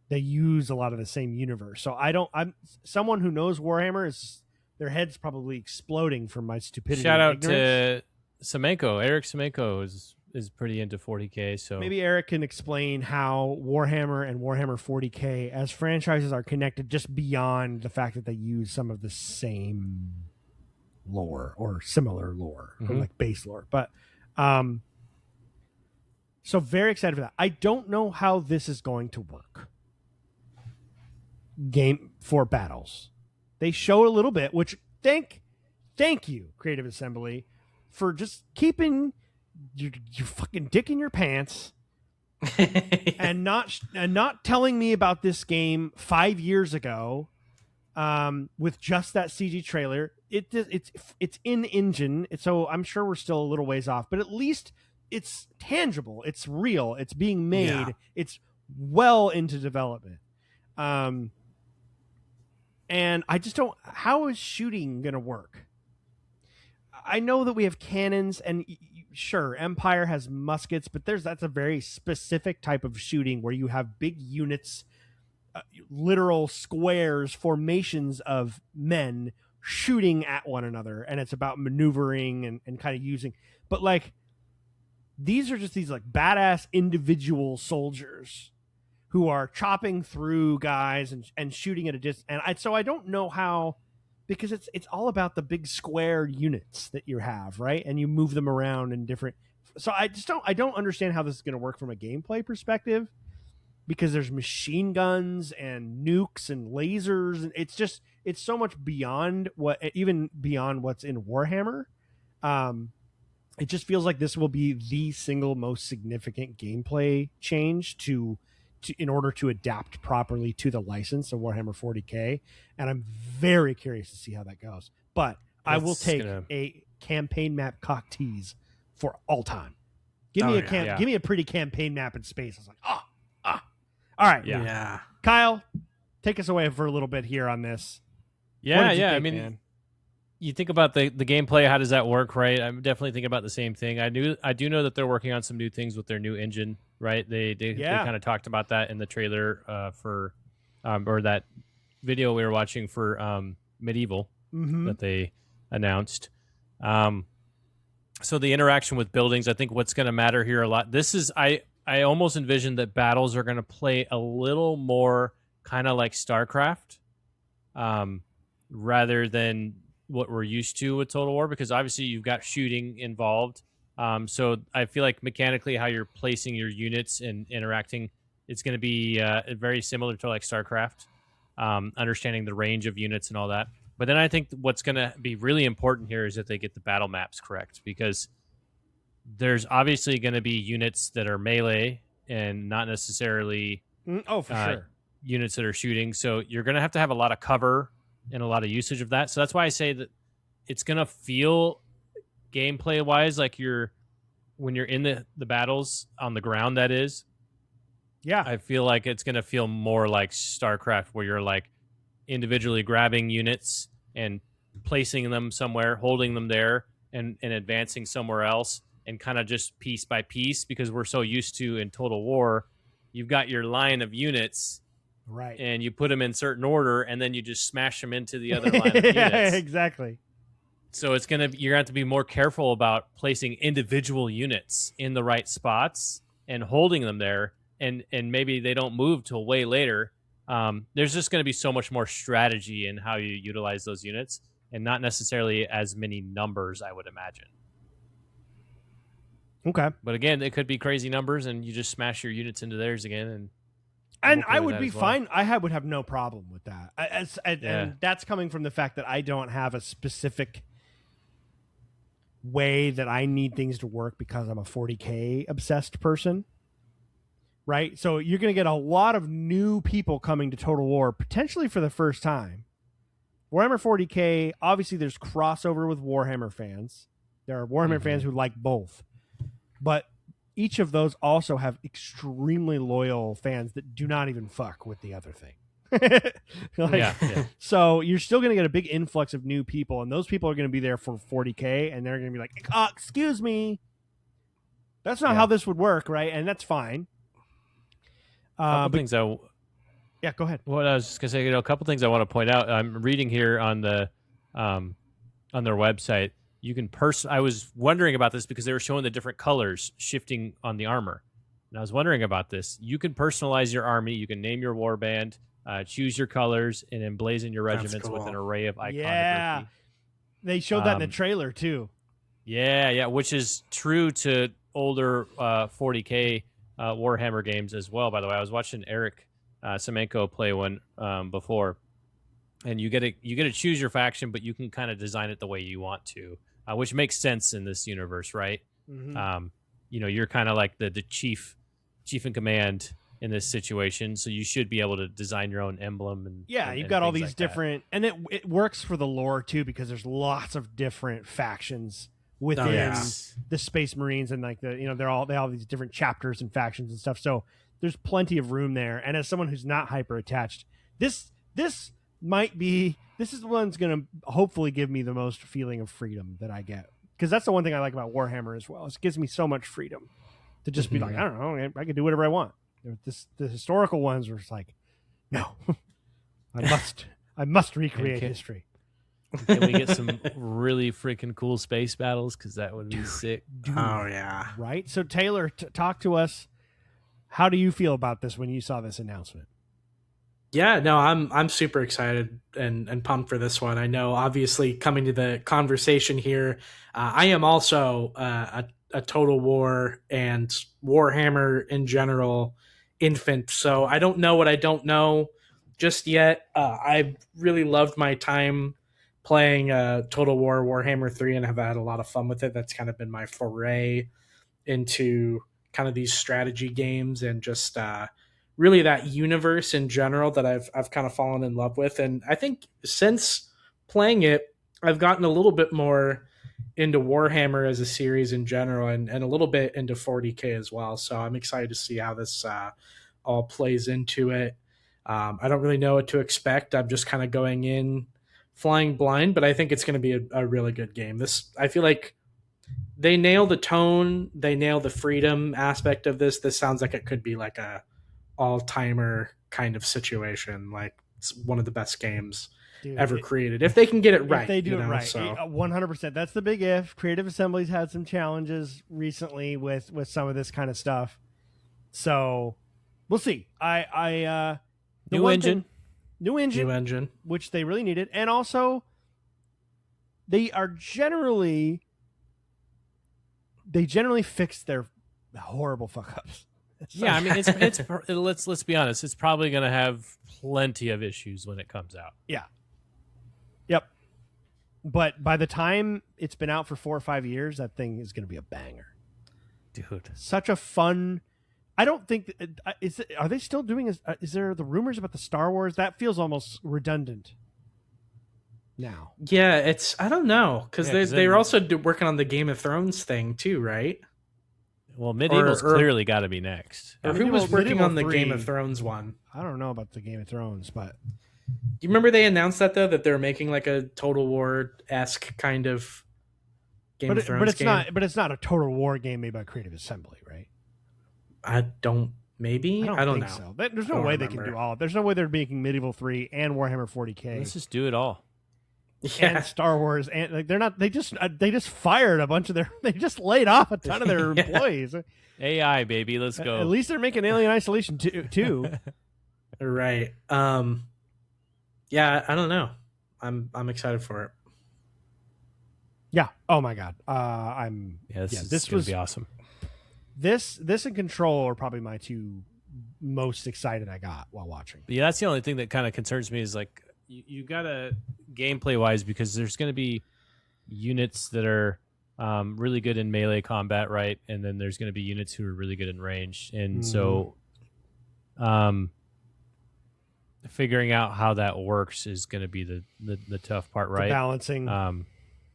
they use a lot of the same universe. So I'm someone who knows Warhammer their head's probably exploding from my stupidity. Shout out to Semenko. Eric Semenko is pretty into 40K. So maybe Eric can explain how Warhammer and Warhammer 40K as franchises are connected just beyond the fact that they use some of the same lore or similar lore, or like base lore. But so very excited for that. I don't know how this is going to work. Game for battles. They showed a little bit, which thank you, Creative Assembly, for just keeping your fucking dick in your pants and not telling me about this game 5 years ago with just that CG trailer. It's in engine, so I'm sure we're still a little ways off, but at least it's tangible, it's real, it's being made, it's well into development. And I just don't. How is shooting going to work? I know that we have cannons, and sure, Empire has muskets, but that's a very specific type of shooting where you have big units literal squares, formations of men shooting at one another, and it's about maneuvering and kind of using. But like, these are just these like badass individual soldiers who are chopping through guys and shooting at a distance. And so I don't know how, because it's all about the big square units that you have, right? And you move them around in different. So I don't understand how this is going to work from a gameplay perspective, because there's machine guns and nukes and lasers, and it's so much beyond beyond what's in Warhammer. It just feels like this will be the single most significant gameplay change in order to adapt properly to the license of Warhammer 40K, and I'm very curious to see how that goes. But I will take a campaign map cock tease for all time. Give me a pretty campaign map in space. I was like, all right. Yeah. Kyle, take us away for a little bit here on this. Yeah, think, I mean, man? You think about the gameplay. How does that work, right? I'm definitely thinking about the same thing. I do know that they're working on some new things with their new engine, right? They kind of talked about that in the trailer for or that video we were watching for Medieval that they announced. So the interaction with buildings, I think what's going to matter here a lot. This is I almost envision that battles are going to play a little more kind of like StarCraft, rather than what we're used to with Total War, because obviously you've got shooting involved. So I feel like mechanically how you're placing your units and interacting, it's going to be very similar to like StarCraft, understanding the range of units and all that. But then I think what's going to be really important here is that they get the battle maps correct, because there's obviously going to be units that are melee and not necessarily sure, units that are shooting. So you're going to have a lot of cover and a lot of usage of that. So that's why I say that it's going to feel gameplay wise like when you're in the battles on the ground, that is. Yeah. I feel like it's going to feel more like StarCraft, where you're like individually grabbing units and placing them somewhere, holding them there and advancing somewhere else, and kind of just piece by piece, because we're so used to in Total War, you've got your line of units. Right. And you put them in certain order, and then you just smash them into the other line of units. Yeah, exactly. So you're going to have to be more careful about placing individual units in the right spots and holding them there, and maybe they don't move till way later. There's just going to be so much more strategy in how you utilize those units, and not necessarily as many numbers, I would imagine. Okay. But again, it could be crazy numbers, and you just smash your units into theirs again, and I would be fine. I would have no problem with that. And that's coming from the fact that I don't have a specific way that I need things to work, because I'm a 40K obsessed person. Right? So you're going to get a lot of new people coming to Total War, potentially for the first time. Warhammer 40K, obviously there's crossover with Warhammer fans. There are Warhammer fans who like both. But each of those also have extremely loyal fans that do not even fuck with the other thing. So you're still going to get a big influx of new people, and those people are going to be there for 40K, and they're going to be like, excuse me, that's not how this would work, right? And that's fine. Yeah, go ahead. Well, I was just gonna say, a couple things I want to point out. I'm reading here on the on their website. You can I was wondering about this because they were showing the different colors shifting on the armor, and I was wondering about this. You can personalize your army. You can name your warband, choose your colors, and emblazon your regiments with an array of iconography. Yeah, they showed that in the trailer too. Yeah, which is true to older 40K Warhammer games as well. By the way, I was watching Eric Semenko play one before, and you get to choose your faction, but you can kind of design it the way you want to, which makes sense in this universe, right? Mm-hmm. You're kind of like the chief in command in this situation, so you should be able to design your own emblem. And you've got all these different, and it works for the lore too, because there's lots of different factions within the Space Marines, and like they all have these different chapters and factions and stuff. So there's plenty of room there. And as someone who's not hyper attached, this is the one's going to hopefully give me the most feeling of freedom that I get, because that's the one thing I like about Warhammer as well. It gives me so much freedom to just be like, I don't know, I can do whatever I want. The historical ones were just like, No. I must recreate history. Can we get some really freaking cool space battles? Because that would be sick. Oh yeah. Right. So Taylor, talk to us. How do you feel about this when you saw this announcement? Yeah, no, I'm super excited and pumped for this one. I know, obviously, coming to the conversation here, I am also a Total War and Warhammer in general infant. So I don't know what I don't know just yet. I've really loved my time playing Total War Warhammer 3 and have had a lot of fun with it. That's kind of been my foray into kind of these strategy games and just really that universe in general that I've kind of fallen in love with. And I think since playing it, I've gotten a little bit more into Warhammer as a series in general and a little bit into 40K as well. So I'm excited to see how this all plays into it. I don't really know what to expect. I'm just kind of going in flying blind, but I think it's going to be a really good game. I feel like they nail the tone, they nail the freedom aspect of this. This sounds like it could be like a all-timer kind of situation. Like it's one of the best games ever created. If they can get it right. If they do it right. So. 100%. That's the big if. Creative Assembly's had some challenges recently with some of this kind of stuff. So we'll see. New engine, which they really needed. And also they generally fix their horrible fuck ups. Yeah, I mean, it's let's be honest. It's probably going to have plenty of issues when it comes out. Yeah. Yep. But by the time it's been out for 4 or 5 years, that thing is going to be a banger, dude. Such a fun. I don't think are they still doing? Is there the rumors about the Star Wars? That feels almost redundant now. Yeah, I don't know because they're also working on the Game of Thrones thing too, right? Well, Medieval's clearly got to be next. Or who was working on the Game of Thrones one? I don't know about the Game of Thrones, but do you remember they announced that though, that they're making like a Total War-esque kind of Game of Thrones game? But it's not a Total War game made by Creative Assembly, right? I don't know. So. There's no way they can do all. There's no way they're making Medieval 3 and Warhammer 40K. Let's just do it all. Yeah. And Star Wars, and like, they're not. They just fired a bunch of their. They just laid off a ton of their employees. AI baby, let's go. At least they're making Alien Isolation too. Right. Yeah, I don't know. I'm excited for it. Yeah. Oh my god. This was be awesome. This and Control are probably my two most excited I got while watching. Yeah, that's the only thing that kind of concerns me is like you gotta gameplay wise, because there's going to be units that are really good in melee combat, right? And then there's going to be units who are really good in range, and so figuring out how that works is going to be the tough part, right? The balancing.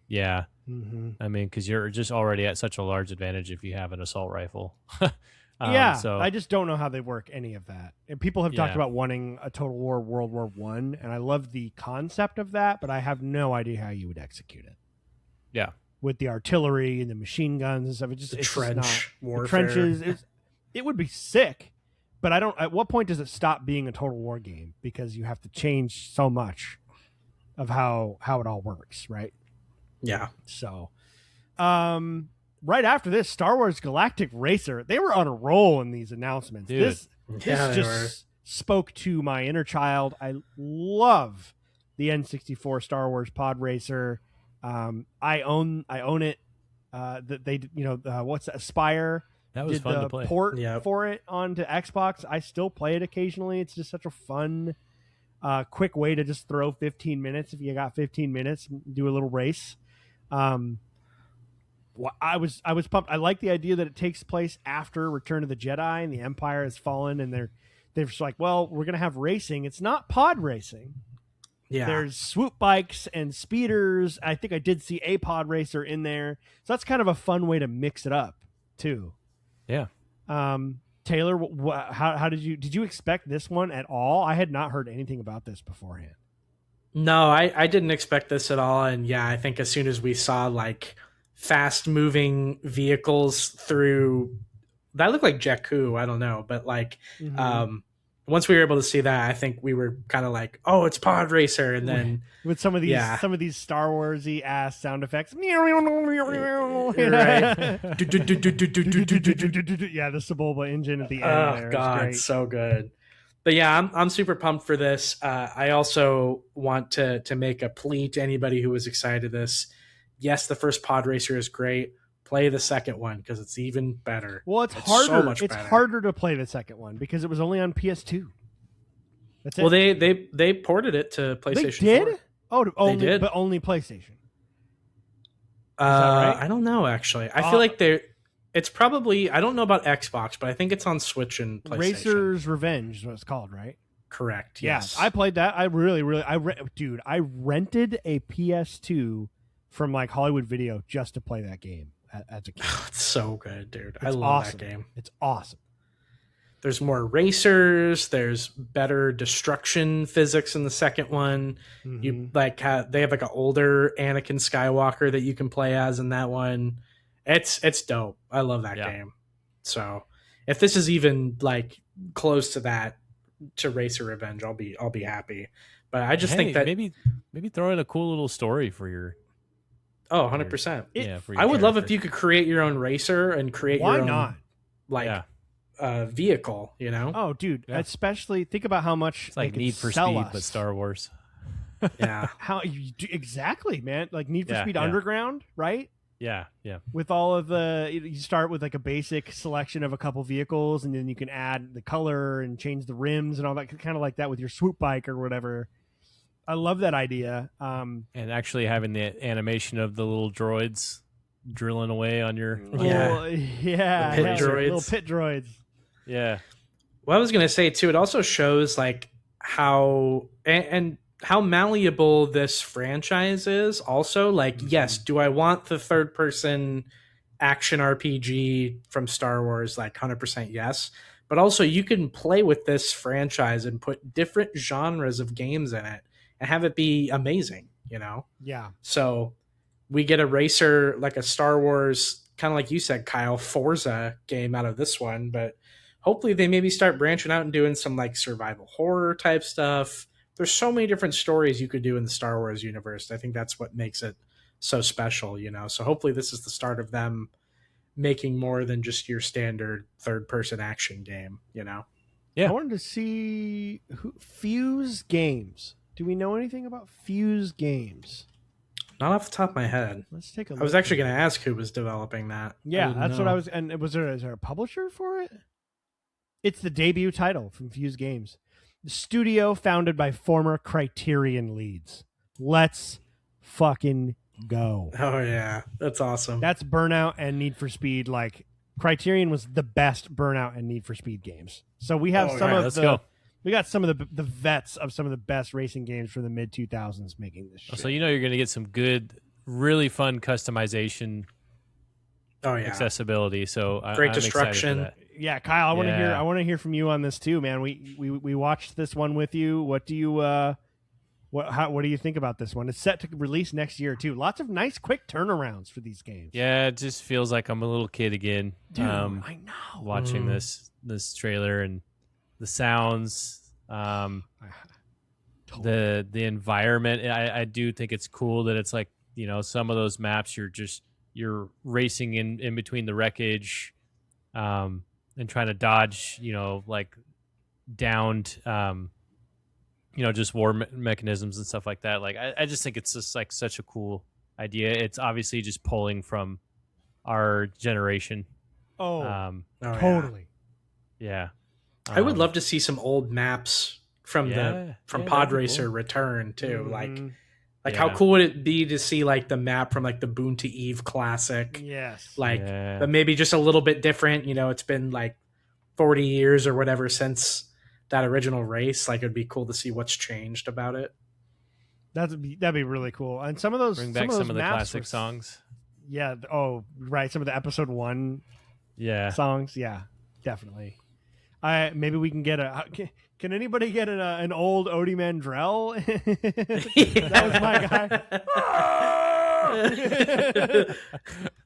Yeah. Mm-hmm. I mean, because you're just already at such a large advantage if you have an assault rifle. So I just don't know how they work any of that. And people have talked about wanting a Total War World War I, and I love the concept of that, but I have no idea how you would execute it. Yeah, with the artillery and the machine guns and stuff, it's trench just not, warfare. The trenches. It would be sick, but I don't. At what point does it stop being a Total War game because you have to change so much of how it all works, right? Yeah. So, right after this, Star Wars Galactic Racer, they were on a roll in these announcements. Dude. This just spoke to my inner child. I love the N64 Star Wars Pod Racer. I own it. What's that? Aspire? That was fun to play. Port for it onto Xbox. I still play it occasionally. It's just such a fun, quick way to just throw 15 minutes if you got 15 minutes, do a little race. I was pumped. I like the idea that it takes place after Return of the Jedi and the Empire has fallen, and they're just like, well, we're gonna have racing. It's not pod racing. Yeah, there's swoop bikes and speeders. I think I did see a pod racer in there, so that's kind of a fun way to mix it up too. Yeah. Taylor, how did you expect this one at all? I had not heard anything about this beforehand. No, I didn't expect this at all. And yeah, I think as soon as we saw like fast moving vehicles through, that looked like Jakku, I don't know, but like once we were able to see that, I think we were kind of like, oh, it's Pod Racer, and then with some of these Yeah. Star Warsy ass sound effects. right, Yeah, the Sebulba engine at the end. oh there is god, great. so good. But yeah, I'm super pumped for this. I also want to make a plea to anybody who was excited this. Yes, the first Pod Racer is great. Play the second one because it's even better. Well, it's so harder. much It's better. harder to play the second one because it was only on PS2. That's it. Well, they ported it to PlayStation. They did? 4. Oh, only, did. but only PlayStation. Right? right? I don't know actually. I feel like it's probably, I don't know about Xbox, but I think it's on Switch and PlayStation. Racer's Revenge is what it's called, right? Correct. Yeah, Yes. I played that. I rented a PS2 from like Hollywood Video just to play that game as a kid. It's so good, dude. I It's love awesome. that game. It's awesome. There's more racers. There's better destruction physics in the second one. Mhm. You like they have like an older Anakin Skywalker that you can play as in that one. It's dope. I love that game. So if this is even like close to that, to Racer Revenge, I'll be happy. But I just think that maybe throw in a cool little story for your 100%. for your I would love if character. you could create your own racer and create Why your own not? like vehicle, you know? Oh, dude! Yeah. Especially think about how much It's like they could Need for sell Speed, us. but Star Wars. Yeah. How exactly, man? Like Need for Yeah, Speed yeah. Underground, right? Yeah. With all of the, you start with like a basic selection of a couple vehicles, and then you can add the color and change the rims and all that, kind of like that with your swoop bike or whatever. I love that idea. And actually having the animation of the little droids drilling away on your yeah, The pit droids. little pit droids. yeah. Well, I was gonna say too, it also shows like how and how malleable this franchise is. Also, like, yes, do I want the third person action RPG from Star Wars? Like 100% yes. But also you can play with this franchise and put different genres of games in it and have it be amazing, you know? Yeah, So we get a racer, like a Star Wars, kind of like you said, Kyle, Forza game out of this one, but hopefully they maybe start branching out and doing some like survival horror type stuff. There's so many different stories you could do in the Star Wars universe. I think that's what makes it so special, you know? So hopefully this is the start of them making more than just your standard third person action game, you know? Yeah. I wanted to see Fuse Games. Do we know anything about Fuse Games? Not off the top of my head. Let's take a look. I was actually going to ask who was developing that. Yeah, didn't that's what know. I was. And is there a publisher for it? It's the debut title from Fuse Games, the studio founded by former Criterion leads. Let's fucking go. Oh yeah, that's awesome. That's Burnout and Need for Speed. Like Criterion was the best Burnout and Need for Speed games. So we have some yeah, of let's the. go. We got some of the vets of some of the best racing games from the mid 2000s making this shit. So you know you're going to get some good, really fun customization oh yeah, accessibility. So Great I'm excited for destruction. that. Yeah, Kyle, I want to hear. Yeah. I want to hear from you on this too, man. We watched this one with you. What do you what do you think about this one? It's set to release next year too. Lots of nice quick turnarounds for these games. Yeah, it just feels like I'm a little kid again. dude, I know. Watching this trailer and the sounds, the environment. I do think it's cool that it's like, you know, some of those maps you're racing in between the wreckage, and trying to dodge, you know, like downed, you know, just war mechanisms and stuff like that. Like I just think it's just like such a cool idea. It's obviously just pulling from our generation. Oh, Oh, yeah. totally. Yeah. I would love to see some old maps from that'd Pod be Racer cool. return too. Mhm. Like how Yeah. cool would it be to see like the map from like the Boon to Eve classic, Yes. like Yeah. but maybe just a little bit different. You know, it's been like 40 years or whatever since that original race. Like it'd be cool to see what's changed about it. that'd be really cool. And some of those bring back those some of the maps classic were- songs. Yeah. Oh, right. Some of the episode 1 Yeah. songs. Yeah, definitely. Maybe we can get a. Can anybody get an old Odie Mandrell? That was my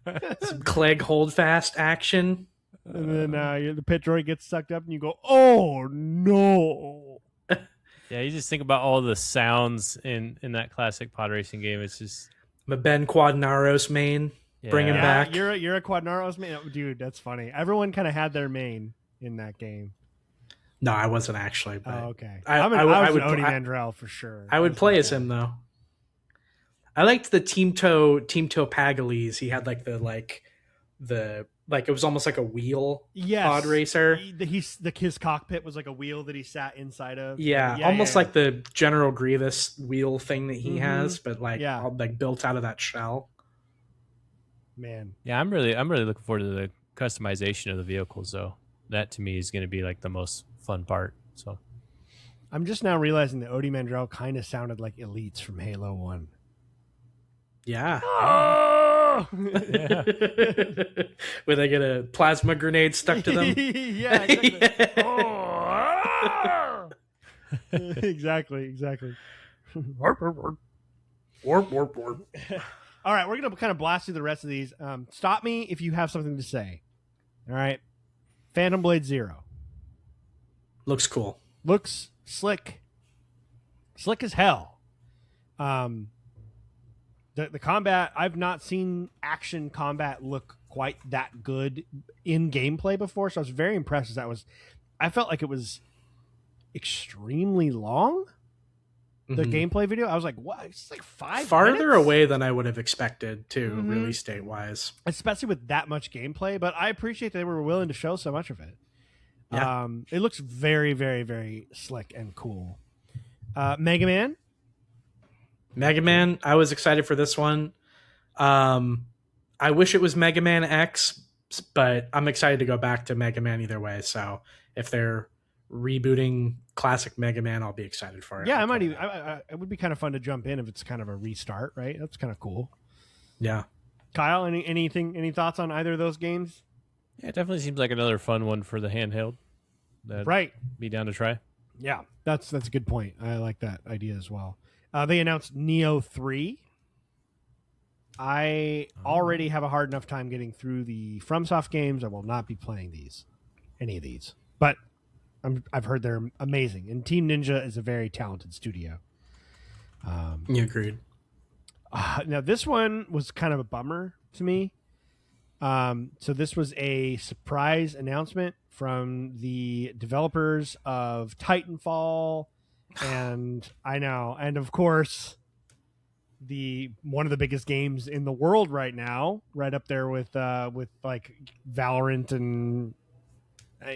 guy. Some Clegg Holdfast action. And then the pit droid gets sucked up, and you go, "Oh no!" Yeah, you just think about all the sounds in that classic pod racing game. It's just The Ben Quadnaros main. Bring him back. You're a Quadnaros main, dude. That's funny. Everyone kind of had their main in that game. No, I wasn't actually. But Okay, I was would an Odie Mandrell for sure. I would play as him though. I liked the Team Toe Pagalies. He had like it was almost like a wheel pod racer. His cockpit was like a wheel that he sat inside of. Almost like the General Grievous wheel thing that he has, but all, built out of that shell. Man, yeah, I'm really looking forward to the customization of the vehicles though. That to me is going to be like the most fun part. So I'm just now realizing that Odie Mandrell kind of sounded like Elites from Halo 1. Yeah. Oh! Yeah. Where they get a plasma grenade stuck to them. Yeah, exactly. Oh! Exactly. Warp. All right, we're going to kind of blast through the rest of these. Stop me if you have something to say. All right. Phantom Blade Zero. Looks cool. Looks slick. Slick as hell. The combat, I've not seen action combat look quite that good in gameplay before, so I was very impressed. I felt like it was extremely long. The gameplay video, I was like, what? It's like 5 farther minutes? away than I would have expected too, release date wise. Especially with that much gameplay, but I appreciate they were willing to show so much of it. Yeah. It looks very, very, very slick and cool. Mega Man, I was excited for this one. I wish it was Mega Man X, but I'm excited to go back to Mega Man either way. So if they're rebooting classic Mega Man, I'll be excited for it. Yeah, it would be kind of fun to jump in if it's kind of a restart, right? That's kind of cool. Yeah. Kyle, any thoughts on either of those games? Yeah, it definitely seems like another fun one for the handheld. Right. Be down to try. Yeah, that's a good point. I like that idea as well. They announced Neo 3. I already have a hard enough time getting through the FromSoft games. I will not be playing any of these. But I've heard they're amazing. And Team Ninja is a very talented studio. You agreed. Now, this one was kind of a bummer to me. So this was a surprise announcement from the developers of Titanfall, and and of course one of the biggest games in the world right now, right up there with like Valorant and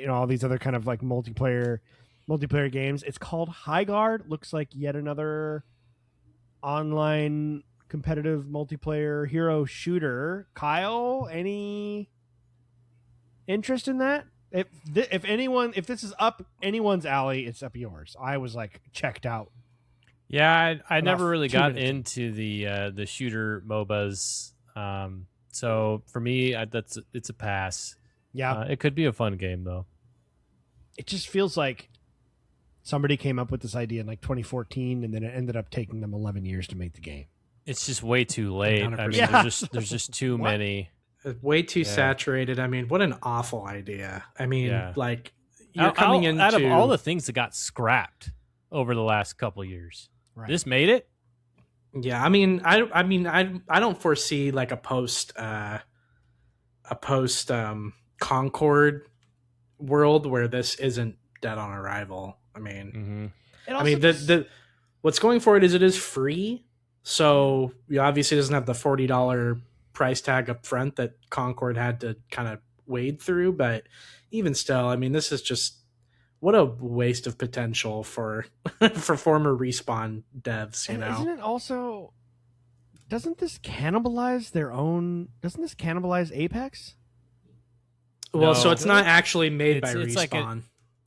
all these other kind of like multiplayer games. It's called Highguard. Looks like yet another online competitive multiplayer hero shooter. Kyle, any interest in that? If this is up anyone's alley, it's up yours. I was like checked out. Yeah, I never really got 2 minutes. into the shooter MOBAs. So for me, it's a pass. Yeah, it could be a fun game though. It just feels like somebody came up with this idea in like 2014, and then it ended up taking them 11 years to make the game. It's just way too late. I mean, 100%. there's just too many. Way too saturated. I mean, what an awful idea. I mean, like you're coming into out of all the things that got scrapped over the last couple years. Right. This made it. Yeah, I mean, I don't foresee like a post Concord world where this isn't dead on arrival. I mean, the what's going for it is free, so it obviously doesn't have the $40 price tag up front that Concord had to kind of wade through. But even still, I mean, this is just what a waste of potential for former Respawn devs. Isn't it also? Doesn't this cannibalize Apex? Well, so it's not actually made by Respawn.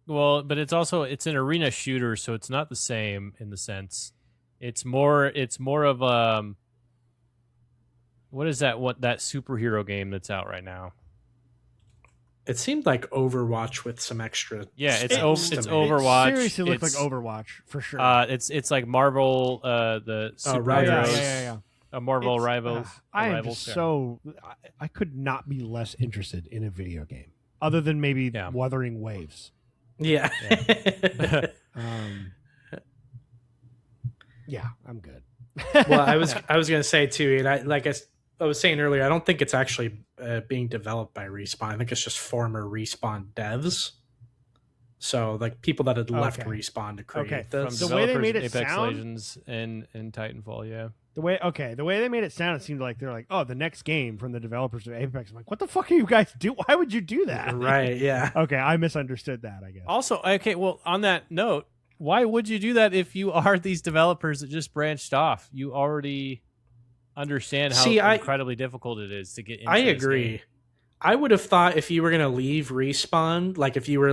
But it's an arena shooter, so it's not the same in the sense. It's more of what is that? What that superhero game that's out right now? It seemed like Overwatch with some extra. Yeah, it's Overwatch. It seriously looked like Overwatch for sure. It's like Marvel, the superheroes. Yeah. Marvel Rivals. I could not be less interested in a video game. other than maybe Wuthering Waves. Yeah. Yeah, I'm good. Well, I was going to say too, and I was saying earlier, I don't think it's actually being developed by Respawn. I think it's just former Respawn devs. So like people that had left Respawn to create this. The way they made it Apex sound, Legends and Titanfall, yeah. The way they made it sound, it seemed like they're like, oh, the next game from the developers of Apex. I'm like, what the fuck are you guys do? Why would you do that? Right, yeah. Okay, I misunderstood that, I guess. Also, well, on that note, why would you do that if you are these developers that just branched off? You already understand how incredibly difficult it is to get into I agree. Game. I would have thought if you were going to leave Respawn, like if you were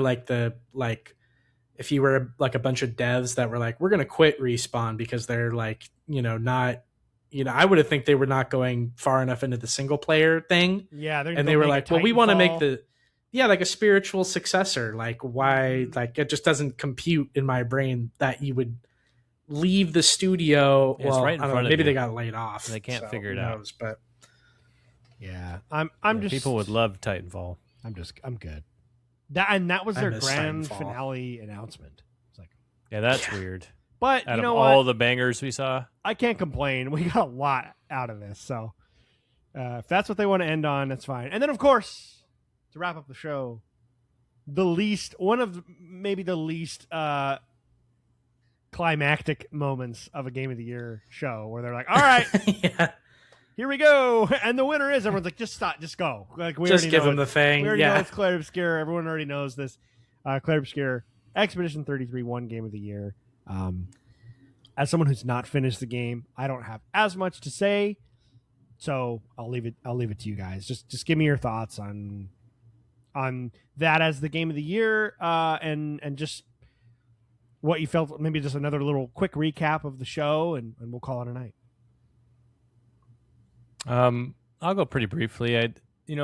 if you were like a bunch of devs that were like, we're going to quit Respawn because they're like, not, I would have think they were not going far enough into the single player thing. Yeah. And they were like, well, we want to make like a spiritual successor. Like why, like it just doesn't compute in my brain that you would leave the studio. Yeah, well, right in front of maybe you. they got laid off. They can't figure it out. But yeah, I'm just people would love Titanfall. I'm good. That was their grand finale announcement. It's like, yeah, that's weird. But out you of know all what? the bangers we saw, I can't complain. We got a lot out of this, so if that's what they want to end on, that's fine. And then, of course, to wrap up the show, one of maybe the least climactic moments of a Game of the Year show, where they're like, "All right, here we go," and the winner is. Everyone's like, "Just stop, just go." Like we just already give know them the thing. We already know it's Clair Obscur. Everyone already knows this. Clair Obscur, Expedition 33 won Game of the Year. As someone who's not finished the game, I don't have as much to say, so I'll leave it to you guys. Just give me your thoughts on that as the Game of the Year, and just what you felt. Maybe just another little quick recap of the show, and we'll call it a night. I'll go pretty briefly.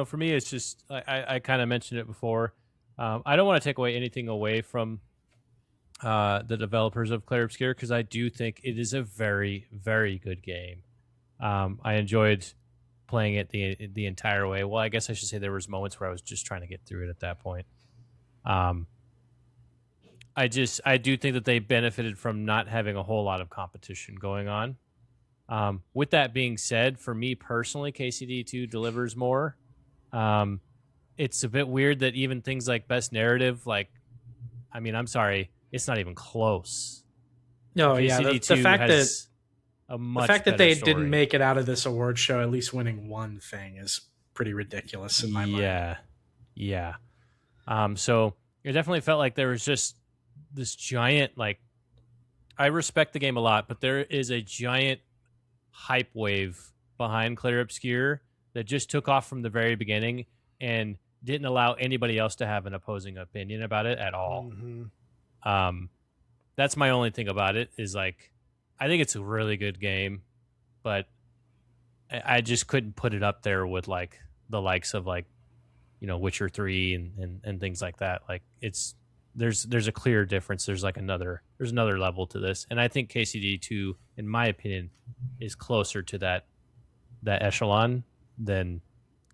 For me, it's just I kind of mentioned it before. I don't want to take anything away from the developers of Clair Obscur, because I do think it is a very, very good game. I enjoyed playing it the entire way. Well, I guess I should say there was moments where I was just trying to get through it at that point. I do think that they benefited from not having a whole lot of competition going on. With that being said, for me personally, KCD2 delivers more. It's a bit weird that even things like Best Narrative, I'm sorry, it's not even close. No, yeah, the fact that they story. didn't make it out of this award show at least winning one thing is pretty ridiculous in my mind. Yeah. So it definitely felt like there was just this giant, I respect the game a lot, but there is a giant hype wave behind Clair Obscur that just took off from the very beginning and didn't allow anybody else to have an opposing opinion about it at all. Mm-hmm. That's my only thing about it is I think it's a really good game, but I just couldn't put it up there with the likes of Witcher 3 and things like that. There's a clear difference. There's another level to this, and I think KCD2, in my opinion, is closer to that echelon than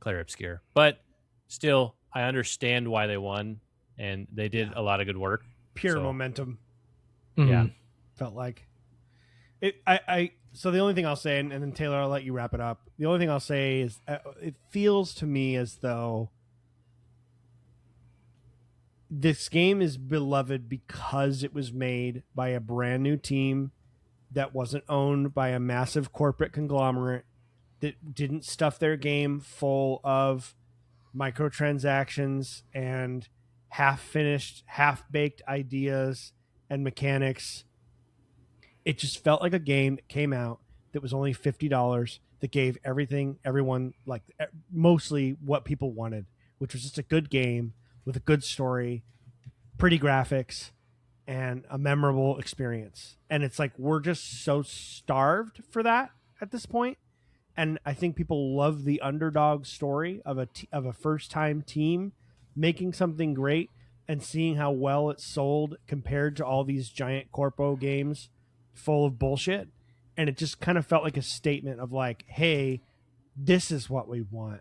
Clair Obscur. But still, I understand why they won, and they did a lot of good work. Pure momentum. Mm-hmm. Yeah, felt like it. So the only thing I'll say, and then Taylor, I'll let you wrap it up. The only thing I'll say is it feels to me as though this game is beloved because it was made by a brand new team that wasn't owned by a massive corporate conglomerate that didn't stuff their game full of microtransactions and half-finished, half-baked ideas and mechanics. It just felt like a game that came out that was only $50, that gave everyone mostly what people wanted, which was just a good game with a good story, pretty graphics, and a memorable experience. And it's we're just so starved for that at this point. And I think people love the underdog story of a first-time team making something great and seeing how well it sold compared to all these giant corpo games full of bullshit. And it just kind of felt like a statement of hey, this is what we want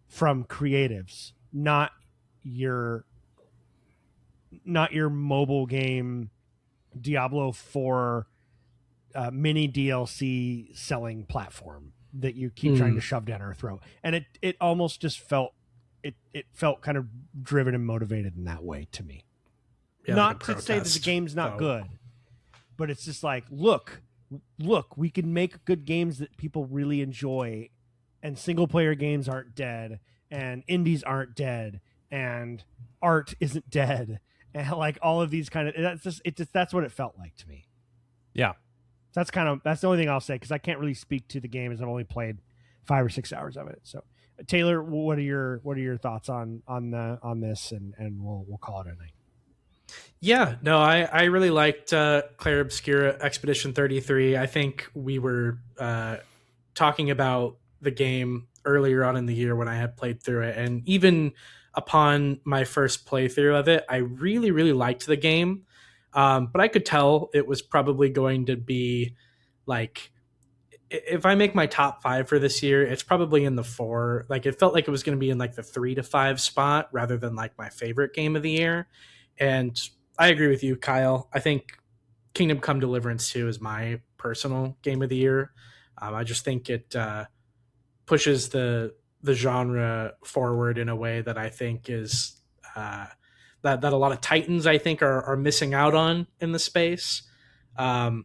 from creatives, not your mobile game Diablo 4 mini DLC selling platform that you keep trying to shove down our throat. And it almost just felt kind of driven and motivated in that way to me. Yeah, not like to say that the game's not good, but it's just like, look, we can make good games that people really enjoy, and single player games aren't dead, and indies aren't dead, and art isn't dead, and like all of these kind of, that's what it felt like to me. Yeah. That's the only thing I'll say, because I can't really speak to the game as I've only played 5 or 6 hours of it. So Taylor, what are your thoughts on this, and we'll call it a night. Yeah, no, I really liked Clair Obscur Expedition 33. I think we were talking about the game earlier on in the year when I had played through it, and even upon my first playthrough of it, I really, really liked the game. But I could tell it was probably going to be like, if I make my top 5 for this year, it's probably in the 4. Like, it felt like it was going to be in like the 3 to 5 spot rather than like my favorite game of the year. And I agree with you, Kyle. I think Kingdom Come Deliverance 2 is my personal game of the year. I just think it pushes the genre forward in a way that I think is that a lot of titans, I think, are missing out on in the space. I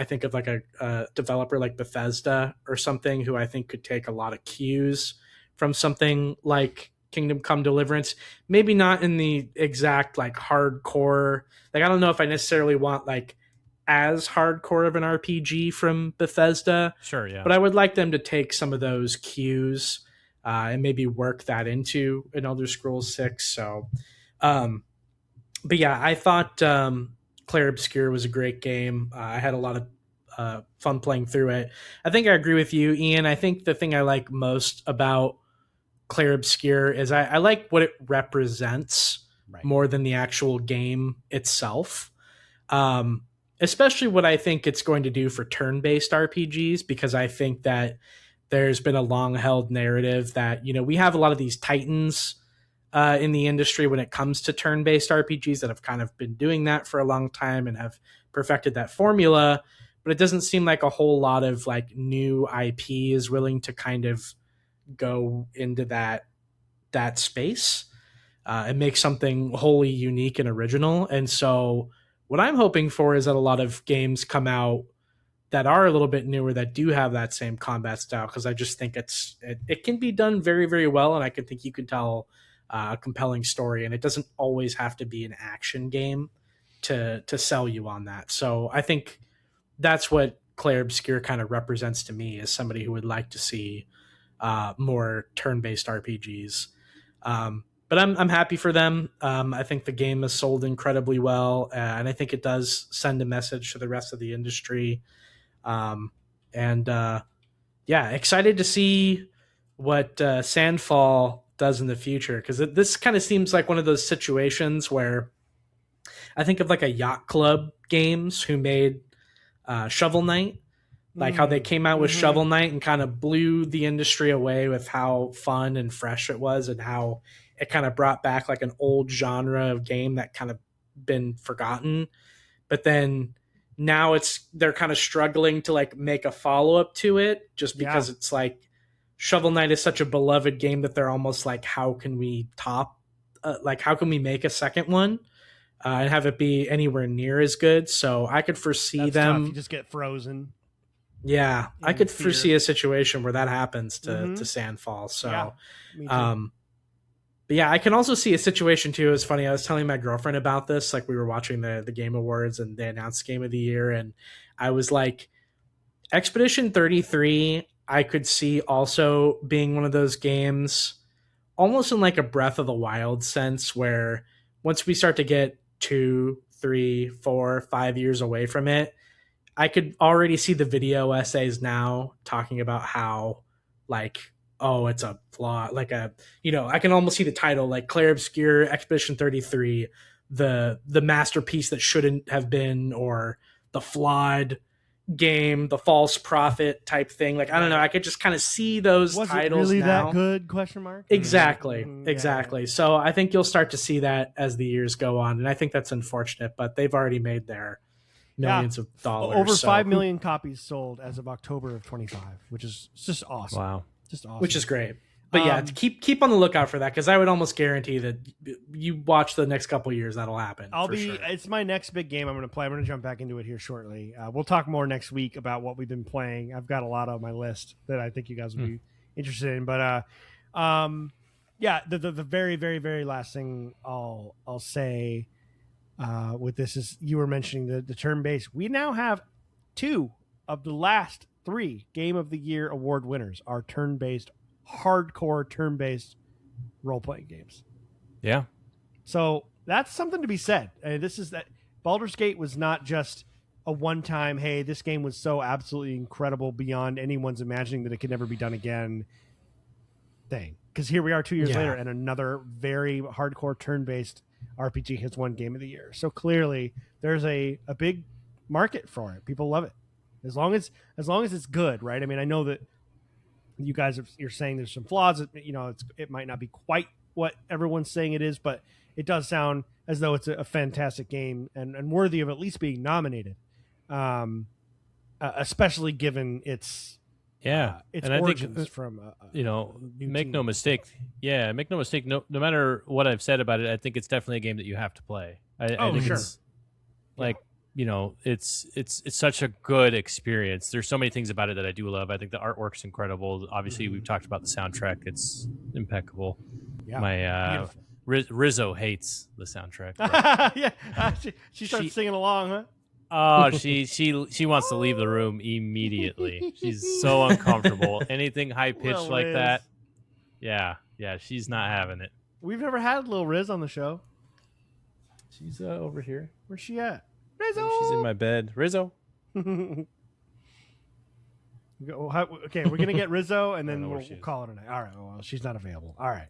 think of like a developer like Bethesda or something, who I think could take a lot of cues from something like Kingdom Come Deliverance. Maybe not in the exact like hardcore, like I don't know if I necessarily want like as hardcore of an RPG from Bethesda. Sure, yeah. But I would like them to take some of those cues and maybe work that into an Elder Scrolls 6. So, but yeah, I thought Clair Obscur was a great game. I had a lot of fun playing through it. I think I agree with you, Ian. I think the thing I like most about Clair Obscur is I like what it represents more than the actual game itself. Especially what I think it's going to do for turn-based RPGs, because I think that there's been a long-held narrative that, we have a lot of these titans in the industry when it comes to turn-based RPGs that have kind of been doing that for a long time and have perfected that formula, but it doesn't seem like a whole lot of like new IP is willing to kind of go into that space and make something wholly unique and original. And so what I'm hoping for is that a lot of games come out that are a little bit newer that do have that same combat style, because I just think it can be done very, very well, and I can think you can tell a compelling story, and it doesn't always have to be an action game to sell you on that. So I think that's what Clair Obscur kind of represents to me, as somebody who would like to see more turn-based RPGs. But I'm happy for them. I think the game has sold incredibly well, and I think it does send a message to the rest of the industry. Excited to see what Sandfall does in the future, because this kind of seems like one of those situations where I think of like a Yacht Club Games, who made Shovel Knight. Like how they came out with Shovel Knight and kind of blew the industry away with how fun and fresh it was, and how it kind of brought back like an old genre of game that kind of been forgotten. But then now they're kind of struggling to like make a follow-up to it, just because it's like Shovel Knight is such a beloved game that they're almost like, how can we how can we make a second one and have it be anywhere near as good? So I could foresee them. Tough. You just get frozen. Yeah, I could foresee a situation where that happens to Sandfall. So, but yeah, I can also see a situation too. It was funny. I was telling my girlfriend about this. Like, we were watching the Game Awards and they announced Game of the Year, and I was like, Expedition 33, I could see also being one of those games, almost in like a Breath of the Wild sense, where once we start to get 2, 3, 4, 5 years away from it, I could already see the video essays now talking about how like, oh, it's a flaw, like I can almost see the title, like Clair Obscur Expedition 33, the masterpiece that shouldn't have been, or the flawed, game, the False Prophet type thing. Like, I don't know. I could just kind of see those Was titles it really now. that good? Question mark. Exactly. Yeah. Exactly. So I think you'll start to see that as the years go on. And I think that's unfortunate, but they've already made their millions of dollars. Over 5 million copies sold as of October of 25, which is just awesome. Wow. Just awesome. Which is great. But yeah, keep on the lookout for that, because I would almost guarantee that you watch the next couple of years, that'll happen. Sure. It's my next big game I'm going to play. I'm going to jump back into it here shortly. We'll talk more next week about what we've been playing. I've got a lot on my list that I think you guys will be interested in. But yeah, the very, very, very last thing I'll say with this is, you were mentioning the turn-based. We now have 2 of the last 3 Game of the Year award winners are turn-based, hardcore turn-based role-playing games. Yeah. So that's something to be said. This is that Baldur's Gate was not just a one-time, hey, this game was so absolutely incredible beyond anyone's imagining that it could never be done again thing. Because here we are 2 years later, and another very hardcore turn-based RPG has won Game of the Year. So clearly there's a big market for it. People love it. As long as it's good, right? I mean, I know that you guys you're saying there's some flaws. It might not be quite what everyone's saying it is, but it does sound as though it's a fantastic game and worthy of at least being nominated, especially given its origins. I think, from make no mistake. Yeah, make no mistake. No matter what I've said about it, I think it's definitely a game that you have to play. I think sure. It's like, it's such a good experience. There's so many things about it that I do love. I think the artwork's incredible. Obviously, we've talked about the soundtrack. It's impeccable. Yeah, my Rizzo hates the soundtrack. Yeah, she starts singing along, huh? Oh, she wants to leave the room immediately. She's so uncomfortable. Anything high pitched like that. Yeah, she's not having it. We've never had Lil Riz on the show. She's over here. Where's she at? Rizzo. She's in my bed. Rizzo. Okay, we're gonna get Rizzo, and then we'll call it a night. All right. Well, she's not available. All right.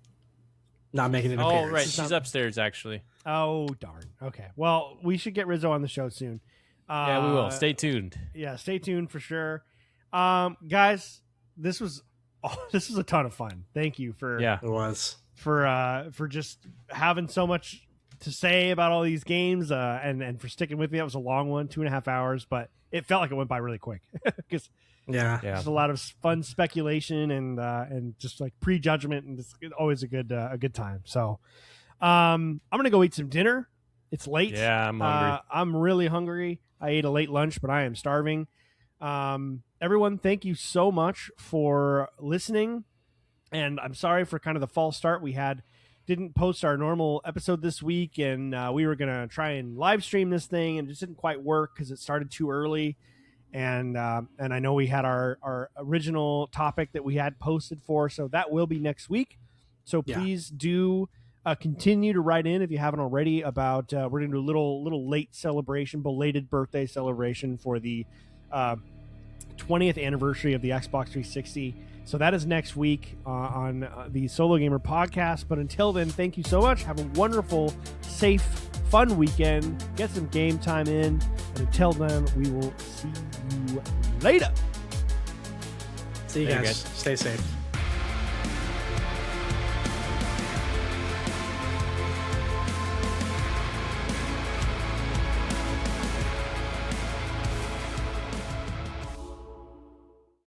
Not making an appearance. Oh, right. She's upstairs, actually. Oh, darn. Okay. Well, we should get Rizzo on the show soon. Yeah, we will. Stay tuned. Yeah, stay tuned for sure. Guys, this was a ton of fun. Thank you for it was for just having so much to say about all these games, and for sticking with me. That was a long one, 2.5 hours, but it felt like it went by really quick because there's a lot of fun speculation and just like prejudgment, and it's always a good time. So I'm gonna go eat some dinner. It's late. Yeah, I'm hungry. I'm really hungry. I ate a late lunch, but I am starving. Everyone, thank you so much for listening, and I'm sorry for kind of the false start we had. Didn't post our normal episode this week, and we were gonna try and live stream this thing, and it just didn't quite work because it started too early. And I know we had our original topic that we had posted for, so that will be next week. So please do continue to write in if you haven't already about we're gonna do a little late celebration, belated birthday celebration for the 20th anniversary of the Xbox 360. So that is next week on the Solo Gamer podcast. But until then, thank you so much. Have a wonderful, safe, fun weekend. Get some game time in. And until then, we will see you later. See you guys. Stay safe.